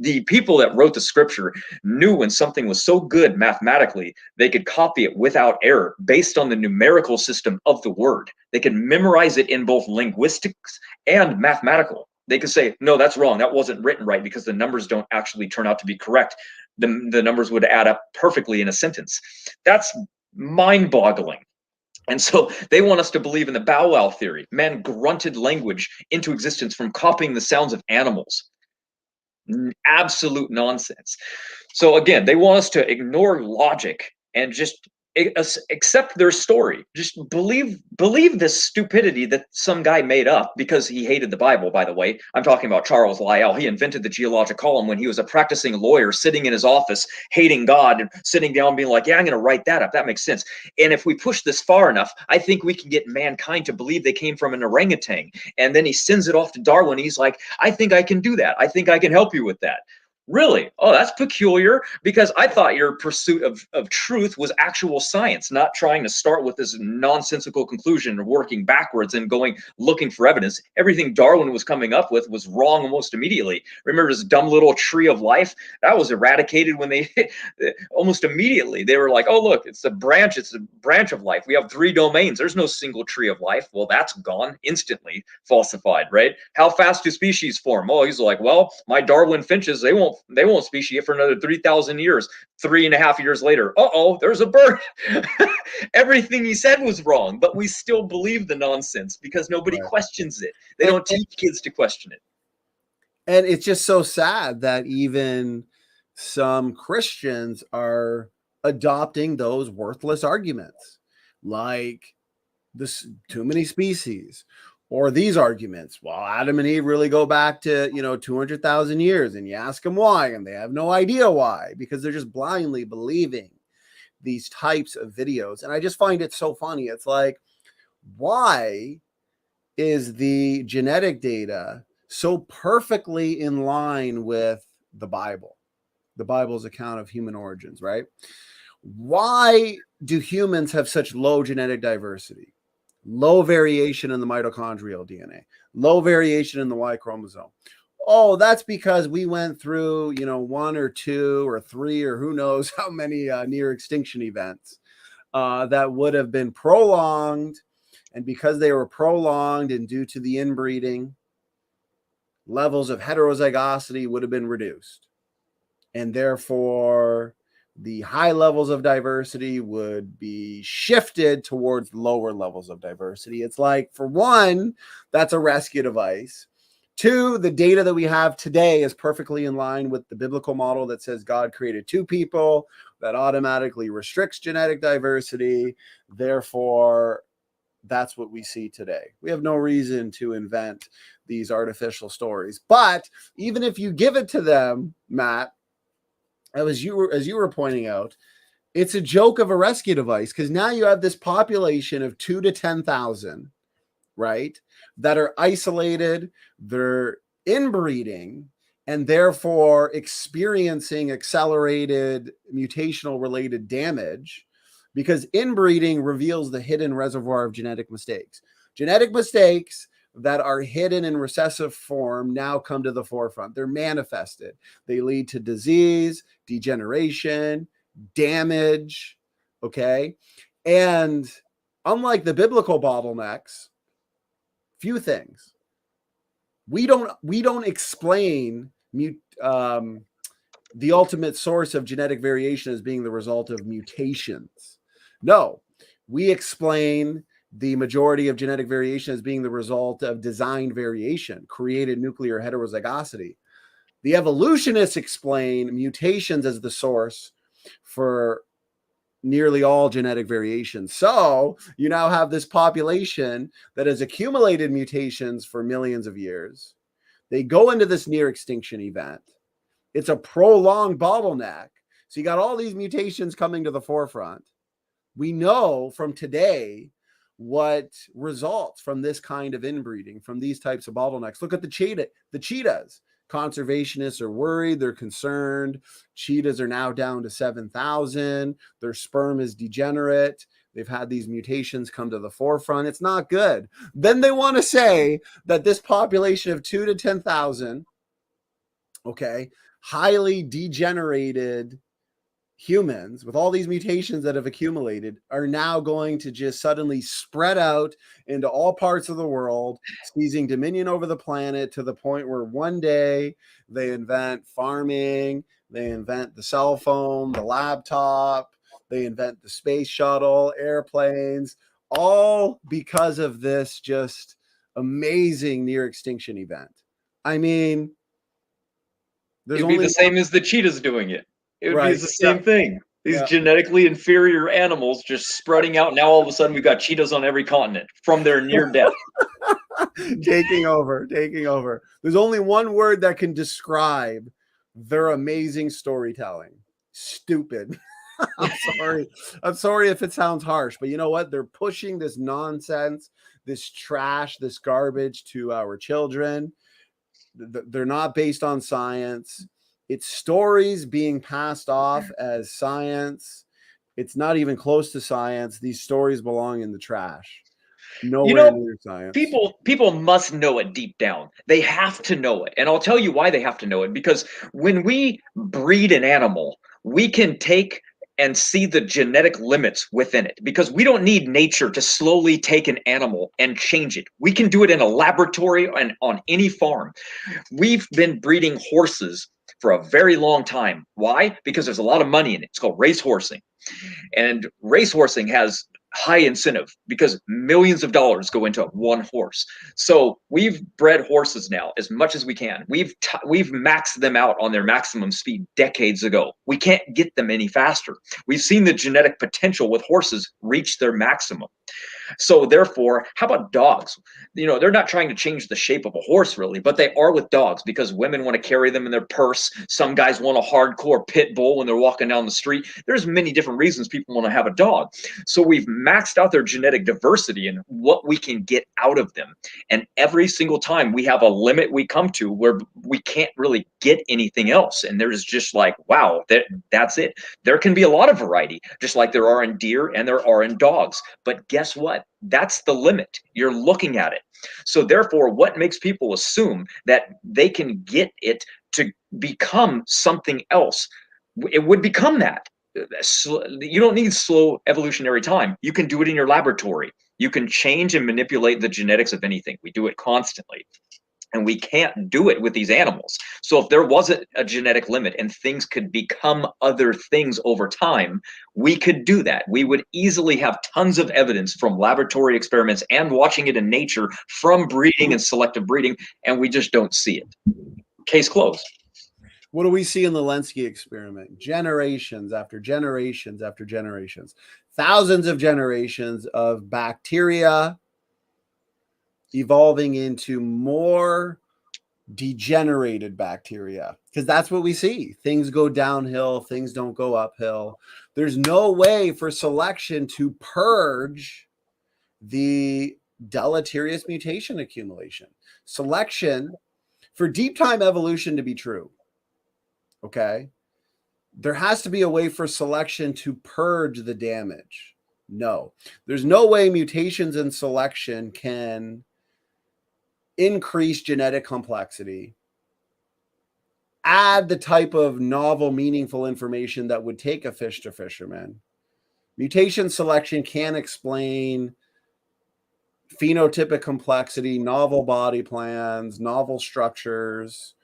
The people that wrote the scripture knew when something was so good mathematically, they could copy it without error based on the numerical system of the word. They could memorize it in both linguistics and mathematical. They could say, no, that's wrong. That wasn't written right because the numbers don't actually turn out to be correct. The numbers would add up perfectly in a sentence. That's mind-boggling. And so they want us to believe in the Bow Wow theory. Man grunted language into existence from copying the sounds of animals. Absolute nonsense. So again, they want us to ignore logic and just accept their story. Just believe this stupidity that some guy made up because he hated the Bible, by the way. I'm talking about Charles Lyell. He invented the Genealogical column when he was a practicing lawyer sitting in his office, hating God and sitting down being like, yeah, I'm going to write that up. That makes sense. And if we push this far enough, I think we can get mankind to believe they came from an orangutan. And then he sends it off to Darwin. He's like, I think I can do that. I think I can help you with that. Really? Oh, that's peculiar, because I thought your pursuit of truth was actual science, not trying to start with this nonsensical conclusion and working backwards and looking for evidence. Everything Darwin was coming up with was wrong almost immediately. Remember his dumb little tree of life? That was eradicated when they almost immediately. They were like, oh, look, it's a branch of life. We have 3 domains. There's no single tree of life. Well, that's gone instantly, falsified, right? How fast do species form? Oh, he's like, well, my Darwin finches, they won't speciate for another 3,000 years. 3.5 years later, there's a bird. Everything he said was wrong, but we still believe the nonsense because nobody questions it. They don't teach kids to question it. And it's just so sad that even some Christians are adopting those worthless arguments, like this too many species, or these arguments. Well, Adam and Eve really go back to 200,000 years, and you ask them why, and they have no idea why, because they're just blindly believing these types of videos. And I just find it so funny. It's like, why is the genetic data so perfectly in line with the Bible's account of human origins, right? Why do humans have such low genetic diversity? Low variation in the mitochondrial DNA, low variation in the Y chromosome. Oh, that's because we went through, 1 or 2 or 3 or who knows how many near extinction events that would have been prolonged. And because they were prolonged and due to the inbreeding, levels of heterozygosity would have been reduced. And therefore, the high levels of diversity would be shifted towards lower levels of diversity. It's like, for one, that's a rescue device. 2, the data that we have today is perfectly in line with the biblical model that says God created 2 people. That automatically restricts genetic diversity. Therefore, that's what we see today. We have no reason to invent these artificial stories. But even if you give it to them, Matt, as you were pointing out, it's a joke of a rescue device, because now you have this population of 2 to 10,000, right, that are isolated, they're inbreeding, and therefore experiencing accelerated mutational related damage, because inbreeding reveals the hidden reservoir of genetic mistakes. Genetic mistakes that are hidden in recessive form now come to the forefront. They're manifested. They lead to disease, degeneration, damage, okay? And unlike the biblical bottlenecks, few things. We don't explain the ultimate source of genetic variation as being the result of mutations. No, we explain the majority of genetic variation as being the result of designed variation, created nuclear heterozygosity. The evolutionists explain mutations as the source for nearly all genetic variation. So you now have this population that has accumulated mutations for millions of years. They go into this near extinction event. It's a prolonged bottleneck. So you got all these mutations coming to the forefront. We know from today what results from this kind of inbreeding, from these types of bottlenecks. Look at the cheetahs. Conservationists are worried. They're concerned. Cheetahs are now down to 7,000. Their sperm is degenerate. They've had these mutations come to the forefront. It's not good. Then they want to say that this population of 2 to 10,000, okay, highly degenerated humans with all these mutations that have accumulated are now going to just suddenly spread out into all parts of the world, seizing dominion over the planet to the point where one day they invent farming, they invent the cell phone, the laptop, they invent the space shuttle, airplanes, all because of this just amazing near extinction event. I mean, there's It'd be only the same as the cheetahs doing it. It would be Right. the same thing. These Yeah. genetically inferior animals just spreading out. Now all of a sudden we've got cheetahs on every continent from their near death. taking over. There's only one word that can describe their amazing storytelling. Stupid. I'm sorry if it sounds harsh, but you know what? They're pushing this nonsense, this trash, this garbage to our children. They're not based on science. It's stories being passed off as science. It's not even close to science. These stories belong in the trash. Nowhere near science. People must know it deep down. They have to know it. And I'll tell you why they have to know it. Because when we breed an animal, we can take and see the genetic limits within it, because we don't need nature to slowly take an animal and change it. We can do it in a laboratory and on any farm. We've been breeding horses for a very long time. Why? Because there's a lot of money in it. It's called racehorsing. And racehorsing has high incentive because millions of dollars go into one horse. So we've bred horses now as much as we can. We've maxed them out on their maximum speed decades ago. We can't get them any faster. We've seen the genetic potential with horses reach their maximum. So therefore, how about dogs? You know, they're not trying to change the shape of a horse really, but they are with dogs because women want to carry them in their purse. Some guys want a hardcore pit bull when they're walking down the street. There's many different reasons people want to have a dog. So we've maxed out their genetic diversity and what we can get out of them. And every single time we have a limit we come to where we can't really get anything else. And there's just like, wow, that's it. There can be a lot of variety, just like there are in deer and there are in dogs. But guess what? That's the limit. You're looking at it. So therefore, what makes people assume that they can get it to become something else? It would become that. You don't need slow evolutionary time. You can do it in your laboratory. You can change and manipulate the genetics of anything. We do it constantly. And we can't do it with these animals. So if there wasn't a genetic limit and things could become other things over time, we could do that. We would easily have tons of evidence from laboratory experiments and watching it in nature from breeding and selective breeding, and we just don't see it. Case closed. What do we see in the Lenski experiment? Generations after generations after generations, thousands of generations of bacteria evolving into more degenerated bacteria, because that's what we see. Things go downhill, things don't go uphill. There's no way for selection to purge the deleterious mutation accumulation. Selection, for deep time evolution to be true, okay, there has to be a way for selection to purge the damage. No, there's no way mutations and selection can increase genetic complexity, add the type of novel, meaningful information that would take a fish to fisherman. Mutation selection can explain phenotypic complexity, novel body plans, novel structures,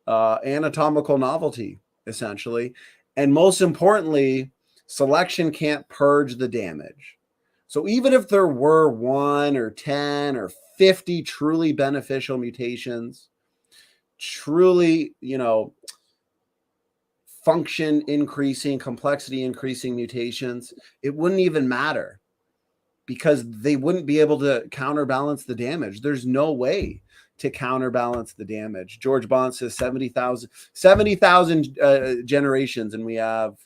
anatomical novelty, essentially. And most importantly, selection can't purge the damage. So even if there were 1 or 10 or 50 truly beneficial mutations, truly, function increasing, complexity increasing mutations, it wouldn't even matter because they wouldn't be able to counterbalance the damage. There's no way to counterbalance the damage. George Bond says 70,000 generations, and we have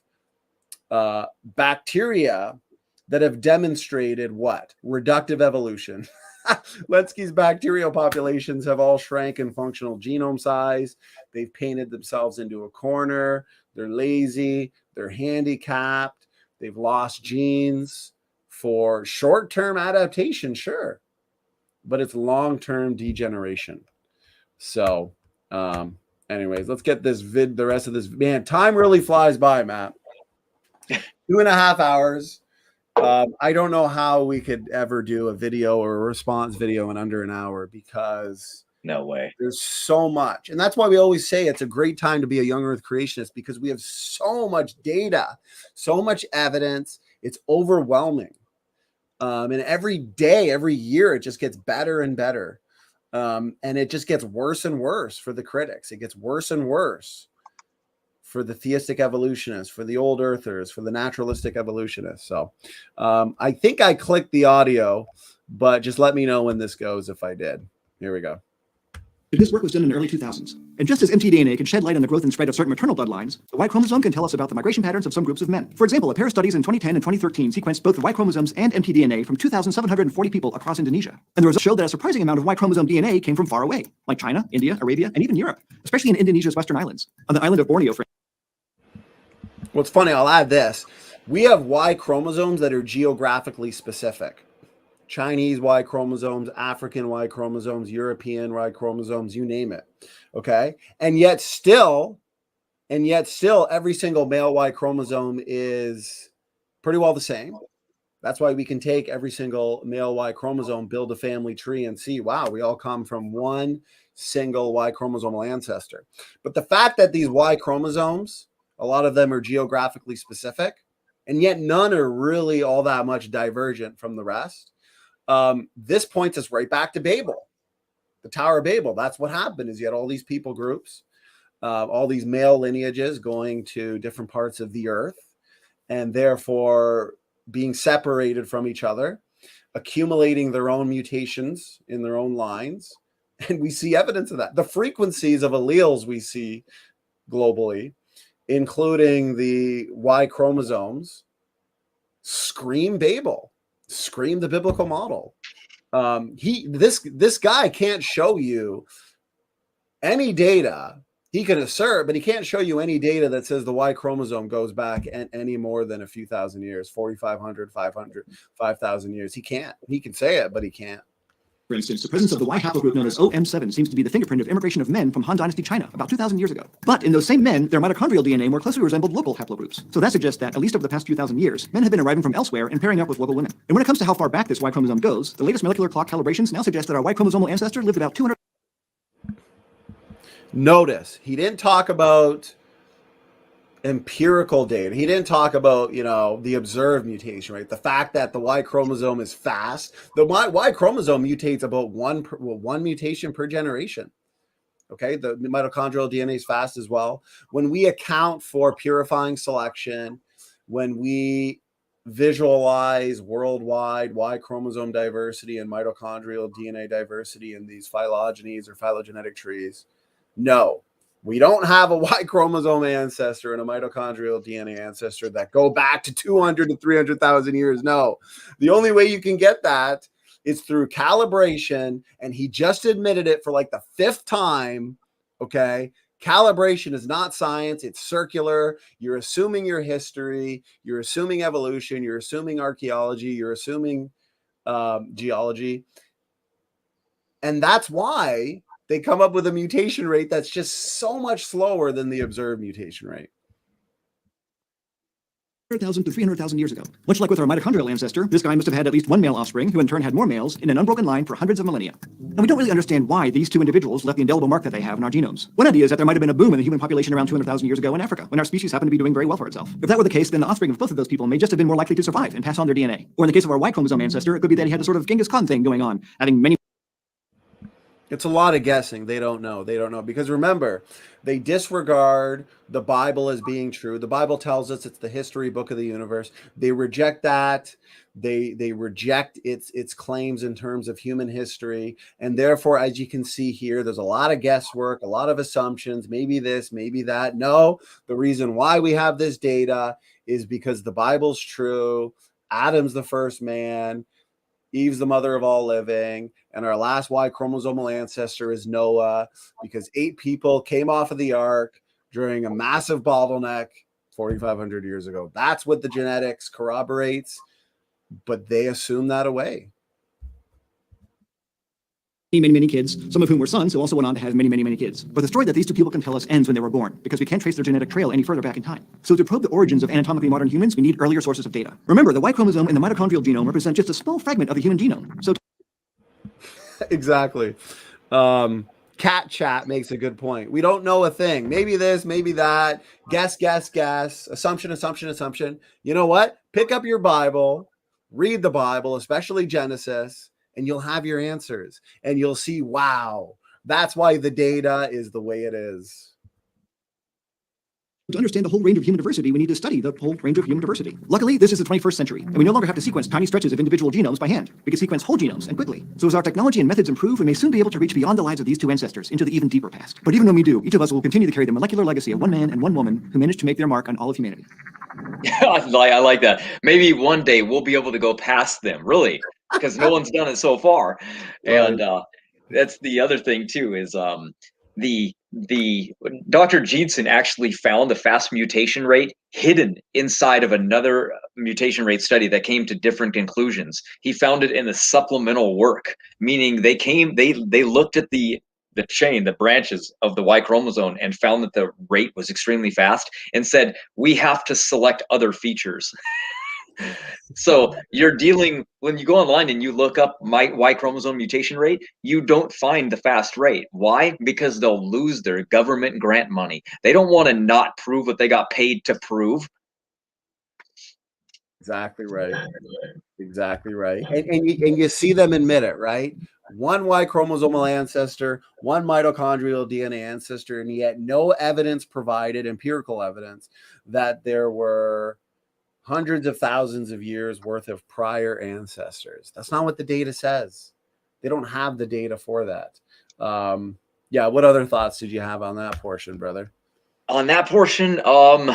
bacteria that have demonstrated what? Reductive evolution. Letsky's bacterial populations have all shrank in functional genome size. They've painted themselves into a corner. They're lazy. They're handicapped. They've lost genes for short-term adaptation, sure, but it's long-term degeneration. So, anyways, let's get the rest of this. Man, time really flies by, Matt. 2.5 hours. I don't know how we could ever do a video or a response video in under an hour because no way. There's so much. And that's why we always say it's a great time to be a young earth creationist, because we have so much data, so much evidence. It's overwhelming. And every day, every year, it just gets better and better. And it just gets worse and worse for the critics. It gets worse and worse for the theistic evolutionists, for the old earthers, for the naturalistic evolutionists. So I think I clicked the audio, but just let me know when this goes if I did. Here we go. This work was done in the early 2000s. And just as mtDNA can shed light on the growth and spread of certain maternal bloodlines, the Y chromosome can tell us about the migration patterns of some groups of men. For example, a pair of studies in 2010 and 2013 sequenced both the Y chromosomes and mtDNA from 2,740 people across Indonesia. And the results showed that a surprising amount of Y chromosome DNA came from far away, like China, India, Arabia, and even Europe, especially in Indonesia's western islands. On the island of Borneo, for What's funny, I'll add this. We have Y chromosomes that are geographically specific. Chinese Y chromosomes, African Y chromosomes, European Y chromosomes, you name it. Okay. And yet still, every single male Y chromosome is pretty well the same. That's why we can take every single male Y chromosome, build a family tree, and see, wow, we all come from one single Y chromosomal ancestor. But the fact that these Y chromosomes, a lot of them are geographically specific, and yet none are really all that much divergent from the rest. This points us right back to Babel, the Tower of Babel. That's what happened, is you had all these people groups, all these male lineages going to different parts of the earth, and therefore being separated from each other, accumulating their own mutations in their own lines. And we see evidence of that. The frequencies of alleles we see globally, including the Y chromosomes, scream Babel. Scream the biblical model. This guy can't show you any data. He can assert, but he can't show you any data that says the Y chromosome goes back any more than a few thousand years, 4,500, 500, 5,000 years. He can't. He can say it, but he can't. For instance, the presence of the Y haplogroup known as OM7 seems to be the fingerprint of immigration of men from Han Dynasty China about 2,000 years ago. But in those same men, their mitochondrial DNA more closely resembled local haplogroups. So that suggests that, at least over the past few thousand years, men have been arriving from elsewhere and pairing up with local women. And when it comes to how far back this Y chromosome goes, the latest molecular clock calibrations now suggest that our Y chromosomal ancestor lived about 200. Notice, he didn't talk about empirical data. He didn't talk about, the observed mutation, right? The fact that the Y chromosome is fast. The Y chromosome mutates about one mutation per generation. Okay, the mitochondrial DNA is fast as well. When we account for purifying selection, when we visualize worldwide Y chromosome diversity and mitochondrial DNA diversity in these phylogenies or phylogenetic trees, no. We don't have a Y chromosome ancestor and a mitochondrial DNA ancestor that go back to 200 to 300,000 years. No, the only way you can get that is through calibration. And he just admitted it for like the 5th time. Okay. Calibration is not science. It's circular. You're assuming your history. You're assuming evolution. You're assuming archaeology. You're assuming geology. And that's why they come up with a mutation rate that's just so much slower than the observed mutation rate. 100,000 to 300,000 years ago. Much like with our mitochondrial ancestor, this guy must have had at least one male offspring, who in turn had more males in an unbroken line for hundreds of millennia. And we don't really understand why these two individuals left the indelible mark that they have in our genomes. One idea is that there might have been a boom in the human population around 200,000 years ago in Africa, when our species happened to be doing very well for itself. If that were the case, then the offspring of both of those people may just have been more likely to survive and pass on their DNA. Or in the case of our Y chromosome ancestor, it could be that he had a sort of Genghis Khan thing going on, having many. It's a lot of guessing. They don't know. Because remember, they disregard the Bible as being true. The Bible tells us it's the history book of the universe. They reject that. They reject its claims in terms of human history. And therefore, as you can see here, there's a lot of guesswork, a lot of assumptions, maybe this, maybe that. No, the reason why we have this data is because the Bible's true. Adam's the first man. Eve's the mother of all living, and our last Y chromosomal ancestor is Noah, because 8 people came off of the ark during a massive bottleneck 4,500 years ago. That's what the genetics corroborates, but they assume that away. Many, many kids, some of whom were sons who also went on to have many, many, many kids. But the story that these two people can tell us ends when they were born, because we can't trace their genetic trail any further back in time. So to probe the origins of anatomically modern humans, we need earlier sources of data. Remember, the Y chromosome and the mitochondrial genome represent just a small fragment of the human genome. So Exactly. Cat Chat makes a good point. We don't know a thing. Maybe this, maybe that. Guess, guess, guess. Assumption, assumption, assumption. You know what? Pick up your Bible, read the Bible, especially Genesis, and you'll have your answers. And you'll see, wow, that's why the data is the way it is. to understand the whole range of human diversity, we need to study the whole range of human diversity. Luckily, this is the 21st century, and we no longer have to sequence tiny stretches of individual genomes by hand. We can sequence whole genomes, and quickly. So as our technology and methods improve, we may soon be able to reach beyond the lives of these two ancestors into the even deeper past. But even when we do, each of us will continue to carry the molecular legacy of one man and one woman who managed to make their mark on all of humanity. I like that. Maybe one day we'll be able to go past them, really, because no one's done it so far. Right. And that's the other thing too, is the Dr. Jeanson actually found the fast mutation rate hidden inside of another mutation rate study that came to different conclusions. He found it in the supplemental work, meaning they looked at the chain, the branches of the Y chromosome, and found that the rate was extremely fast and said, we have to select other features. So you're dealing, when you go online and you look up my Y chromosome mutation rate, you don't find the fast rate. Why? Because they'll lose their government grant money. They don't want to not prove what they got paid to prove. Exactly right. Exactly right. And you see them admit it, right? One Y chromosomal ancestor, one mitochondrial DNA ancestor, and yet no evidence provided, empirical evidence, that there were hundreds of thousands of years worth of prior ancestors. That's not what the data says. They don't have the data for that. Yeah, what other thoughts did you have on that portion, brother? On that portion, well,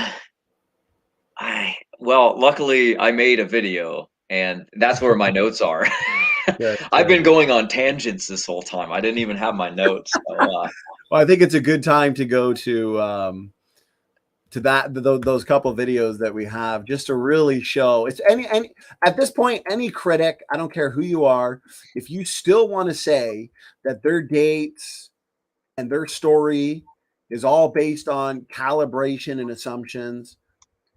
luckily I made a video, and that's where my notes are. Good, I've good. been going on tangents this whole time. I didn't even have my notes. So, Well, I think it's a good time to go to those couple videos that we have, just to really show it's any at this point, any critic, I don't care who you are, if you still want to say that their dates and their story is all based on calibration and assumptions,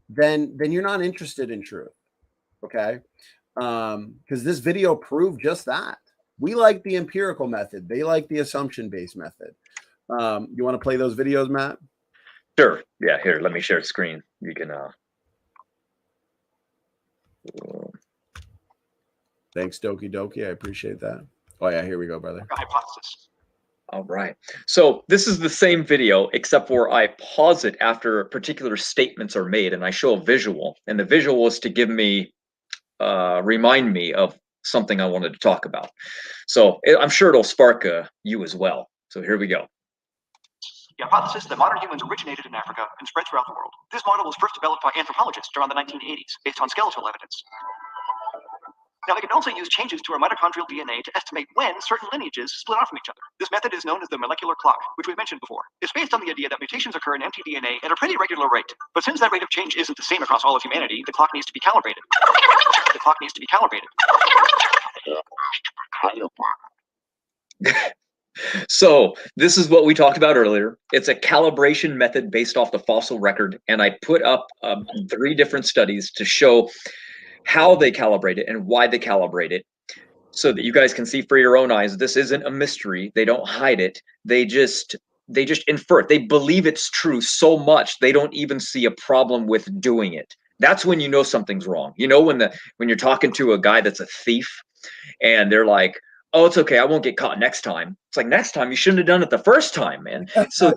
then you're not interested in truth. Okay. Because this video proved just that. We like the empirical method, they like the assumption-based method. You want to play those videos, Matt? sure. Yeah, here, let me share screen. You can Thanks, Doki Doki. I appreciate that. Oh yeah, here we go, brother. Hypothesis. all right. So this is the same video, except for I pause it after particular statements are made and I show a visual. And the visual is to give me, remind me of something I wanted to talk about. So I'm sure it'll spark you as well. So here we go. The hypothesis that modern humans originated in Africa and spread throughout the world. This model was first developed by anthropologists around the 1980s based on skeletal evidence. Now, they can also use changes to our mitochondrial DNA to estimate when certain lineages split off from each other. This method is known as the molecular clock, which we've mentioned before. It's based on the idea that mutations occur in empty DNA at a pretty regular rate. But since that rate of change isn't the same across all of humanity, the clock needs to be calibrated. The clock needs to be calibrated. So this is what we talked about earlier. It's a calibration method based off the fossil record. And I put up 3 different studies to show how they calibrate it and why they calibrate it, so that you guys can see for your own eyes. This isn't a mystery. They don't hide it. They just infer it. They believe it's true so much they don't even see a problem with doing it. That's when you know something's wrong. You know, when you're talking to a guy that's a thief and they're like, oh, it's okay, I won't get caught next time. It's like, next time you shouldn't have done it the first time, man. So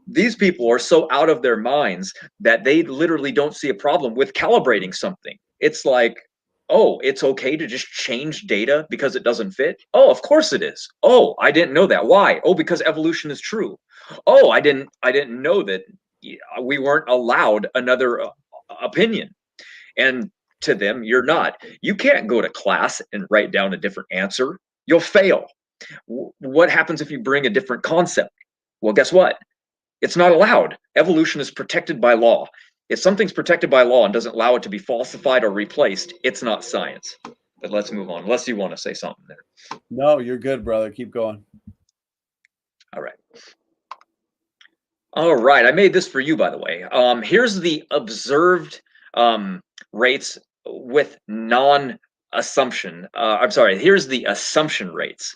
these people are so out of their minds that they literally don't see a problem with calibrating something. It's like, oh, it's okay to just change data because it doesn't fit? Oh, of course it is. Oh, I didn't know that. Why? Oh, because evolution is true. Oh, I didn't know that we weren't allowed another opinion. And to them, you're not. You can't go to class and write down a different answer. You'll fail. What happens if you bring a different concept? Well, guess what? It's not allowed. Evolution is protected by law. If something's protected by law and doesn't allow it to be falsified or replaced, it's not science. But let's move on, unless you want to say something there. No, you're good, brother. Keep going. All right. All right, I made this for you, by the way. Here's the observed rates with non-assumption. I'm sorry, here's the assumption rates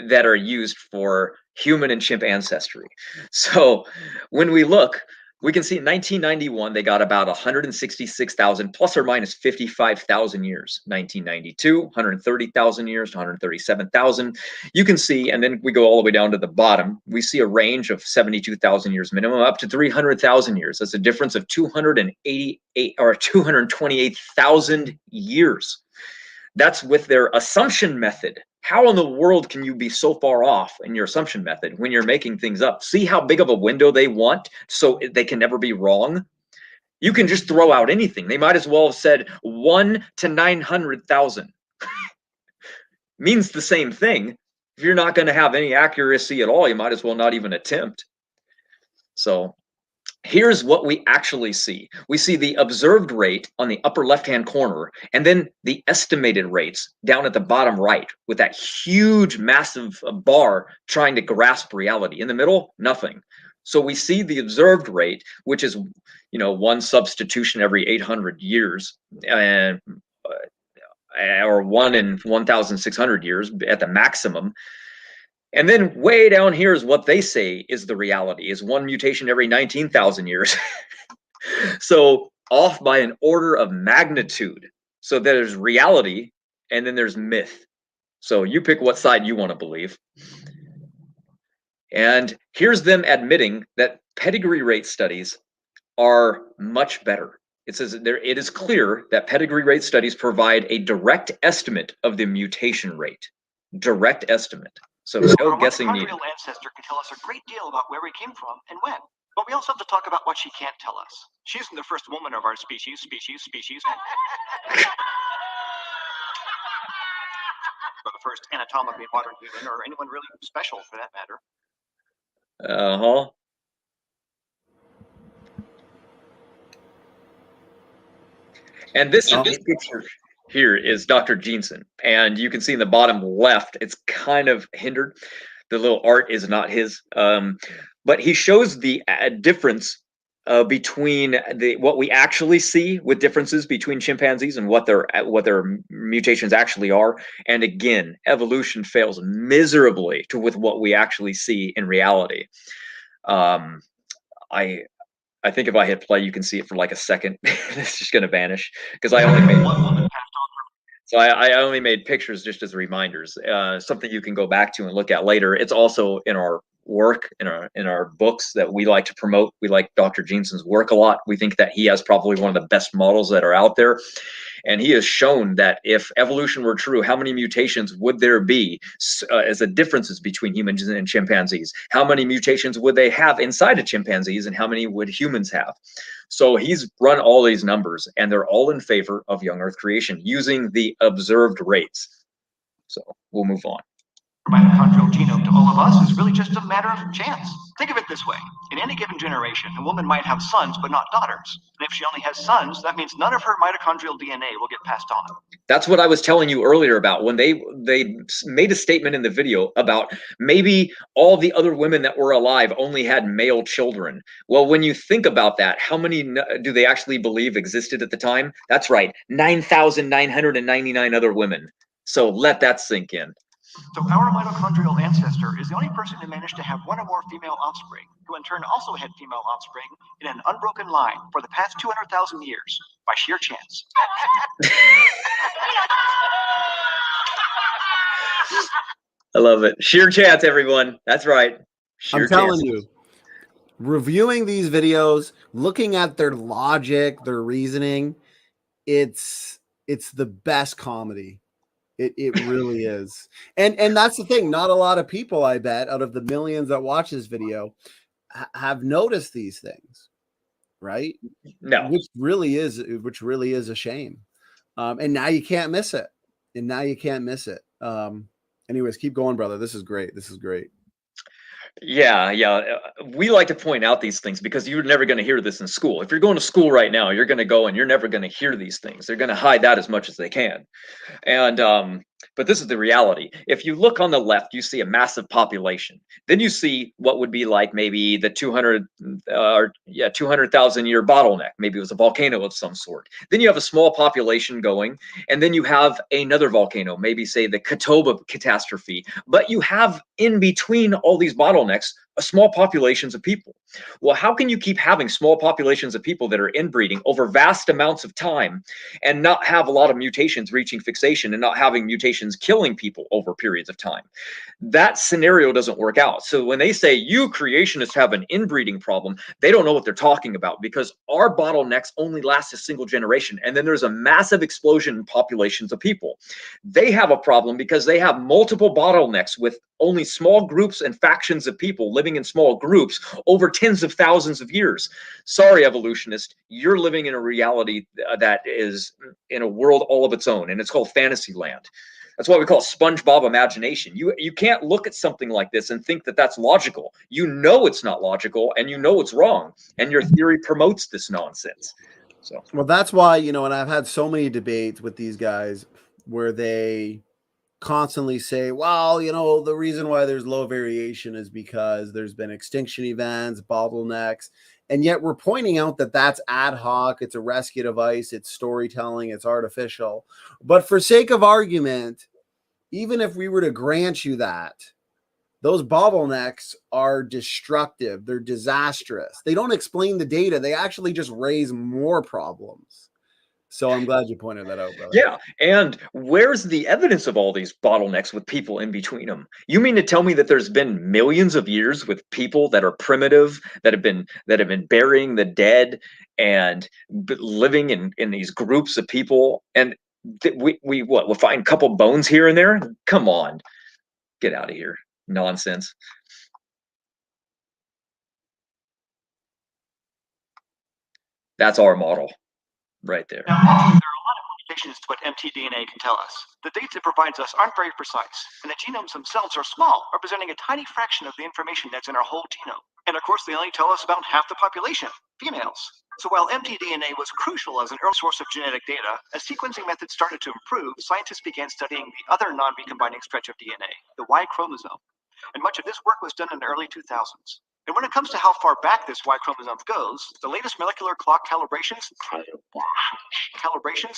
that are used for human and chimp ancestry. So when we look, we can see in 1991, they got about 166,000 plus or minus 55,000 years. 1992, 130,000 years to 137,000. You can see, and then we go all the way down to the bottom, we see a range of 72,000 years minimum up to 300,000 years. That's a difference of 288 or 228,000 years. That's with their assumption method. How in the world can you be so far off in your assumption method when you're making things up? See how big of a window they want so they can never be wrong? You can just throw out anything. They might as well have said 1 to 900,000. Means the same thing. If you're not going to have any accuracy at all, you might as well not even attempt. So here's what we actually see. We see the observed rate on the upper left-hand corner, and then the estimated rates down at the bottom right with that huge, massive bar trying to grasp reality. In the middle, nothing. So we see the observed rate, which is, you know, one substitution every 800 years, and or 1 in 1,600 years at the maximum. And then way down here is what they say is the reality, is 1 mutation every 19,000 years. So off by an order of magnitude. So there's reality and then there's myth. So you pick what side you want to believe. And here's them admitting that pedigree rate studies are much better. It says there, it is clear that pedigree rate studies provide a direct estimate of the mutation rate. Direct estimate. So no guessing needed. Our ancestor can tell us a great deal about where we came from and when. But we also have to talk about what she can't tell us. She isn't the first woman of our species. Or the first anatomically modern human, or anyone really special for that matter. Uh-huh. And this picture here is Dr. Jensen, and you can see in the bottom left, it's kind of hindered. The little art is not his, but he shows the difference between what we actually see with differences between chimpanzees and what their mutations actually are. And again, evolution fails miserably with what we actually see in reality. I think if I hit play, you can see it for like a second. It's just going to vanish because I only made one woman passed on. So I only made pictures just as reminders, something you can go back to and look at later. It's also in our work, in our books that we like to promote. We like Dr. Jensen's work a lot. We think that he has probably one of the best models that are out there. And he has shown that if evolution were true, how many mutations would there be as the differences between humans and chimpanzees? How many mutations would they have inside of chimpanzees, and how many would humans have? So he's run all these numbers, and they're all in favor of young Earth creation using the observed rates. So we'll move on. Mitochondrial genome to all of us is really just a matter of chance. Think of it this way. In any given generation, a woman might have sons but not daughters. And if she only has sons, that means none of her mitochondrial DNA will get passed on. That's what I was telling you earlier about when they made a statement in the video about maybe all the other women that were alive only had male children. Well, when you think about that, how many do they actually believe existed at the time? That's right, 9,999 other women. So let that sink in. So our mitochondrial ancestor is the only person who managed to have one or more female offspring, who in turn also had female offspring in an unbroken line for the past 200,000 years, by sheer chance. I love it. Sheer chance, everyone. That's right. Sheer I'm telling you, reviewing these videos, looking at their logic, their reasoning, it's the best comedy. It really is. And that's the thing. Not a lot of people, I bet, out of the millions that watch this video have noticed these things, right? No. Which really is a shame. And now you can't miss it. And now you can't miss it. Anyways, keep going, brother. This is great. This is great. Yeah, yeah. We like to point out these things because you're never going to hear this in school. If you're going to school right now, you're going to go and you're never going to hear these things. They're going to hide that as much as they can. And but this is the reality. If you look on the left, you see a massive population. Then you see what would be like maybe the 200,000 year bottleneck. Maybe it was a volcano of some sort. Then you have a small population going, and then you have another volcano, maybe say the Catawba catastrophe. But you have in between all these bottlenecks small populations of people. Well, how can you keep having small populations of people that are inbreeding over vast amounts of time and not have a lot of mutations reaching fixation and not having mutations killing people over periods of time? That scenario doesn't work out. So when they say you creationists have an inbreeding problem, they don't know what they're talking about, because our bottlenecks only last a single generation, and then there's a massive explosion in populations of people. They have a problem because they have multiple bottlenecks with only small groups and factions of people living in small groups over tens of thousands of years. Sorry, evolutionist, you're living in a reality that is in a world all of its own, and it's called fantasy land. That's what we call SpongeBob imagination. You can't look at something like this and think that that's logical. You know it's not logical, and you know it's wrong, and your theory promotes this nonsense. So, well, that's why, you know, and I've had so many debates with these guys where they constantly say, well, you know, the reason why there's low variation is because there's been extinction events, bottlenecks, and yet we're pointing out that that's ad hoc, it's a rescue device, it's storytelling, it's artificial. But for sake of argument, even if we were to grant you that, those bottlenecks are destructive, they're disastrous. They don't explain the data, they actually just raise more problems. So I'm glad you pointed that out, brother. yeah, and where's the evidence of all these bottlenecks with people in between them? You mean to tell me that there's been millions of years with people that are primitive, that have been burying the dead and living in these groups of people, and we'll find a couple bones here and there? Come on, get out of here, nonsense. That's our model right there. Now, there are a lot of limitations to what mtDNA can tell us. The dates it provides us aren't very precise, and the genomes themselves are small, representing a tiny fraction of the information that's in our whole genome. And of course, they only tell us about half the population, females. So while mtDNA was crucial as an early source of genetic data, as sequencing methods started to improve, scientists began studying the other non-recombining stretch of DNA, the Y chromosome. And much of this work was done in the early 2000s. And when it comes to how far back this Y chromosome goes, the latest molecular clock calibrations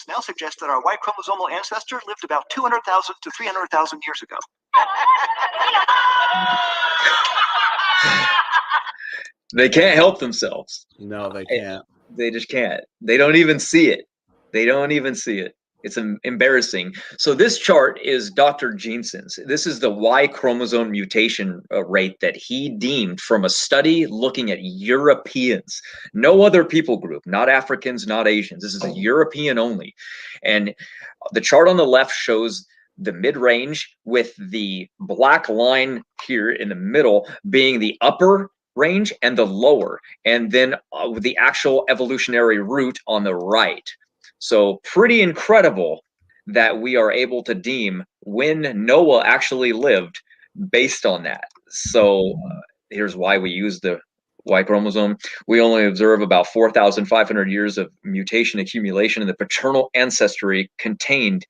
now suggest that our Y chromosomal ancestor lived about 200,000 to 300,000 years ago. They can't help themselves. No, they can't. They just can't. They don't even see it. They don't even see it. It's embarrassing. So this chart is Dr. Jensen's. This is the Y chromosome mutation rate that he deemed from a study looking at Europeans. No other people group, not Africans, not Asians. This is a European only. And the chart on the left shows the mid-range, with the black line here in the middle being the upper range and the lower, and then the actual evolutionary route on the right. So pretty incredible that we are able to deem when Noah actually lived based on that. So here's why we use the Y chromosome. We only observe about 4,500 years of mutation accumulation in the paternal ancestry contained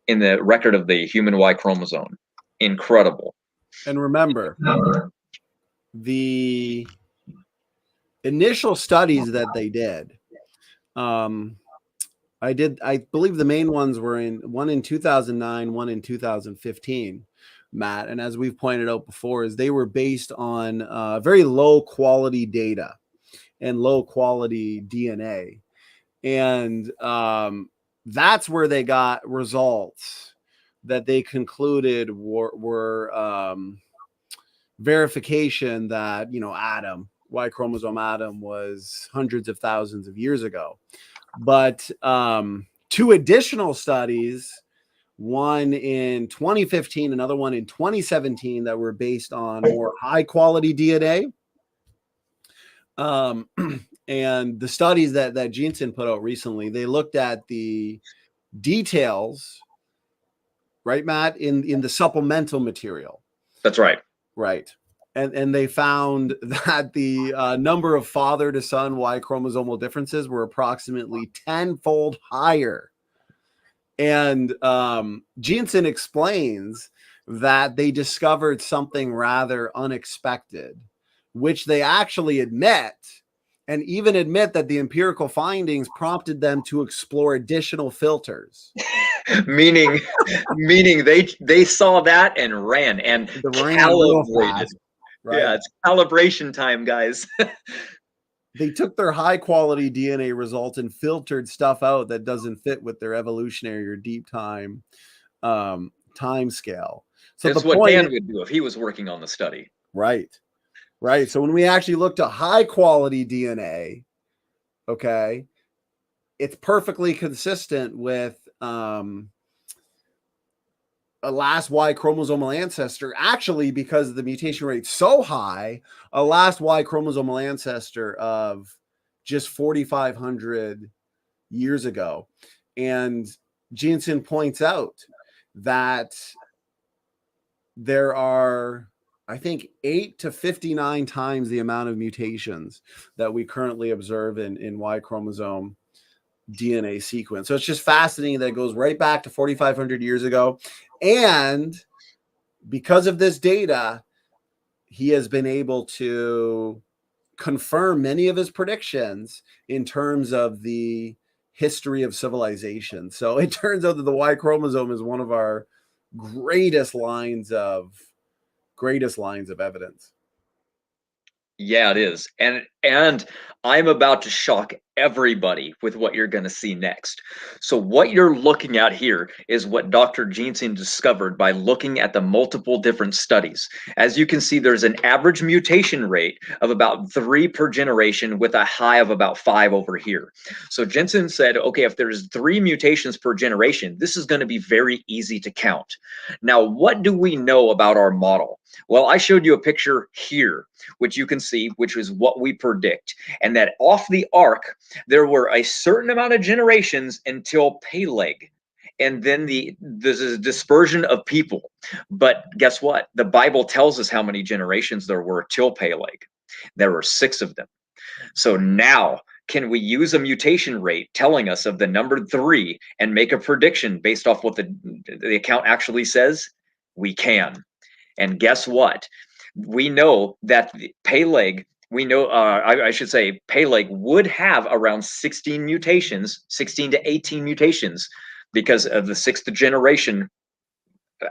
in the record of the human Y chromosome. Incredible. And remember, the initial studies that they did, I believe the main ones were one in 2009, one in 2015, Matt. And as we've pointed out before, is they were based on very low quality data and low quality DNA. And that's where they got results that they concluded were verification that, you know, Y chromosome Adam was hundreds of thousands of years ago. But two additional studies, one in 2015, another one in 2017, that were based on more high quality DNA. And the studies that Jensen put out recently, they looked at the details, right, Matt, in the supplemental material. That's right. Right. And they found that the number of father to son Y chromosomal differences were approximately 10-fold higher. And Jensen explains that they discovered something rather unexpected, which they actually admit, and even admit that the empirical findings prompted them to explore additional filters. meaning they saw that and ran and calibrated. Right? Yeah, it's calibration time, guys. They took their high quality DNA result and filtered stuff out that doesn't fit with their evolutionary or deep time scale. So that's what Dan would do if he was working on the study. Right. Right. So when we actually looked at high quality DNA, okay, it's perfectly consistent with a last Y chromosomal ancestor, actually, because the mutation rate's so high, a last Y chromosomal ancestor of just 4,500 years ago. And Jensen points out that there are, I think, 8 to 59 times the amount of mutations that we currently observe in Y chromosome DNA sequence. So it's just fascinating that it goes right back to 4,500 years ago. And because of this data, he has been able to confirm many of his predictions in terms of the history of civilization. So it turns out that the Y chromosome is one of our greatest lines of evidence. Yeah, it is. And I'm about to shock everybody with what you're going to see next. So what you're looking at here is what Dr. Jensen discovered by looking at the multiple different studies. As you can see, there's an average mutation rate of about 3 per generation with a high of about 5 over here. So Jensen said, okay, if there's 3 mutations per generation, this is going to be very easy to count. Now, what do we know about our model? Well, I showed you a picture here, which you can see, which is what we predict. And that off the arc, there were a certain amount of generations until Peleg. And then there's a dispersion of people. But guess what? The Bible tells us how many generations there were till Peleg. There were 6 of them. So now, can we use a mutation rate telling us of the number 3 and make a prediction based off what the account actually says? We can. And guess what? We know that Peleg, I should say Peleg would have around 16 mutations, 16 to 18 mutations, because of the 6th generation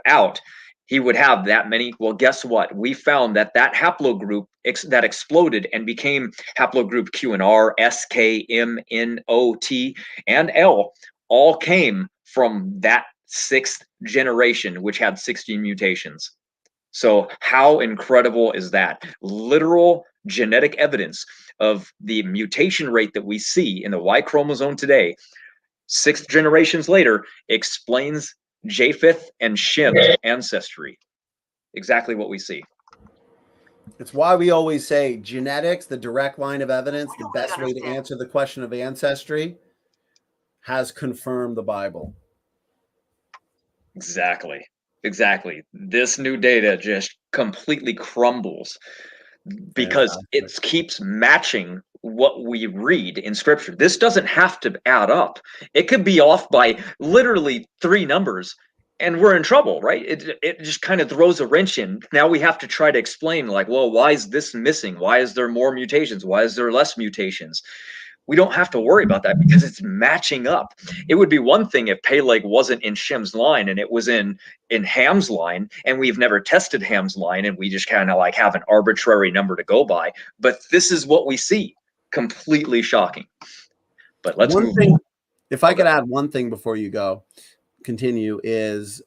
out. He would have that many. Well, guess what? We found that haplogroup that exploded and became haplogroup Q and R, S, K, M, N, O, T, and L all came from that 6th generation, which had 16 mutations. So how incredible is that? Literal genetic evidence of the mutation rate that we see in the Y chromosome today, 6 generations later, explains Japheth and Shem's ancestry. Exactly what we see. It's why we always say genetics, the direct line of evidence, the best way to answer the question of ancestry, has confirmed the Bible. Exactly. This new data just completely crumbles because it keeps matching what we read in scripture. This doesn't have to add up. It could be off by literally 3 numbers and we're in trouble, right? It just kind of throws a wrench in. Now we have to try to explain, like, well, why is this missing? Why is there more mutations? Why is there less mutations? We don't have to worry about that because it's matching up. It would be one thing if Peleg wasn't in Shem's line and it was in Ham's line, and we've never tested Ham's line and we just kind of like have an arbitrary number to go by. But this is what we see. Completely shocking. But let's move on. If I could add one thing before you continue, is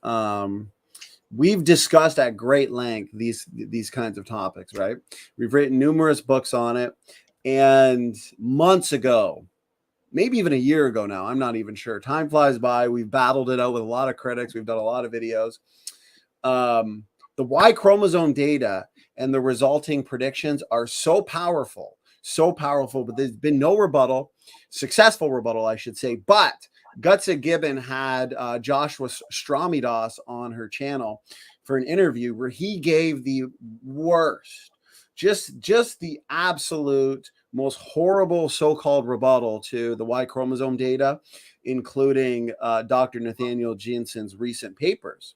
we've discussed at great length these kinds of topics, right? We've written numerous books on it. And months ago, maybe even a year ago now, I'm not even sure. Time flies by. We've battled it out with a lot of critics. We've done a lot of videos. The Y chromosome data and the resulting predictions are so powerful, but there's been no successful rebuttal, I should say. But Gutsa Gibbon had Joshua Stramidas on her channel for an interview where he gave the worst, just the absolute most horrible so-called rebuttal to the Y chromosome data, including Dr. Nathaniel Jensen's recent papers.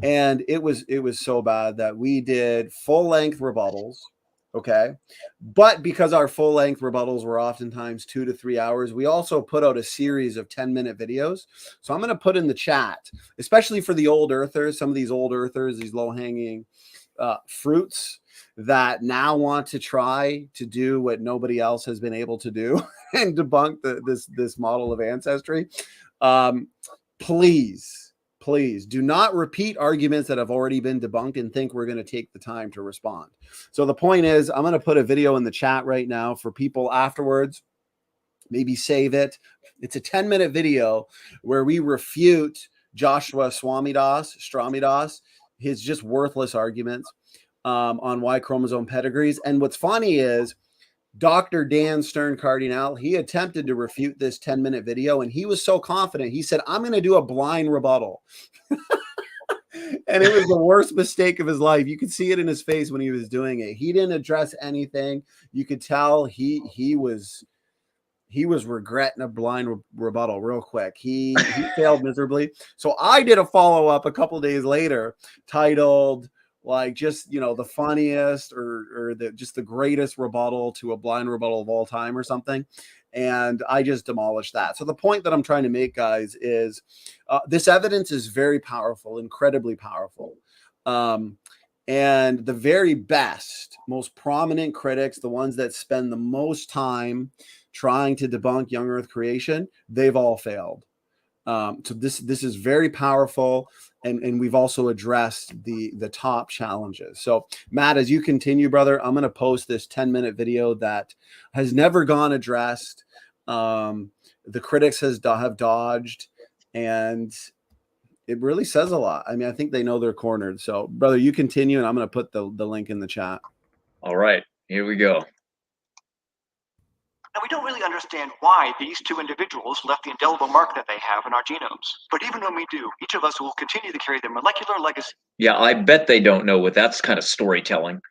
And it was so bad that we did full-length rebuttals. Okay. But because our full-length rebuttals were oftentimes 2 to 3 hours, we also put out a series of 10-minute videos. So I'm going to put in the chat, especially for the old earthers, some of these old earthers, these low-hanging fruits that now want to try to do what nobody else has been able to do and debunk this model of ancestry. Please do not repeat arguments that have already been debunked and think we're going to take the time to respond. So the point is, I'm going to put a video in the chat right now for people afterwards. Maybe save it. It's a 10-minute video where we refute Joshua Stramidas, his just worthless arguments on Y chromosome pedigrees. And what's funny is Dr. Dan Stern Cardinal, he attempted to refute this 10-minute video, and he was so confident. He said, I'm going to do a blind rebuttal. And it was the worst mistake of his life. You could see it in his face when he was doing it. He didn't address anything. You could tell he was regretting a blind rebuttal real quick. He failed miserably. So I did a follow-up a couple days later titled, like, just, the funniest or just the greatest rebuttal to a blind rebuttal of all time or something. And I just demolished that. So the point that I'm trying to make, guys, is this evidence is very powerful, incredibly powerful. And the very best, most prominent critics, the ones that spend the most time trying to debunk young Earth creation, they've all failed. So this is very powerful, and we've also addressed the top challenges. So Matt, as you continue, brother, I'm going to post this 10-minute video that has never gone addressed. The critics have dodged, and it really says a lot. I mean, I think they know they're cornered. So brother, you continue, and I'm going to put the link in the chat. All right, here we go. Now, we don't really understand why these two individuals left the indelible mark that they have in our genomes. But even when we do, each of us will continue to carry their molecular legacy. Yeah, I bet they don't know what that's kind of storytelling.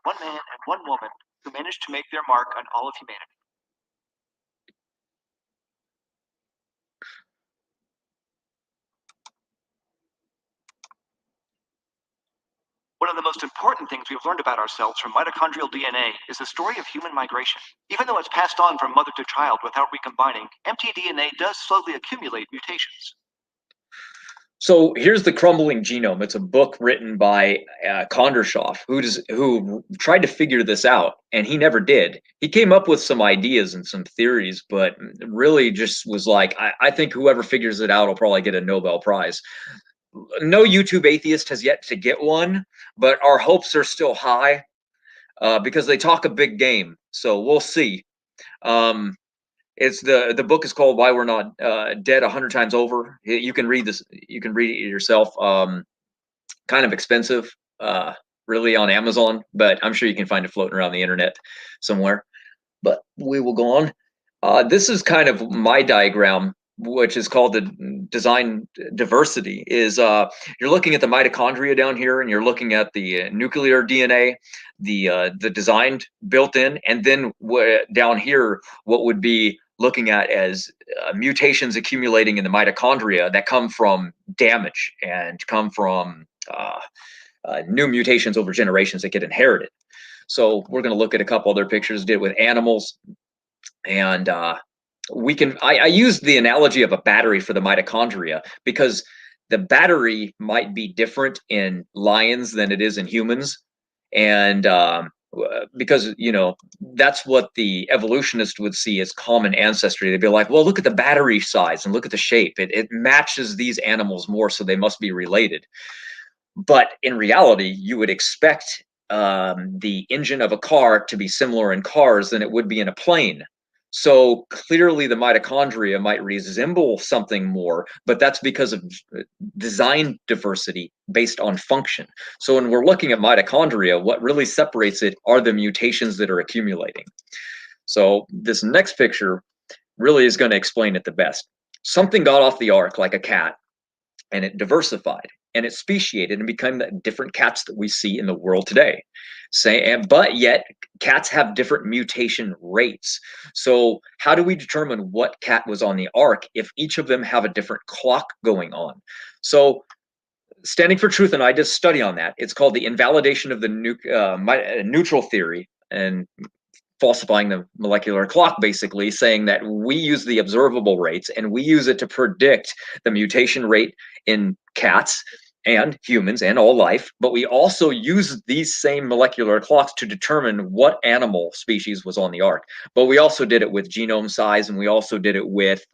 One man and one woman who managed to make their mark on all of humanity. One of the most important things we've learned about ourselves from mitochondrial DNA is the story of human migration. Even though it's passed on from mother to child without recombining, mtDNA does slowly accumulate mutations. So here's The Crumbling Genome. It's a book written by Kondrashov, who tried to figure this out, and he never did. He came up with some ideas and some theories, but really just was like, I think whoever figures it out will probably get a Nobel Prize. No YouTube atheist has yet to get one, but our hopes are still high because they talk a big game. So we'll see. It's the book is called Why We're Not Dead 100 Times Over. You can read this. You can read it yourself. Kind of expensive, really, on Amazon, but I'm sure you can find it floating around the internet somewhere. But we will go on. This is kind of my diagram, which is called the design diversity. Is you're looking at the mitochondria down here, and you're looking at the nuclear DNA, the designed built in, and then down here, what would be looking at as mutations accumulating in the mitochondria that come from damage and come from new mutations over generations that get inherited. So we're going to look at a couple other pictures did with animals, and I used the analogy of a battery for the mitochondria because the battery might be different in lions than it is in humans, and because that's what the evolutionist would see as common ancestry. They'd be like, well, look at the battery size and look at the shape. It matches these animals more, so they must be related. But in reality, you would expect the engine of a car to be similar in cars than it would be in a plane. So clearly the mitochondria might resemble something more, but that's because of design diversity based on function. So when we're looking at mitochondria, what really separates it are the mutations that are accumulating. So this next picture really is going to explain it the best. something got off the ark like a cat, and it diversified and it speciated and became the different cats that we see in the world today. But yet cats have different mutation rates. So how do we determine what cat was on the ark if each of them have a different clock going on? So Standing for Truth and I did a study on that. It's called the invalidation of the neutral theory and falsifying the molecular clock, basically saying that we use the observable rates and we use it to predict the mutation rate in cats and humans and all life, but we also use these same molecular clocks to determine what animal species was on the ark. But we also did it with genome size, and we also did it with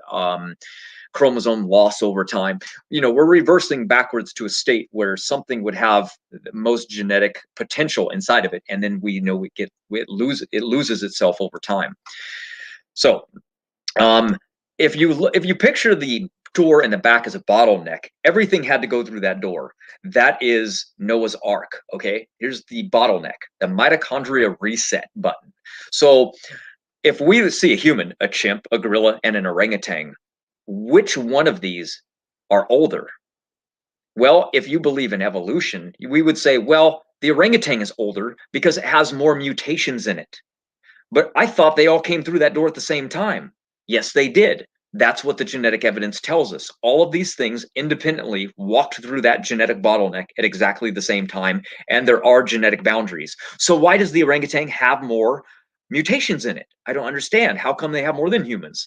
chromosome loss over time. We're reversing backwards to a state where something would have the most genetic potential inside of it, and then it loses itself over time. So if you picture the door in the back as a bottleneck, everything had to go through that door. That is Noah's Ark. Okay, here's the bottleneck, the mitochondria reset button. So if we see a human, a chimp, a gorilla, and an orangutan, which one of these are older? Well, if you believe in evolution, we would say, well, the orangutan is older because it has more mutations in it. But I thought they all came through that door at the same time. Yes, they did. That's what the genetic evidence tells us. All of these things independently walked through that genetic bottleneck at exactly the same time, and there are genetic boundaries. So why does the orangutan have more mutations in it? I don't understand. How come they have more than humans?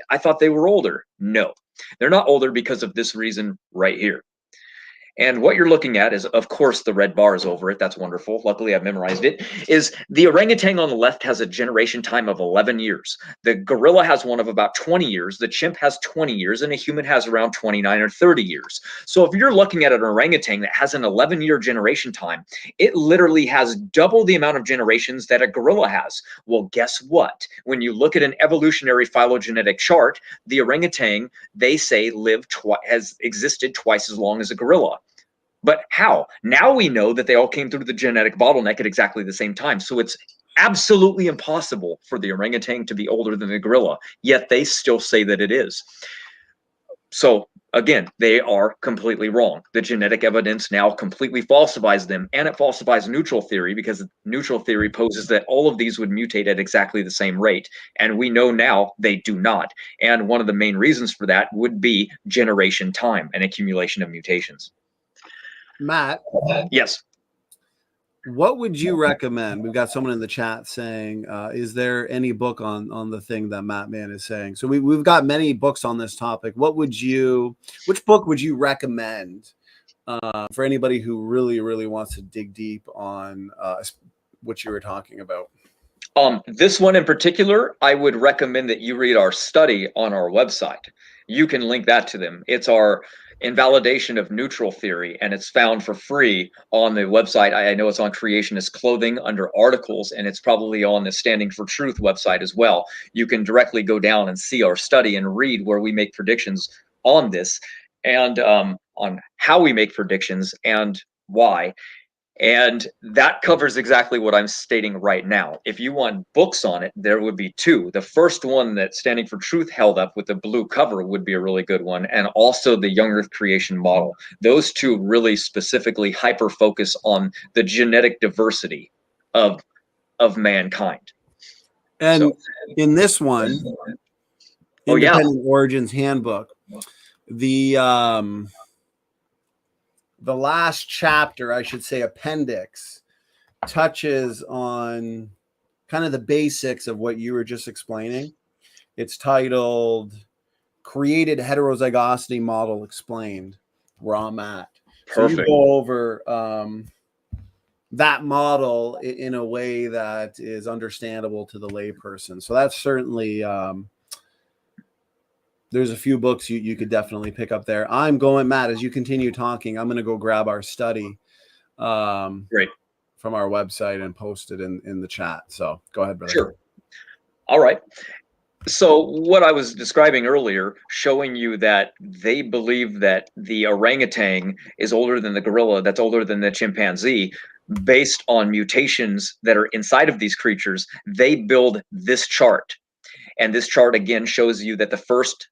I thought they were older. No, they're not older because of this reason right here. And what you're looking at is, of course, the red bars over it. That's wonderful. Luckily, I've memorized it. Is the orangutan on the left has a generation time of 11 years. The gorilla has one of about 20 years. The chimp has 20 years. And a human has around 29 or 30 years. So if you're looking at an orangutan that has an 11-year generation time, it literally has double the amount of generations that a gorilla has. Well, guess what? When you look at an evolutionary phylogenetic chart, the orangutan, they say, has existed twice as long as a gorilla. But how? Now we know that they all came through the genetic bottleneck at exactly the same time. So it's absolutely impossible for the orangutan to be older than the gorilla, yet they still say that it is. So again, they are completely wrong. The genetic evidence now completely falsifies them, and it falsifies neutral theory, because neutral theory poses that all of these would mutate at exactly the same rate. And we know now they do not. And one of the main reasons for that would be generation time and accumulation of mutations. Matt, yes. What would you recommend? We've got someone in the chat saying, is there any book on the thing that Mattman is saying? So we've got many books on this topic. Which book would you recommend for anybody who really, really wants to dig deep on what you were talking about? This one in particular, I would recommend that you read our study on our website. You can link that to them. It's our Invalidation of Neutral Theory, and it's found for free on the website. I know it's on Creationist Clothing under articles, and it's probably on the Standing for Truth website as well. You can directly go down and see our study and read where we make predictions on this, and on how we make predictions and why. And that covers exactly what I'm stating right now. If you want books on it, there would be two. The first one that Standing for Truth held up with the blue cover would be a really good one, and also the Young Earth Creation Model. Those two really specifically hyper-focus on the genetic diversity of mankind. And in this one, Independent Origins Handbook, the last chapter, I should say appendix, touches on kind of the basics of what you were just explaining. It's titled Created Heterozygosity Model Explained, where I'm at. So you go over that model in a way that is understandable to the layperson. So that's certainly there's a few books you could definitely pick up there. I'm going, Matt, as you continue talking, I'm going to go grab our study Great. from our website and post it in the chat. So go ahead, brother. Sure. All right. So what I was describing earlier, showing you that they believe that the orangutan is older than the gorilla, that's older than the chimpanzee, based on mutations that are inside of these creatures, they build this chart. And this chart, again, shows you that the first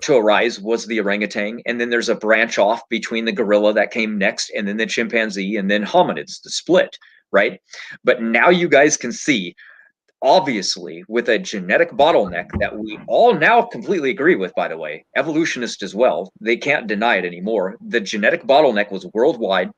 to arise was the orangutan, and then there's a branch off between the gorilla that came next, and then the chimpanzee, and then hominids, the split, right? But now you guys can see, obviously, with a genetic bottleneck that we all now completely agree with, by the way, evolutionists as well, they can't deny it anymore. The genetic bottleneck was worldwide,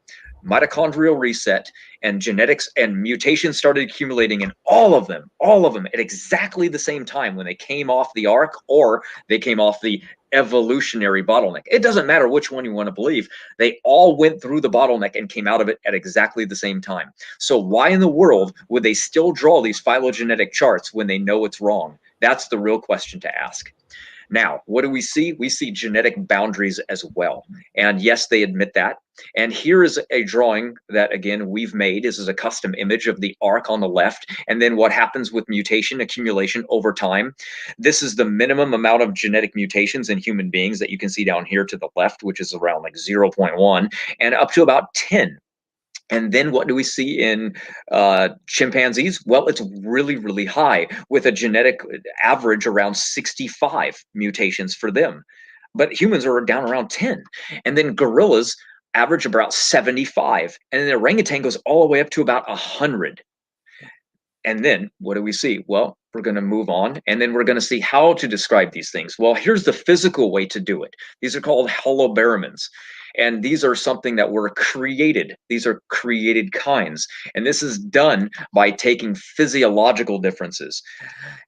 mitochondrial reset, and genetics and mutations started accumulating in all of them at exactly the same time when they came off the arc or they came off the evolutionary bottleneck. It doesn't matter which one you want to believe. They all went through the bottleneck and came out of it at exactly the same time. So why in the world would they still draw these phylogenetic charts when they know it's wrong? That's the real question to ask. Now, what do we see? We see genetic boundaries as well. And yes, they admit that. And here is a drawing that, again, we've made. This is a custom image of the arc on the left, and then what happens with mutation accumulation over time. This is the minimum amount of genetic mutations in human beings that you can see down here to the left, which is around like 0.1, and up to about 10. And then what do we see in chimpanzees? Well, it's really, really high, with a genetic average around 65 mutations for them. But humans are down around 10. And then gorillas average about 75. And then the orangutan goes all the way up to about 100. And then what do we see? Well, we're going to move on, and then we're going to see how to describe these things. Well, here's the physical way to do it. These are called holobaramins. And these are something that were created. These are created kinds. And this is done by taking physiological differences.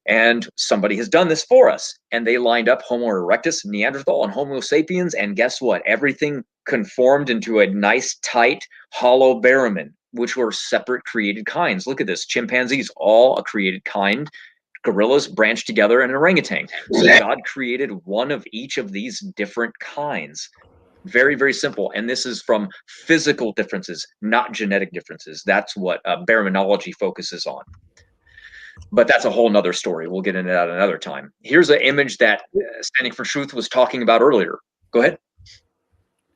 And somebody has done this for us. And they lined up Homo erectus, Neanderthal, and Homo sapiens. And guess what? Everything conformed into a nice, tight holobaramin, which were separate created kinds. Look at this. Chimpanzees, all a created kind. Gorillas branched together, and orangutan. So God created one of each of these different kinds. Very, very simple. And this is from physical differences, not genetic differences. That's what baraminology focuses on. But that's a whole nother story. We'll get into that another time. Here's an image that Standing for Truth was talking about earlier. Go ahead.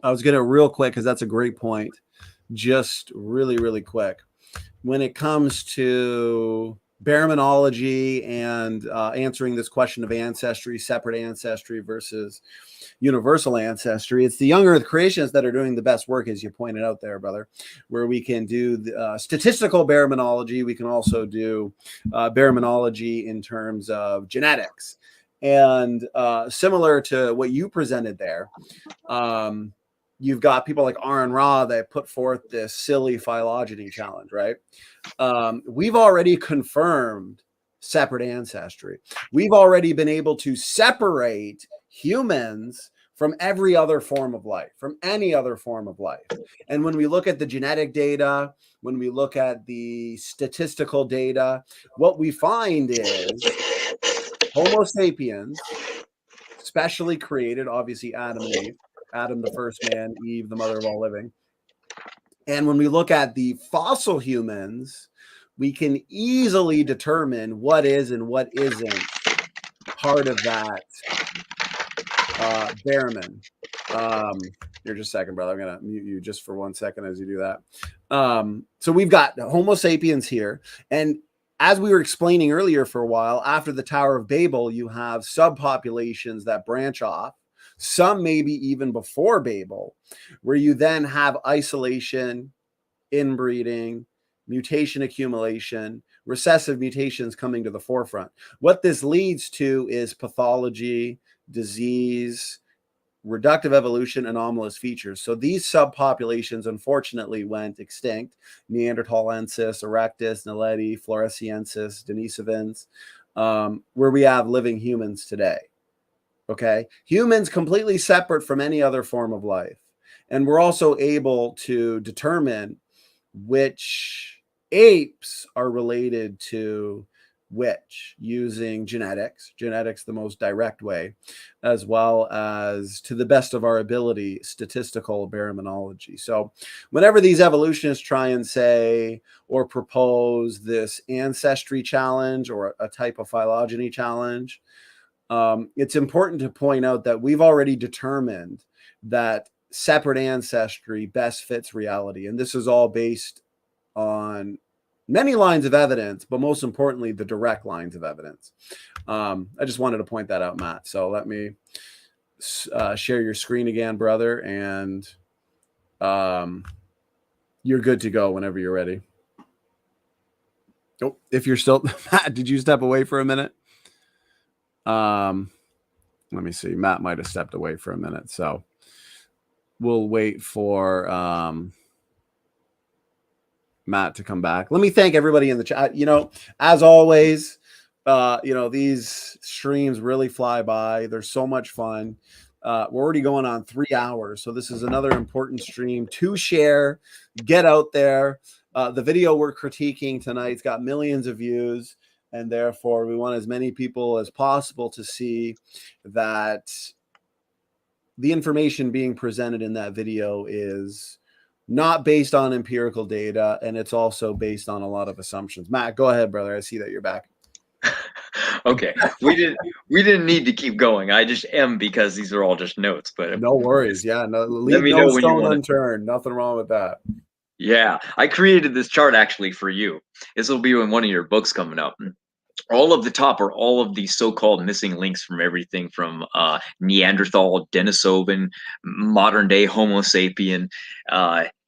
I was going to real quick, because that's a great point. Just really, really quick. When it comes to baraminology and answering this question of ancestry, separate ancestry versus universal ancestry, it's the young earth creationists that are doing the best work, as you pointed out there, brother, where we can do the, statistical baraminology. We can also do baraminology in terms of genetics. And similar to what you presented there, you've got people like Aaron Ra that put forth this silly phylogeny challenge, right? We've already confirmed separate ancestry. We've already been able to separate humans from every other form of life, from any other form of life. And when we look at the genetic data, when we look at the statistical data, what we find is Homo sapiens, specially created, obviously Adam and Eve, Adam the first man, Eve the mother of all living. And when we look at the fossil humans, we can easily determine what is and what isn't part of that baramin. Here, just a second, brother. I'm going to mute you just for 1 second as you do that. So we've got Homo sapiens here. And as we were explaining earlier for a while, after the Tower of Babel, you have subpopulations that branch off. Some maybe even before Babel, where you then have isolation, inbreeding, mutation accumulation, recessive mutations coming to the forefront. What this leads to is pathology, disease, reductive evolution, anomalous features. So these subpopulations unfortunately went extinct. Neanderthalensis, erectus, naledi, floresiensis, denisovans, where we have living humans today. Okay, humans completely separate from any other form of life. And we're also able to determine which apes are related to which using genetics, the most direct way, as well as, to the best of our ability, statistical baraminology. So whenever these evolutionists try and say or propose this ancestry challenge or a type of phylogeny challenge, it's important to point out that we've already determined that separate ancestry best fits reality. And this is all based on many lines of evidence, but most importantly, the direct lines of evidence. I just wanted to point that out, Matt. So let me share your screen again, brother, and you're good to go whenever you're ready. Oh, if you're still, Matt, did you step away for a minute? Let me see. Matt might have stepped away for a minute, so we'll wait for Matt to come back. Let me thank everybody in the chat. You know, as always, you know, these streams really fly by. They're so much fun. We're already going on 3 hours, so this is another important stream to share. Get out there. The video we're critiquing tonight's got millions of views, and therefore we want as many people as possible to see that the information being presented in that video is not based on empirical data, and it's also based on a lot of assumptions. Matt, go ahead, brother. I see that you're back. Okay, we didn't need to keep going. I just am, because these are all just notes. But no worries. Yeah, no, leave me no know when you stone want unturned. Nothing wrong with that. Yeah, I created this chart actually for you. This will be in one of your books coming up. All of the top are all of these so-called missing links from everything from Neanderthal, Denisovan, modern day Homo sapien,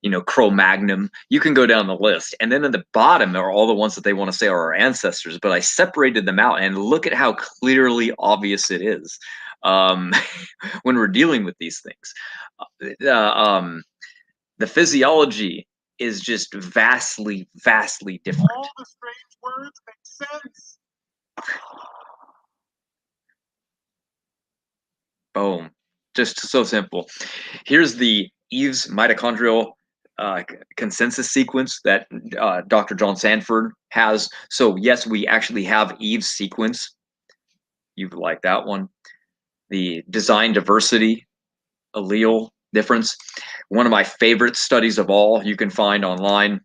you know, Cro-Magnon. You can go down the list. And then at the bottom are all the ones that they want to say are our ancestors. But I separated them out, and look at how clearly obvious it is when we're dealing with these things. The physiology is just vastly, vastly different. All the strange words make sense. Boom. Just so simple. Here's the Eve's mitochondrial consensus sequence that Dr. John Sanford has. So yes, we actually have Eve's sequence. You like that one. The design diversity allele difference. One of my favorite studies of all you can find online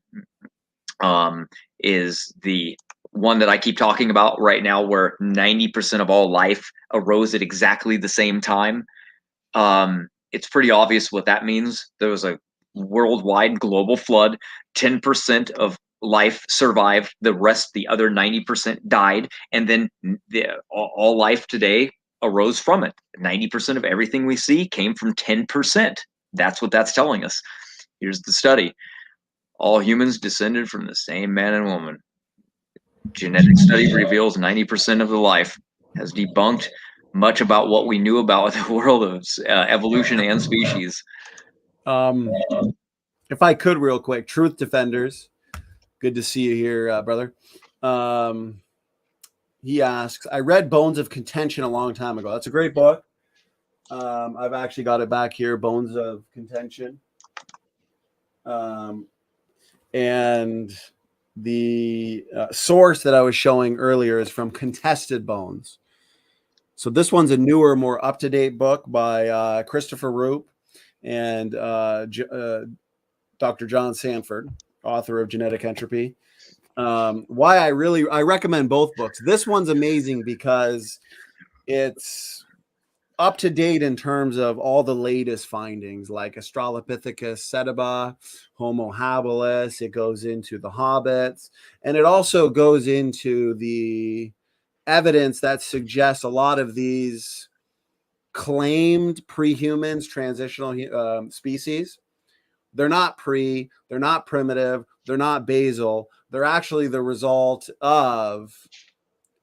is the one that I keep talking about right now, where 90% of all life arose at exactly the same time. It's pretty obvious what that means. There was a worldwide global flood. 10% of life survived. The rest, the other 90%, died. And then all life today arose from it. 90% of everything we see came from 10%. That's what that's telling us. Here's the study. All humans descended from the same man and woman. Genetic study reveals 90% of the life, has debunked much about what we knew about the world of evolution and species. If I could real quick, Truth Defenders, good to see you here, brother. He asks, I read Bones of Contention a long time ago. That's a great book. I've actually got it back here, Bones of Contention. And the source that I was showing earlier is from Contested Bones. So this one's a newer, more up-to-date book by Christopher Roop and Dr. John Sanford, author of Genetic Entropy. Why I recommend both books. This one's amazing because it's up to date in terms of all the latest findings, like Australopithecus sediba, Homo habilis. It goes into the hobbits, and it also goes into the evidence that suggests a lot of these claimed pre-humans, transitional species. They're not they're not primitive, they're not basal. They're actually the result of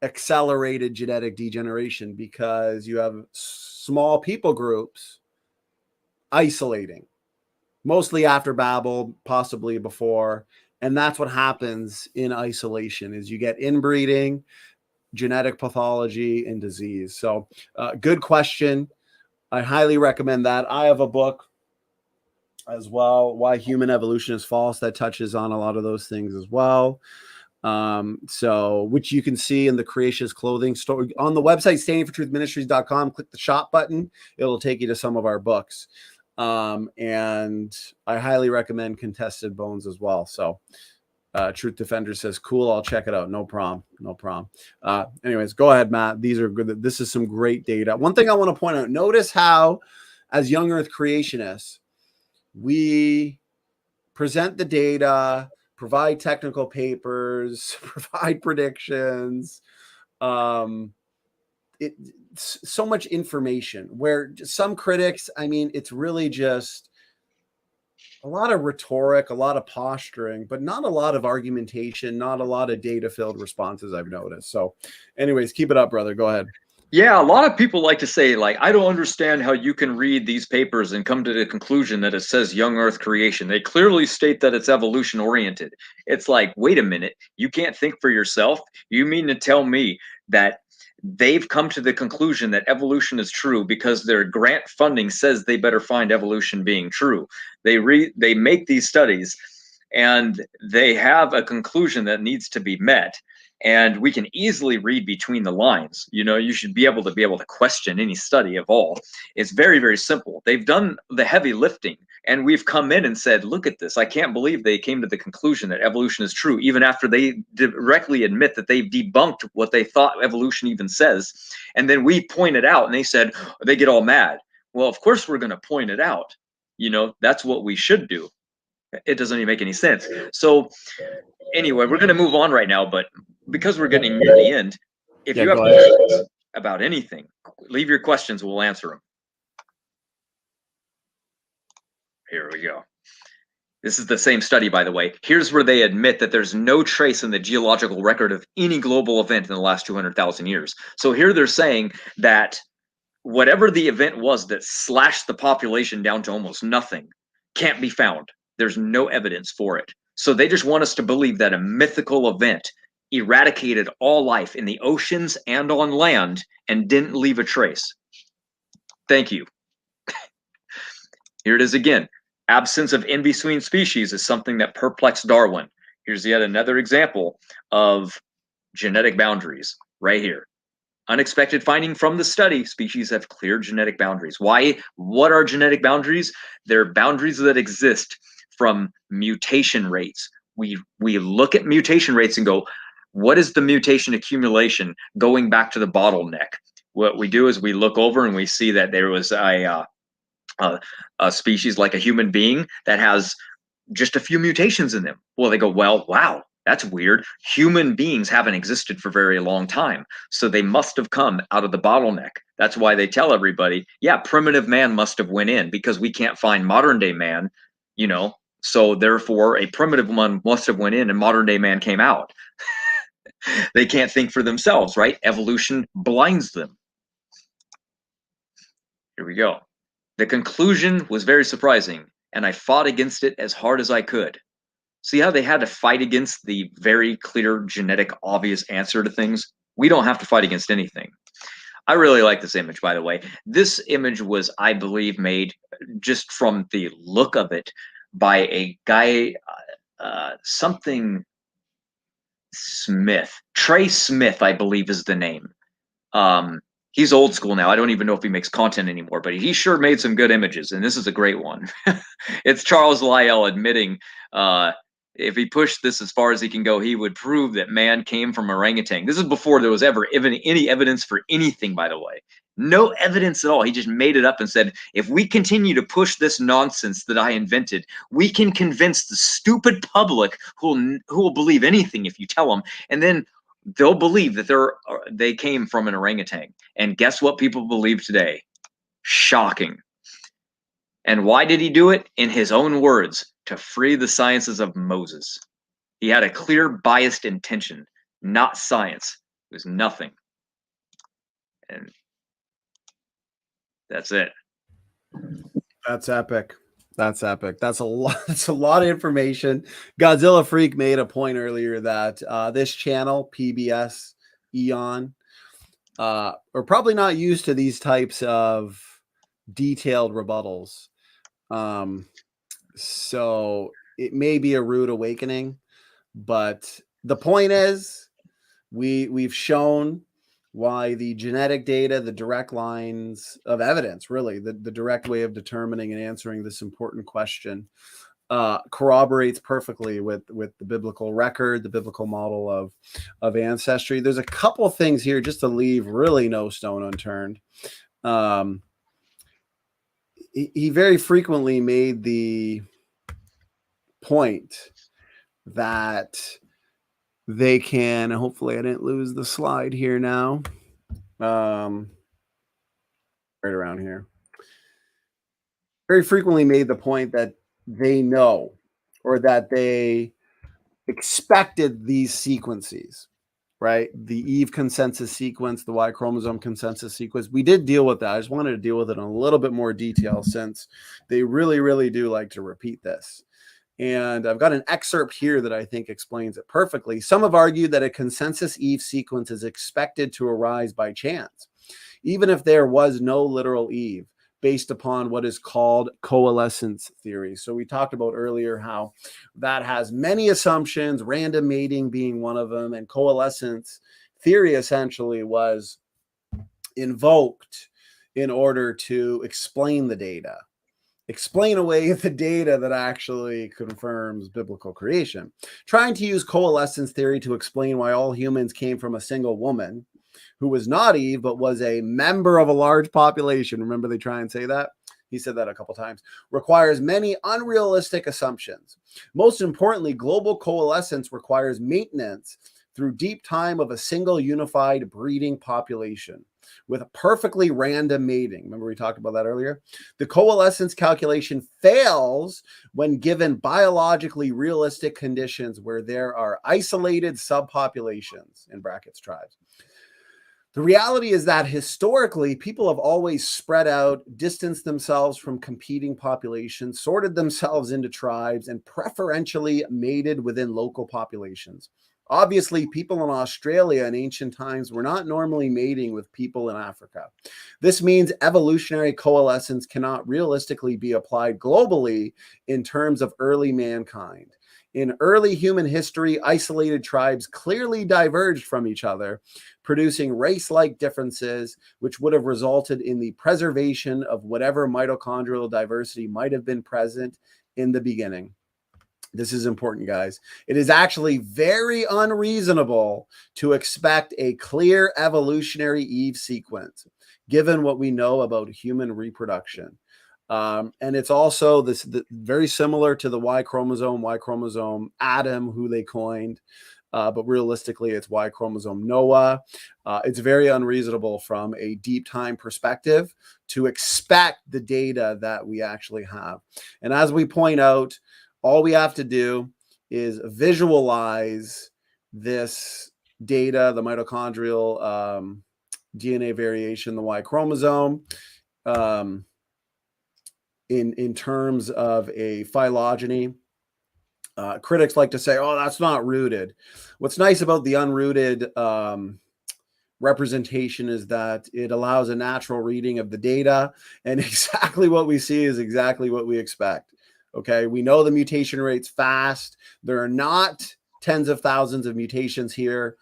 accelerated genetic degeneration, because you have small people groups isolating, mostly after Babel, possibly before. And that's what happens in isolation, is you get inbreeding, genetic pathology, and disease. So good question. I highly recommend that. I have a book as well, Why Human Evolution is False, that touches on a lot of those things as well. So which you can see in the Creationist Clothing store on the website standingfortruthministries.com. Click the shop button, it'll take you to some of our books. And I highly recommend Contested Bones as well. So Truth Defender says, cool, I'll check it out. No problem. Anyways, go ahead, Matt. These are good. This is some great data. One thing I want to point out, notice how as young earth creationists, we present the data, provide technical papers, provide predictions. it's so much information where some critics, I mean, it's really just a lot of rhetoric, a lot of posturing, but not a lot of argumentation, not a lot of data-filled responses I've noticed. So anyways, keep it up, brother. Go ahead. Yeah, a lot of people like to say, like, I don't understand how you can read these papers and come to the conclusion that it says young Earth creation. They clearly state that it's evolution oriented. It's like, wait a minute, you can't think for yourself? You mean to tell me that they've come to the conclusion that evolution is true because their grant funding says they better find evolution being true? They make these studies and they have a conclusion that needs to be met. And we can easily read between the lines. You know, you should be able to question any study of all. It's very, very simple. They've done the heavy lifting, and we've come in and said, look at this. I can't believe they came to the conclusion that evolution is true, even after they directly admit that they've debunked what they thought evolution even says. And then we point it out, and they said, they get all mad. Well, of course we're going to point it out. You know, that's what we should do. It doesn't even make any sense. So anyway, we're going to move on right now, but because we're getting near the end, if you have questions about anything, leave your questions. We'll answer them. Here we go. This is the same study, by the way. Here's where they admit that there's no trace in the geological record of any global event in the last 200,000 years. So here they're saying that whatever the event was that slashed the population down to almost nothing can't be found. There's no evidence for it. So they just want us to believe that a mythical event eradicated all life in the oceans and on land and didn't leave a trace. Thank you. Here it is again. Absence of in-between species is something that perplexed Darwin. Here's yet another example of genetic boundaries right here. Unexpected finding from the study, species have clear genetic boundaries. Why? What are genetic boundaries? They're boundaries that exist from mutation rates. We look at mutation rates and go, what is the mutation accumulation going back to the bottleneck? What we do is we look over and we see that there was a species like a human being that has just a few mutations in them. Well, they go, well, wow, that's weird. Human beings haven't existed for a very long time, so they must have come out of the bottleneck. That's why they tell everybody, yeah, primitive man must have went in because we can't find modern day man, you know, so therefore a primitive one must have went in and modern day man came out. They can't think for themselves, right? Evolution blinds them. Here we go. The conclusion was very surprising, and I fought against it as hard as I could. See how they had to fight against the very clear, genetic, obvious answer to things? We don't have to fight against anything. I really like this image, by the way. This image was, I believe, made just from the look of it by a guy, something Smith. Trey Smith, I believe, is the name. He's old school now. I don't even know if he makes content anymore, but he sure made some good images, and this is a great one. It's Charles Lyell admitting if he pushed this as far as he can go, he would prove that man came from orangutan. This is before there was ever even any evidence for anything, by the way. No evidence at all. He just made it up and said, if we continue to push this nonsense that I invented, we can convince the stupid public who will believe anything if you tell them, and then they'll believe that they came from an orangutan. And guess what people believe today? Shocking. And why did he do it? In his own words, to free the sciences of Moses. He had a clear biased intention, not science. It was nothing. And that's it. That's epic. That's epic. That's a lot. That's a lot of information. Godzilla Freak made a point earlier that this channel, PBS Eon, are probably not used to these types of detailed rebuttals. So it may be a rude awakening, but the point is we've shown why the genetic data, the direct lines of evidence, really the direct way of determining and answering this important question, corroborates perfectly with the biblical record, the biblical model of ancestry. There's a couple of things here just to leave really no stone unturned. He very frequently made the point that they can, hopefully I didn't lose the slide here now. right around here, very frequently made the point that they know, or that they expected these sequences, right? The Eve consensus sequence, the Y chromosome consensus sequence. We did deal with that. I just wanted to deal with it in a little bit more detail since they really, really do like to repeat this. And I've got an excerpt here that I think explains it perfectly. Some have argued that a consensus Eve sequence is expected to arise by chance, even if there was no literal Eve, based upon what is called coalescence theory. So we talked about earlier how that has many assumptions, random mating being one of them, and coalescence theory essentially was invoked in order to explain the data, explain away the data that actually confirms biblical creation. Trying to use coalescence theory to explain why all humans came from a single woman who was not Eve, but was a member of a large population. Remember, they try and say that? He said that a couple times. Requires many unrealistic assumptions. Most importantly, global coalescence requires maintenance through deep time of a single unified breeding population with a perfectly random mating. Remember we talked about that earlier? The coalescence calculation fails when given biologically realistic conditions where there are isolated subpopulations, in brackets, tribes. The reality is that historically, people have always spread out, distanced themselves from competing populations, sorted themselves into tribes, and preferentially mated within local populations. Obviously, people in Australia in ancient times were not normally mating with people in Africa. This means evolutionary coalescence cannot realistically be applied globally in terms of early mankind. In early human history, isolated tribes clearly diverged from each other, producing race-like differences, which would have resulted in the preservation of whatever mitochondrial diversity might have been present in the beginning. This is important, guys. It is actually very unreasonable to expect a clear evolutionary Eve sequence, given what we know about human reproduction. And it's also very similar to the Y chromosome Adam, who they coined. But realistically, it's Y chromosome Noah. It's very unreasonable from a deep time perspective to expect the data that we actually have. And as we point out, all we have to do is visualize this data, the mitochondrial DNA variation, the Y chromosome, in terms of a phylogeny. Critics like to say, oh, that's not rooted. What's nice about the unrooted representation is that it allows a natural reading of the data, and exactly what we see is exactly what we expect. Okay, we know the mutation rate's fast. There are not tens of thousands of mutations here.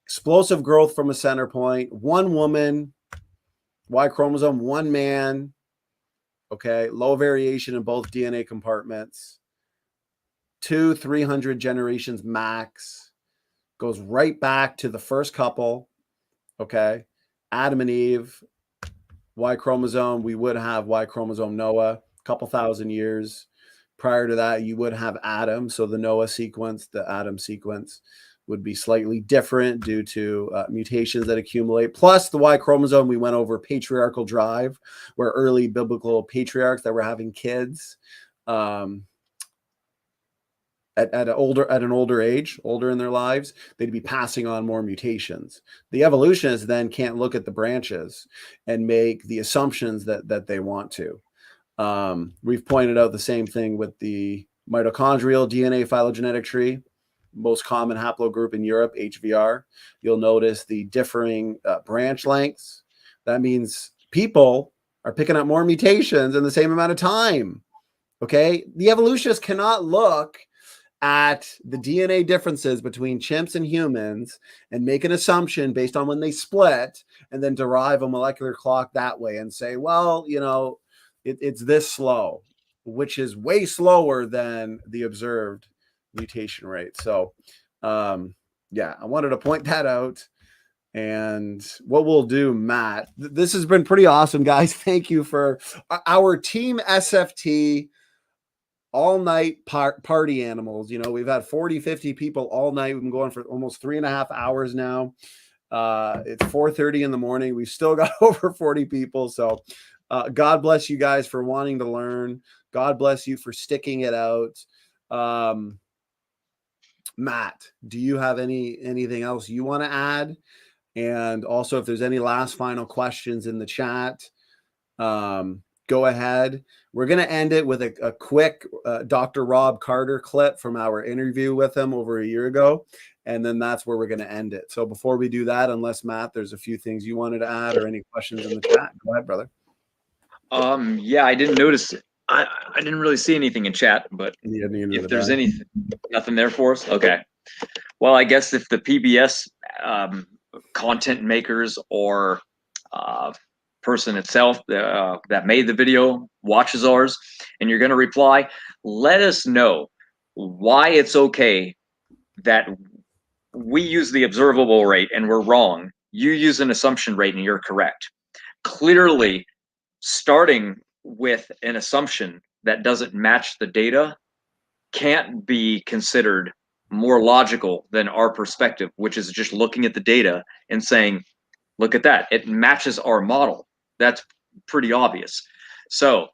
Explosive growth from a center point. One woman, Y chromosome, one man. Okay, low variation in both DNA compartments. 200-300 generations max. Goes right back to the first couple. Okay, Adam and Eve, Y chromosome. We would have Y chromosome Noah, a couple thousand years. Prior to that, you would have Adam. So the Noah sequence, the Adam sequence would be slightly different due to mutations that accumulate. Plus the Y chromosome, we went over Patriarchal Drive, where early biblical patriarchs that were having kids at an older age, older in their lives, they'd be passing on more mutations. The evolutionists then can't look at the branches and make the assumptions that they want to. We've pointed out the same thing with the mitochondrial DNA phylogenetic tree, most common haplogroup in Europe, HVR. You'll notice the differing branch lengths. That means people are picking up more mutations in the same amount of time. Okay, the evolutionists cannot look at the DNA differences between chimps and humans and make an assumption based on when they split and then derive a molecular clock that way and say, well, you know, it's this slow, which is way slower than the observed mutation rate. So, yeah, I wanted to point that out. And what we'll do, Matt, this has been pretty awesome, guys. Thank you for our team SFT all night party animals. You know, we've had 40, 50 people all night. We've been going for almost 3.5 hours now. It's 4:30 in the morning. We've still got over 40 people. So God bless you guys for wanting to learn. God bless you for sticking it out. Matt, do you have anything else you want to add? And also, if there's any last final questions in the chat, go ahead. We're going to end it with a quick Dr. Rob Carter clip from our interview with him over a year ago. And then that's where we're going to end it. So before we do that, unless Matt, there's a few things you wanted to add or any questions in the chat, go ahead, brother. Yeah, I didn't notice it. I didn't really see anything in chat, but if there's anything, nothing there for us. Okay. Well, I guess if the PBS content makers or person itself that made the video watches ours and you're going to reply, let us know why it's okay that we use the observable rate and we're wrong. You use an assumption rate and you're correct. Clearly, starting with an assumption that doesn't match the data can't be considered more logical than our perspective, which is just looking at the data and saying, look at that, it matches our model. That's pretty obvious. So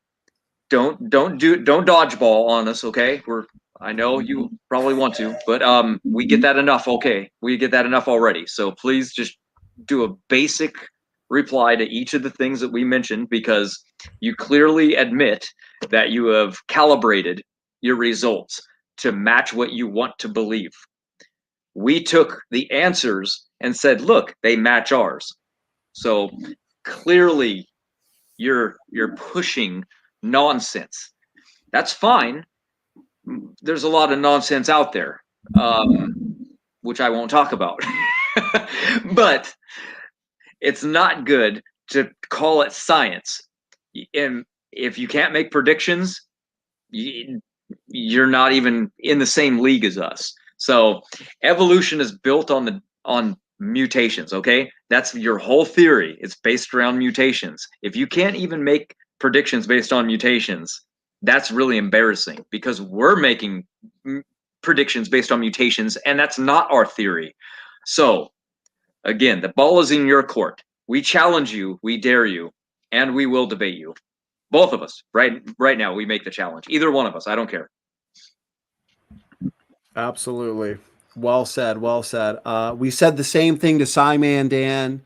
don't dodgeball on us, okay? I know you probably want to, but we get that enough, okay? We get that enough already. So please just do a basic reply to each of the things that we mentioned, because you clearly admit that you have calibrated your results to match what you want to believe. We took the answers and said, look, they match ours. So clearly you're pushing nonsense. That's fine. There's a lot of nonsense out there, which I won't talk about. But it's not good to call it science. And if you can't make predictions, you're not even in the same league as us. So evolution is built on mutations, okay? That's your whole theory. It's based around mutations. If you can't even make predictions based on mutations, that's really embarrassing, because we're making predictions based on mutations, and that's not our theory. So again, the ball is in your court. We challenge you, we dare you, and we will debate you. Both of us, right now, we make the challenge. Either one of us, I don't care. Absolutely. Well said. Well said. We said the same thing to Simon Dan.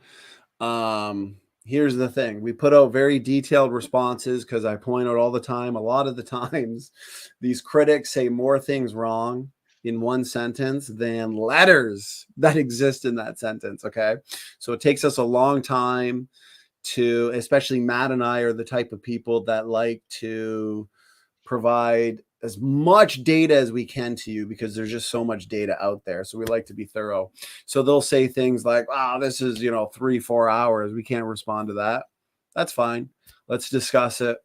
Here's the thing. We put out very detailed responses because I point out all the time, a lot of the times, these critics say more things wrong in one sentence than letters that exist in that sentence, okay? So it takes us a long time to, especially Matt and I are the type of people that like to provide as much data as we can to you, because there's just so much data out there. So we like to be thorough. So they'll say things like, wow, this is, 3-4 hours. We can't respond to that. That's fine. Let's discuss it.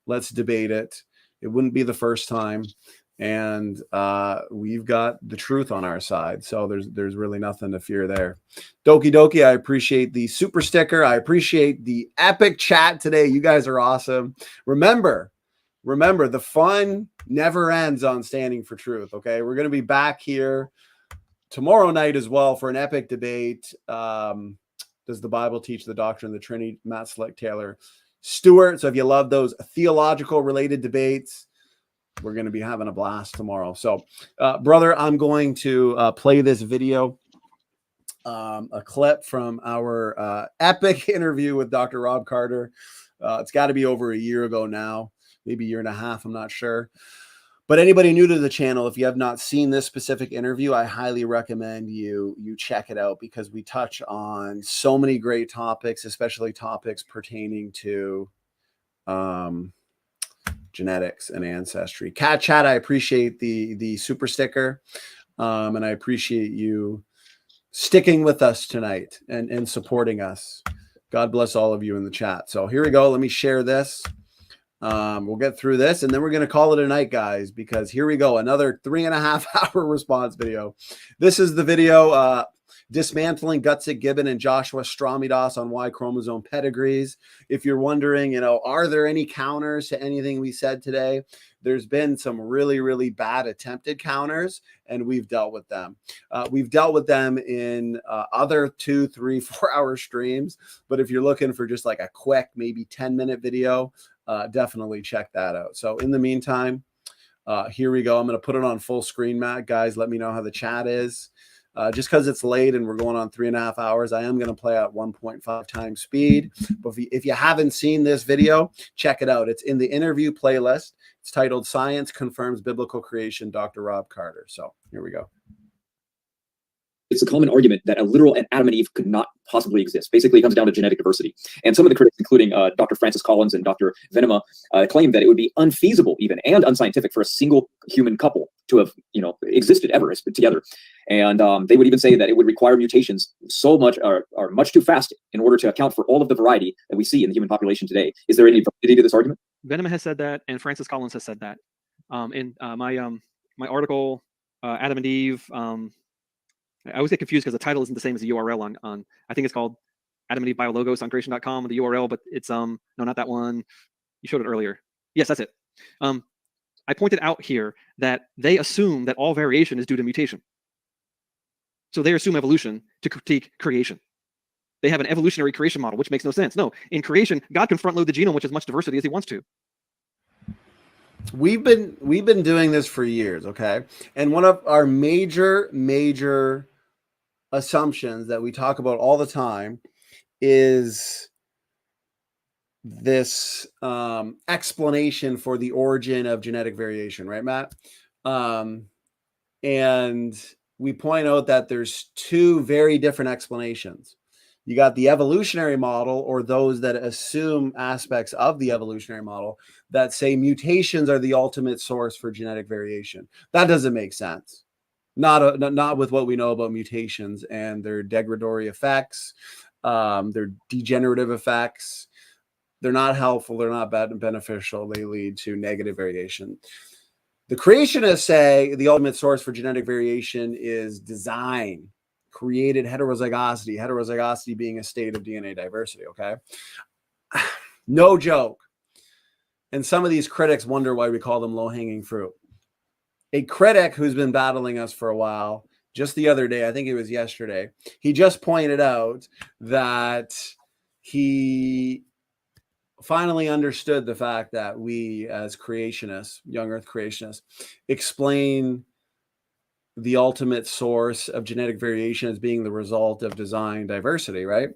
Let's debate it. It wouldn't be the first time. And we've got the truth on our side. So there's really nothing to fear there. Doki Doki, I appreciate the super sticker. I appreciate the epic chat today. You guys are awesome. Remember, the fun never ends on Standing for Truth, okay? We're going to be back here tomorrow night as well for an epic debate. Does the Bible teach the doctrine of the Trinity? Matt Slick, Taylor Stewart. So if you love those theological related debates, we're going to be having a blast tomorrow. So, brother, I'm going to play this video, a clip from our epic interview with Dr. Rob Carter. It's got to be over a year ago now. Maybe a year and a half, I'm not sure. But anybody new to the channel, if you have not seen this specific interview, I highly recommend you check it out, because we touch on so many great topics, especially topics pertaining to genetics and ancestry. Cat Chat, I appreciate the super sticker, and I appreciate you sticking with us tonight and supporting us. God bless all of you in the chat. So here we go. Let me share this. We'll get through this, and then we're going to call it a night, guys, because here we go. Another 3.5 hour response video. This is the video. dismantling Gutsick, Gibbon, and Joshua Stramidas on Y chromosome pedigrees. If you're wondering, are there any counters to anything we said today? There's been some really, really bad attempted counters, and we've dealt with them. We've dealt with them in other 2, 3, 4 hour streams. But if you're looking for just like a quick, maybe 10-minute video, definitely check that out. So in the meantime, here we go. I'm going to put it on full screen, Matt. Guys, let me know how the chat is. Just because it's late and we're going on 3.5 hours, I am going to play at 1.5 times speed. But if you haven't seen this video, check it out. It's in the interview playlist. It's titled Science Confirms Biblical Creation, Dr. Rob Carter. So here we go. It's a common argument that a literal Adam and Eve could not possibly exist. Basically, it comes down to genetic diversity. And some of the critics, including Dr. Francis Collins and Dr. Venema, claim that it would be unfeasible even and unscientific for a single human couple to have, existed ever as together. And they would even say that it would require mutations so much are much too fast in order to account for all of the variety that we see in the human population today. Is there any validity to this argument? Venema has said that, and Francis Collins has said that. In my article, Adam and Eve. I always get confused because the title isn't the same as the URL on I think it's called Adam and Eve Biologos on creation.com, the URL, but it's no, not that one. You showed it earlier. Yes, that's it. I pointed out here that they assume that all variation is due to mutation. So they assume evolution to critique creation. They have an evolutionary creation model, which makes no sense. No, in creation, God can front load the genome with as much diversity as he wants to. We've been doing this for years, okay? And one of our major assumptions that we talk about all the time is this explanation for the origin of genetic variation, right, Matt? And we point out that there's two very different explanations. You got the evolutionary model, or those that assume aspects of the evolutionary model that say mutations are the ultimate source for genetic variation. That doesn't make sense. Not with what we know about mutations and their degradatory effects, their degenerative effects. They're not helpful. They're not beneficial. They lead to negative variation. The creationists say the ultimate source for genetic variation is design, created heterozygosity being a state of DNA diversity, okay? No joke. And some of these critics wonder why we call them low-hanging fruit. A critic who's been battling us for a while, just the other day, I think it was yesterday, he just pointed out that he finally understood the fact that we as creationists, young earth creationists, explain the ultimate source of genetic variation as being the result of design diversity, right?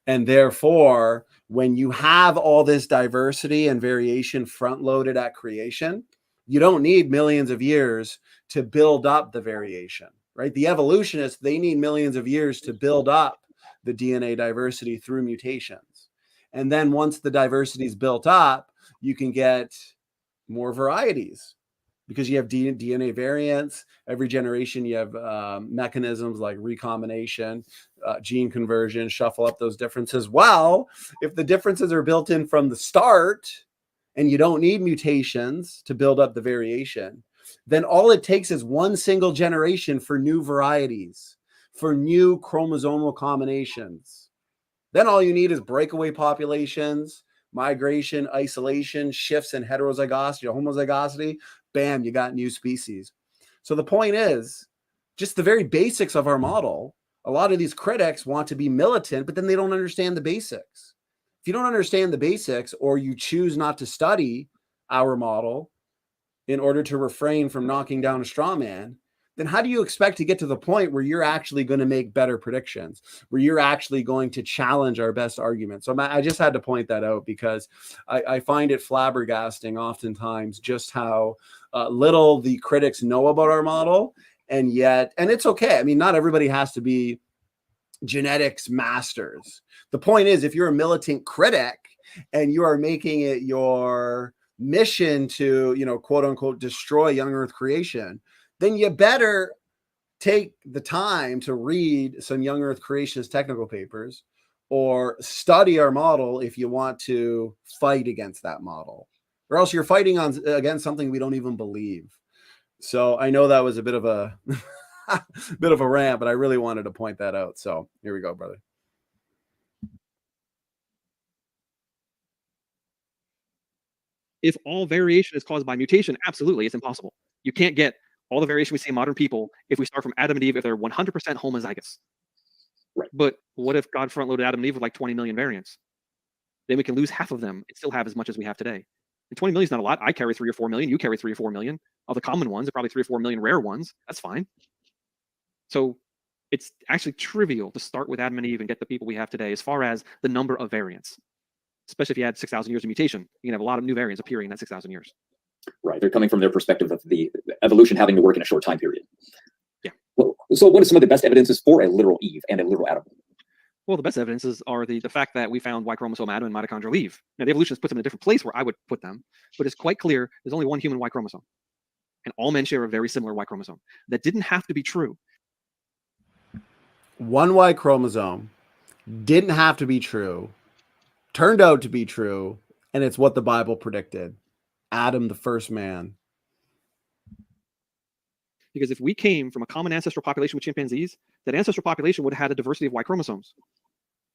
And therefore, when you have all this diversity and variation front-loaded at creation, you don't need millions of years to build up the variation, right? The evolutionists, they need millions of years to build up the DNA diversity through mutations. And then once the diversity is built up, you can get more varieties because you have DNA variants. Every generation, you have mechanisms like recombination, gene conversion, shuffle up those differences. Well, if the differences are built in from the start and you don't need mutations to build up the variation, then all it takes is one single generation for new varieties, for new chromosomal combinations. Then all you need is breakaway populations, migration, isolation, shifts in heterozygosity or homozygosity. Bam, you got new species. So the point is, just the very basics of our model, a lot of these critics want to be militant, but then they don't understand the basics. If you don't understand the basics, or you choose not to study our model in order to refrain from knocking down a straw man, then how do you expect to get to the point where you're actually going to make better predictions, where you're actually going to challenge our best arguments? So I just had to point that out because I find it flabbergasting oftentimes just how little the critics know about our model. And it's okay. I mean, not everybody has to be genetics masters. The point is, if you're a militant critic and you are making it your mission to, quote unquote, destroy young earth creation, then you better take the time to read some young earth creationist technical papers or study our model if you want to fight against that model, or else you're fighting against something we don't even believe. So I know that was a bit of a Bit of a rant, but I really wanted to point that out. So here we go, brother. If all variation is caused by mutation, absolutely, it's impossible. You can't get all the variation we see in modern people if we start from Adam and Eve if they're 100% homozygous. Right. But what if God front-loaded Adam and Eve with like 20 million variants? Then we can lose half of them and still have as much as we have today. And 20 million is not a lot. I carry 3 or 4 million. You carry 3 or 4 million. Of the common ones, there are probably 3 or 4 million rare ones. That's fine. So it's actually trivial to start with Adam and Eve and get the people we have today as far as the number of variants. Especially if you had 6,000 years of mutation, you can have a lot of new variants appearing in that 6,000 years. Right. They're coming from their perspective of the evolution having to work in a short time period. Yeah. Well, so what are some of the best evidences for a literal Eve and a literal Adam? Well, the best evidences are the fact that we found Y chromosome Adam and mitochondrial Eve. Now, the evolutionists put them in a different place where I would put them, but it's quite clear there's only one human Y chromosome. And all men share a very similar Y chromosome. That didn't have to be true. One Y chromosome didn't have to be true, turned out to be true, and it's what the Bible predicted. Adam, the first man. Because if we came from a common ancestral population with chimpanzees, that ancestral population would have had a diversity of Y chromosomes.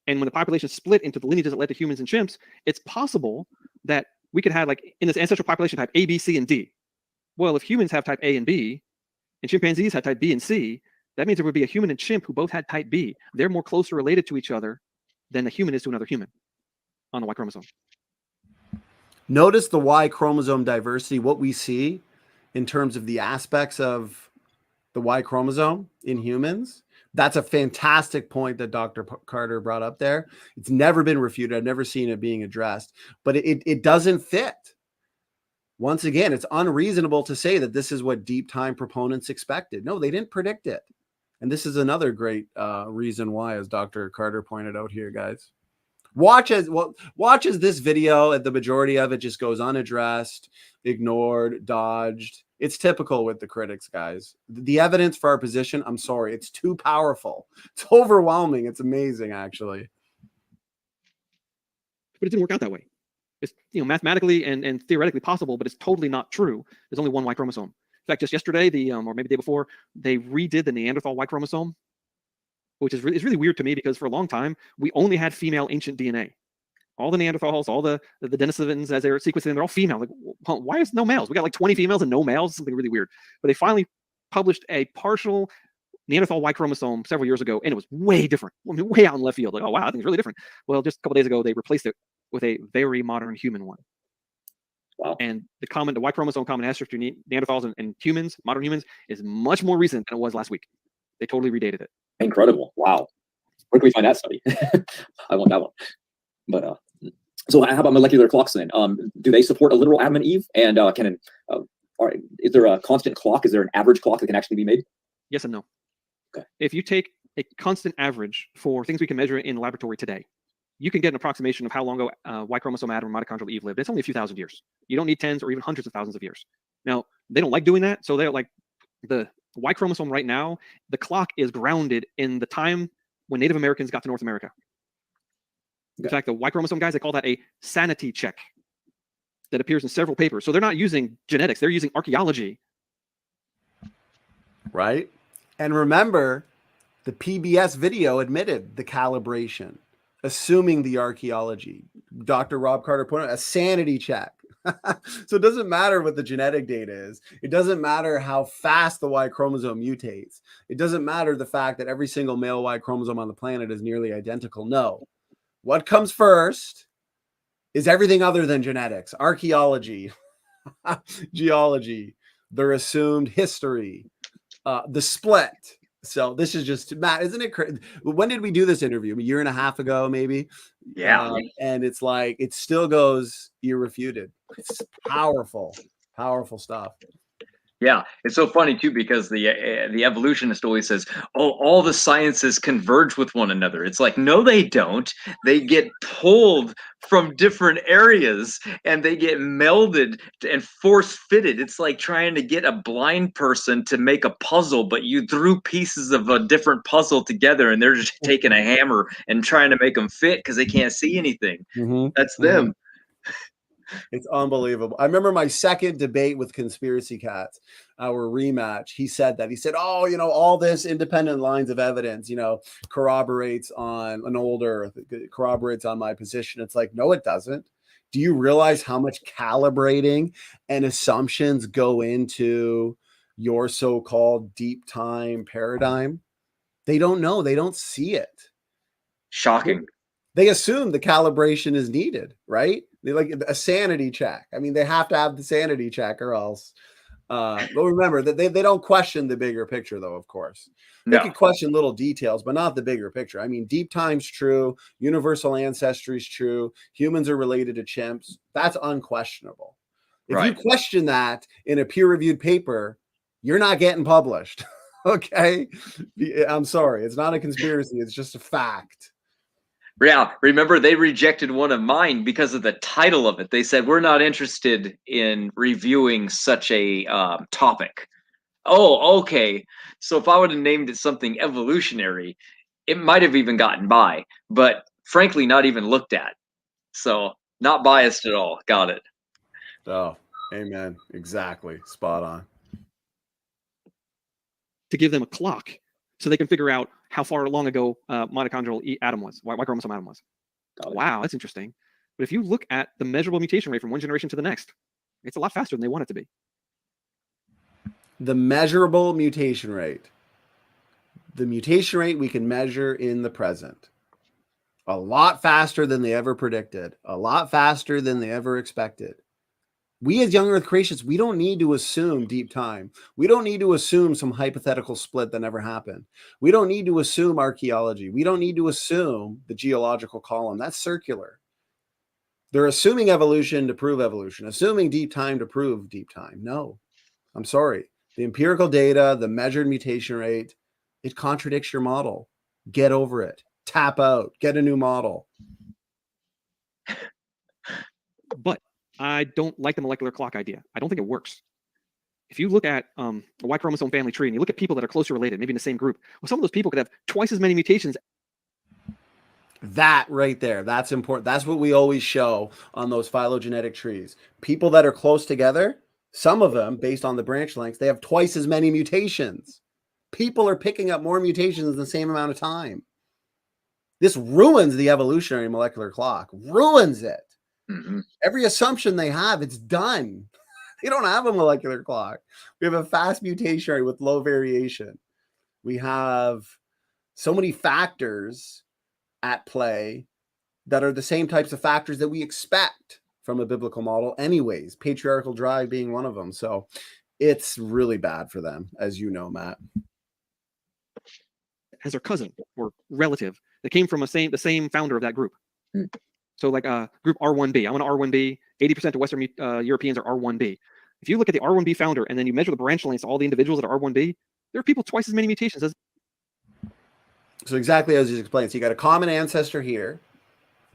And when the population split into the lineages that led to humans and chimps, it's possible that we could have, like, in this ancestral population, type A, B, C, and D. Well, if humans have type A and B, and chimpanzees had type B and C, that means there would be a human and chimp who both had type B. They're more closely related to each other than a human is to another human on the Y chromosome. Notice the Y chromosome diversity, what we see in terms of the aspects of the Y chromosome in humans. That's a fantastic point that Dr. Carter brought up there. It's never been refuted. I've never seen it being addressed, but it doesn't fit. Once again, it's unreasonable to say that this is what deep time proponents expected. No, they didn't predict it. And this is another great reason why, as Dr. Carter pointed out here, guys. Watch as this video, and the majority of it just goes unaddressed, ignored, dodged. It's typical with the critics, guys. The evidence for our position, I'm sorry, it's too powerful. It's overwhelming. It's amazing, actually. But it didn't work out that way. It's, mathematically and theoretically possible, but it's totally not true. There's only one Y chromosome. In fact, just yesterday, or maybe the day before, they redid the Neanderthal Y chromosome, which is really weird to me because for a long time, we only had female ancient DNA. All the Neanderthals, all the Denisovans, as they were sequencing, they're all female. Like, why is no males? We got like 20 females and no males. Something really weird. But they finally published a partial Neanderthal Y chromosome several years ago, and it was way different. I mean, way out in left field. Like, oh wow, I think it's really different. Well, just a couple days ago, they replaced it with a very modern human one. Wow. And the Y chromosome common ancestor between Neanderthals and humans, modern humans, is much more recent than it was last week. They totally redated it. Incredible. Wow. Where can we find that study? I want that one. But so how about molecular clocks then? Do they support a literal Adam and Eve? And is there a constant clock? Is there an average clock that can actually be made? Yes and no. Okay. If you take a constant average for things we can measure in the laboratory today, you can get an approximation of how long ago Y chromosome Adam or mitochondrial Eve lived. It's only a few thousand years. You don't need tens or even hundreds of thousands of years. Now, they don't like doing that, so they're like, the Y chromosome right now, the clock is grounded in the time when Native Americans got to North America. In fact, the Y chromosome guys, they call that a sanity check that appears in several papers. So they're not using genetics, they're using archaeology. Right? And remember, the PBS video admitted the calibration, assuming the archaeology. Dr. Rob Carter pointed out a sanity check. So it doesn't matter what the genetic data is. It doesn't matter how fast the Y chromosome mutates. It doesn't matter the fact that every single male Y chromosome on the planet is nearly identical. No. What comes first is everything other than genetics, archaeology, geology, their assumed history, the split. So this is just, Matt, isn't it crazy? When did we do this interview? A year and a half ago, maybe? Yeah. And it's like, it still goes irrefuted. It's powerful, powerful stuff. Yeah, it's so funny too because the evolutionist always says, "Oh, all the sciences converge with one another." It's like, no, they don't. They get pulled from different areas and they get melded and force fitted. It's like trying to get a blind person to make a puzzle, but you threw pieces of a different puzzle together and they're just taking a hammer and trying to make them fit because they can't see anything. That's them. It's unbelievable. I remember my second debate with Conspiracy Cats. our rematch, he said that. He said, oh, all this independent lines of evidence, corroborates on an old Earth, corroborates on my position. It's like, no, it doesn't. Do you realize how much calibrating and assumptions go into your so-called deep time paradigm? They don't know. They don't see it. Shocking. They assume the calibration is needed, right? They like a sanity check. I mean, they have to have the sanity check or else. But remember that they don't question the bigger picture, though, of course. They can question little details, but not the bigger picture. I mean, deep time's true. Universal ancestry is true. Humans are related to chimps. That's unquestionable. If you question that in a peer-reviewed paper, you're not getting published. Okay? I'm sorry. It's not a conspiracy. It's just a fact. Yeah, remember they rejected one of mine because of the title of it. They said, we're not interested in reviewing such a topic. Oh, okay. So if I would have named it something evolutionary, it might have even gotten by, but frankly, not even looked at. So not biased at all. Got it. Oh, amen. Exactly. Spot on. To give them a clock so they can figure out how far long ago mitochondrial atom was, Y chromosome atom was. Wow, that's interesting. But if you look at the measurable mutation rate from one generation to the next, it's a lot faster than they want it to be. The measurable mutation rate. The mutation rate we can measure in the present. A lot faster than they ever predicted. A lot faster than they ever expected. We as young Earth creationists, we don't need to assume deep time. We don't need to assume some hypothetical split that never happened. We don't need to assume archaeology. We don't need to assume the geological column. That's circular. They're assuming evolution to prove evolution, assuming deep time to prove deep time. No, I'm sorry. The empirical data, the measured mutation rate, it contradicts your model. Get over it. Tap out. Get a new model. But I don't like the molecular clock idea. I don't think it works. If you look at a Y chromosome family tree and you look at people that are closely related, maybe in the same group, well, some of those people could have twice as many mutations. That right there, that's important. That's what we always show on those phylogenetic trees. People that are close together, some of them, based on the branch lengths, they have twice as many mutations. People are picking up more mutations in the same amount of time. This ruins the evolutionary molecular clock, ruins it. Mm-hmm. Every assumption they have, it's done. They don't have a molecular clock. We have a fast mutation rate with low variation. We have so many factors at play that are the same types of factors that we expect from a biblical model anyways, patriarchal drive being one of them. So it's really bad for them, as you know, Matt. As their cousin or relative that came from the same founder of that group. So like group R1b, I'm an R1b, 80% of Western Europeans are R1b. If you look at the R1b founder and then you measure the branch lengths of all the individuals that are R1b, there are people twice as many mutations as. So exactly as you explained. So you got a common ancestor here,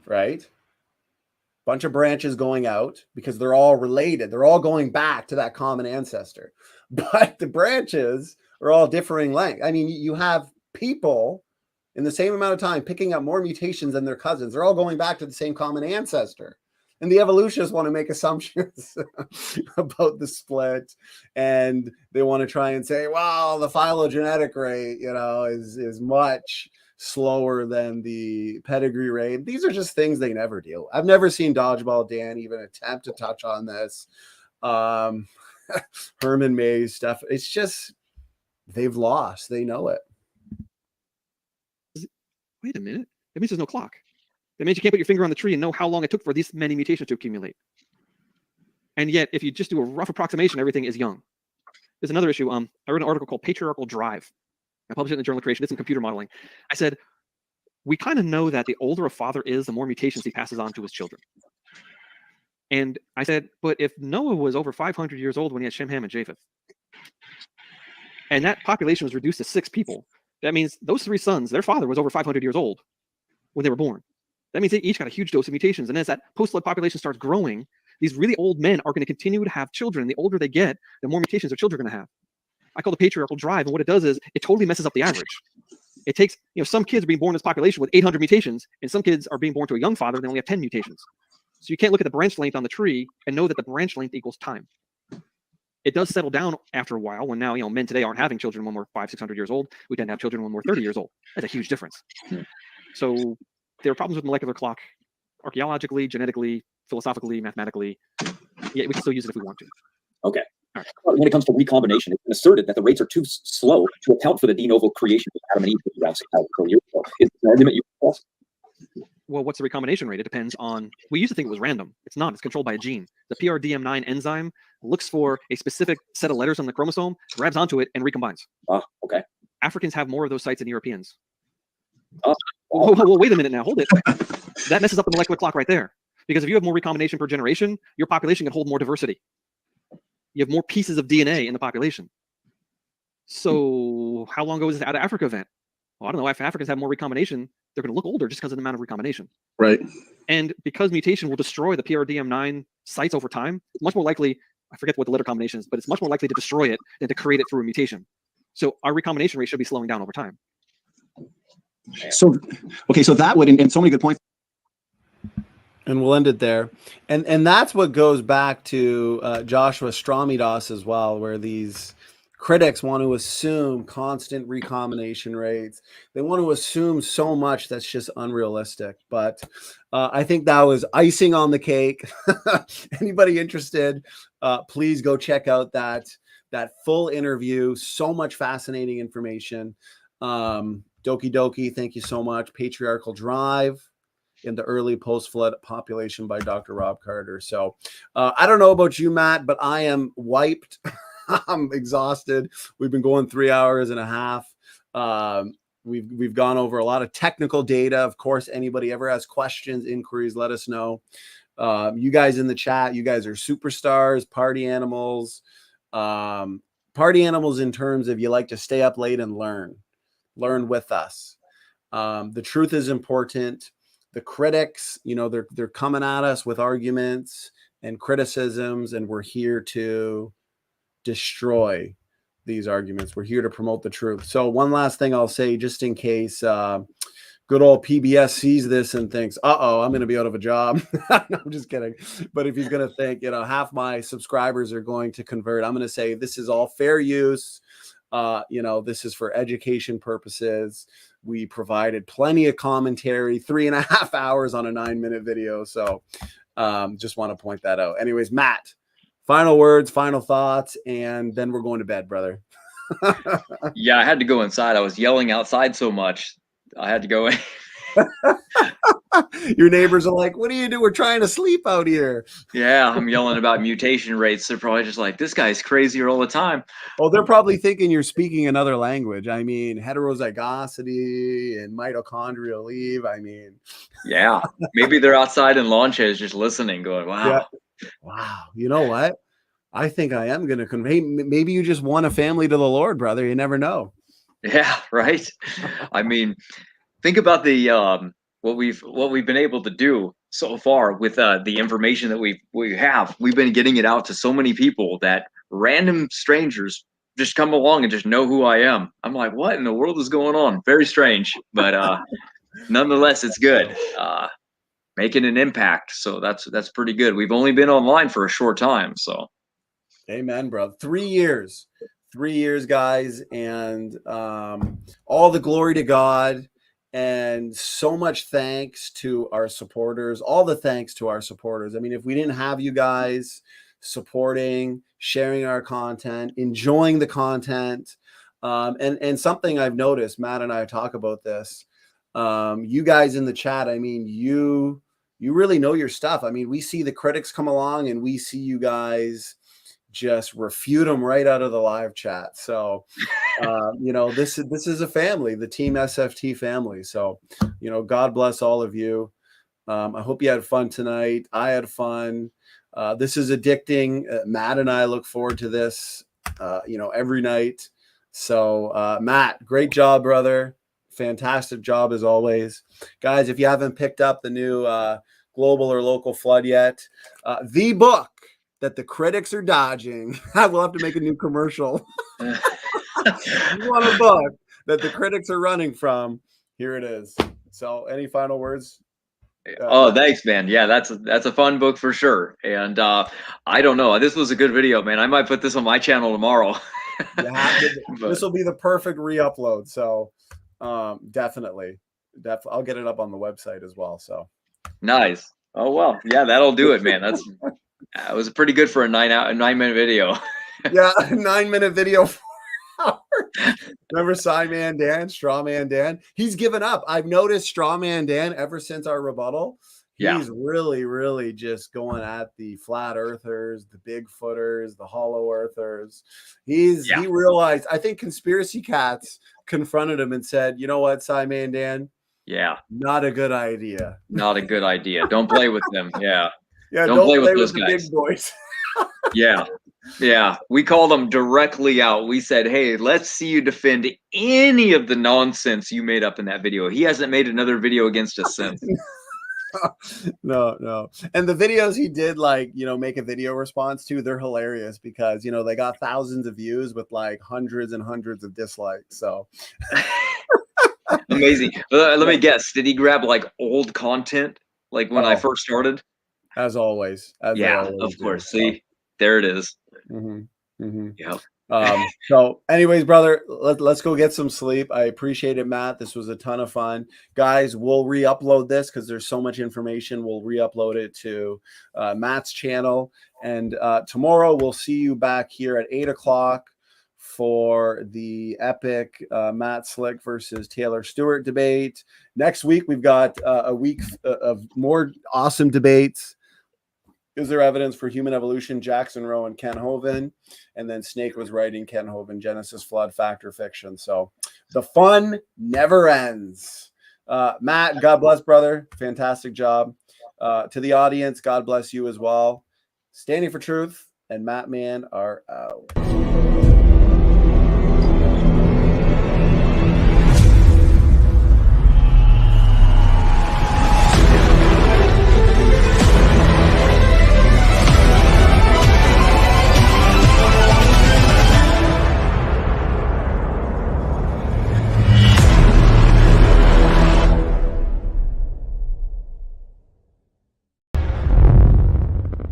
right? Bunch of branches going out because they're all related. They're all going back to that common ancestor. But the branches are all differing length. I mean, you have people in the same amount of time picking up more mutations than their cousins. They're all going back to the same common ancestor. And the evolutionists want to make assumptions about the split. And they want to try and say, well, the phylogenetic rate, is much slower than the pedigree rate. These are just things they never deal with. I've never seen Dodgeball Dan even attempt to touch on this. Herman May's stuff. It's just, they've lost. They know it. Wait a minute. That means there's no clock. That means you can't put your finger on the tree and know how long it took for these many mutations to accumulate. And yet, if you just do a rough approximation, everything is young. There's another issue. I wrote an article called Patriarchal Drive. I published it in the Journal of Creation. It's in computer modeling. I said, we kind of know that the older a father is, the more mutations he passes on to his children. And I said, but if Noah was over 500 years old when he had Shem, Ham, and Japheth, and that population was reduced to 6 people, that means those 3 sons, their father was over 500 years old when they were born. That means they each got a huge dose of mutations. And as that post-flood population starts growing, these really old men are going to continue to have children. And the older they get, the more mutations their children are going to have. I call it the patriarchal drive. And what it does is it totally messes up the average. It takes, some kids are being born in this population with 800 mutations, and some kids are being born to a young father, and they only have 10 mutations. So you can't look at the branch length on the tree and know that the branch length equals time. It does settle down after a while when now, men today aren't having children when we're 500-600 years old. We tend to have children when we're 30 years old. That's a huge difference. So there are problems with molecular clock, archaeologically, genetically, philosophically, mathematically. Yeah, we can still use it if we want to. Okay. All right. When it comes to recombination, it's been asserted that the rates are too slow to account for the de novo creation of Adam and Eve around 6,000 years ago. Is this an argument you press? Well, what's the recombination rate? It depends on, we used to think it was random. It's not, it's controlled by a gene. The PRDM9 enzyme looks for a specific set of letters on the chromosome, grabs onto it, and recombines. Okay. Africans have more of those sites than Europeans. Oh. Well, wait a minute now, hold it. That messes up the molecular clock right there. Because if you have more recombination per generation, your population can hold more diversity. You have more pieces of DNA in the population. So how long ago was this out of Africa event? Well, I don't know. If Africans have more recombination, they're going to look older just because of the amount of recombination. Right. And because mutation will destroy the PRDM9 sites over time, it's much more likely, I forget what the letter combination is, but it's much more likely to destroy it than to create it through a mutation. So our recombination rate should be slowing down over time. So, okay, so that would, and so many good points. And we'll end it there. And that's what goes back to Joshua Stramidas as well, where these critics want to assume constant recombination rates. They want to assume so much that's just unrealistic. But I think that was icing on the cake. Anybody interested, please go check out that full interview. So much fascinating information. Doki Doki, thank you so much. Patriarchal Drive in the early post-flood population by Dr. Rob Carter. So I don't know about you, Matt, but I am wiped. I'm exhausted. We've been going 3 hours and a half. We've gone over a lot of technical data. Of course, anybody ever has questions, inquiries, let us know. You guys in the chat, you guys are superstars, party animals. Party animals in terms of you like to stay up late and learn with us. The truth is important. The critics, they're coming at us with arguments and criticisms, and we're here to destroy these arguments. We're here to promote the truth. So one last thing I'll say, just in case good old PBS sees this and thinks, uh-oh, I'm going to be out of a job. No, I'm just kidding. But if he's going to think, half my subscribers are going to convert, I'm going to say this is all fair use. This is for education purposes. We provided plenty of commentary, 3.5 hours on a 9-minute video. So just want to point that out. Anyways, Matt, final words, final thoughts, and then we're going to bed, brother. Yeah, I had to go inside. I was yelling outside so much. I had to go in. Your neighbors are like, what do you do? We're trying to sleep out here. Yeah, I'm yelling about mutation rates. They're probably just like, this guy's crazier all the time. Oh, they're probably thinking you're speaking another language. I mean, heterozygosity and mitochondrial leave. I mean, yeah, maybe they're outside in lawn chairs just listening, going, wow. Yeah. Wow. You know what? I think I am going to convey. Maybe you just won a family to the Lord, brother. You never know. Yeah, right. I mean, think about the what we've been able to do so far with the information that we have. We've been getting it out to so many people that random strangers just come along and just know who I am. I'm like, what in the world is going on? Very strange, but nonetheless, it's good. Making an impact, so that's pretty good. We've only been online for a short time, so. Amen, bro. 3 years, guys, and all the glory to God. And so much thanks to our supporters, all the thanks to our supporters. I mean, if we didn't have you guys supporting, sharing our content, enjoying the content, and something I've noticed, Matt and I talk about this, you guys in the chat, I mean, you really know your stuff. I mean, we see the critics come along and we see you guys just refute them right out of the live chat. So, this is a family, the Team SFT family. So, God bless all of you. I hope you had fun tonight. I had fun. This is addicting. Matt and I look forward to this, every night. So, Matt, great job, brother. Fantastic job as always. Guys, if you haven't picked up the new global or local flood yet, the book that the critics are dodging. We'll have to make a new commercial. You want a book that the critics are running from? Here it is. So any final words? Oh, thanks, man. Yeah, that's a fun book for sure. And I don't know. This was a good video, man. I might put this on my channel tomorrow. This will be the perfect re-upload. So definitely. I'll get it up on the website as well. So nice. Oh well, yeah, that'll do it, man. That was pretty good for a 9-minute video. Yeah, a 9-minute video. Remember Sideman Dan, Strawman Dan? He's given up. I've noticed Strawman Dan ever since our rebuttal. He's really just going at the flat earthers, the Bigfooters, the hollow earthers. He realized, I think Conspiracy Cats confronted him and said, you know what, Sideman Dan? Yeah. Not a good idea. Not a good idea. Don't play with them. Yeah. Yeah, don't play with those guys. Big boys. Yeah. We called them directly out. We said, hey, let's see you defend any of the nonsense you made up in that video. He hasn't made another video against us since. No. And the videos he did, like, make a video response to, they're hilarious because, they got thousands of views with like hundreds and hundreds of dislikes. So amazing. Let me guess. Did he grab like old content like when I first started? As always. Of course. See, there it is. Yep. So anyways, brother, let's go get some sleep. I appreciate it, Matt. This was a ton of fun. Guys, we'll re-upload this because there's so much information. We'll re-upload it to Matt's channel. And tomorrow we'll see you back here at 8 o'clock for the epic Matt Slick versus Taylor Stewart debate. Next week, we've got a week of more awesome debates. Is there evidence for human evolution? Jackson Rowe and Ken Hovind. And then Snake was writing Ken Hovind, Genesis, Flood, Factor, Fiction. So the fun never ends. Matt, God bless, brother. Fantastic job. To the audience, God bless you as well. Standing for Truth and Mattman are out.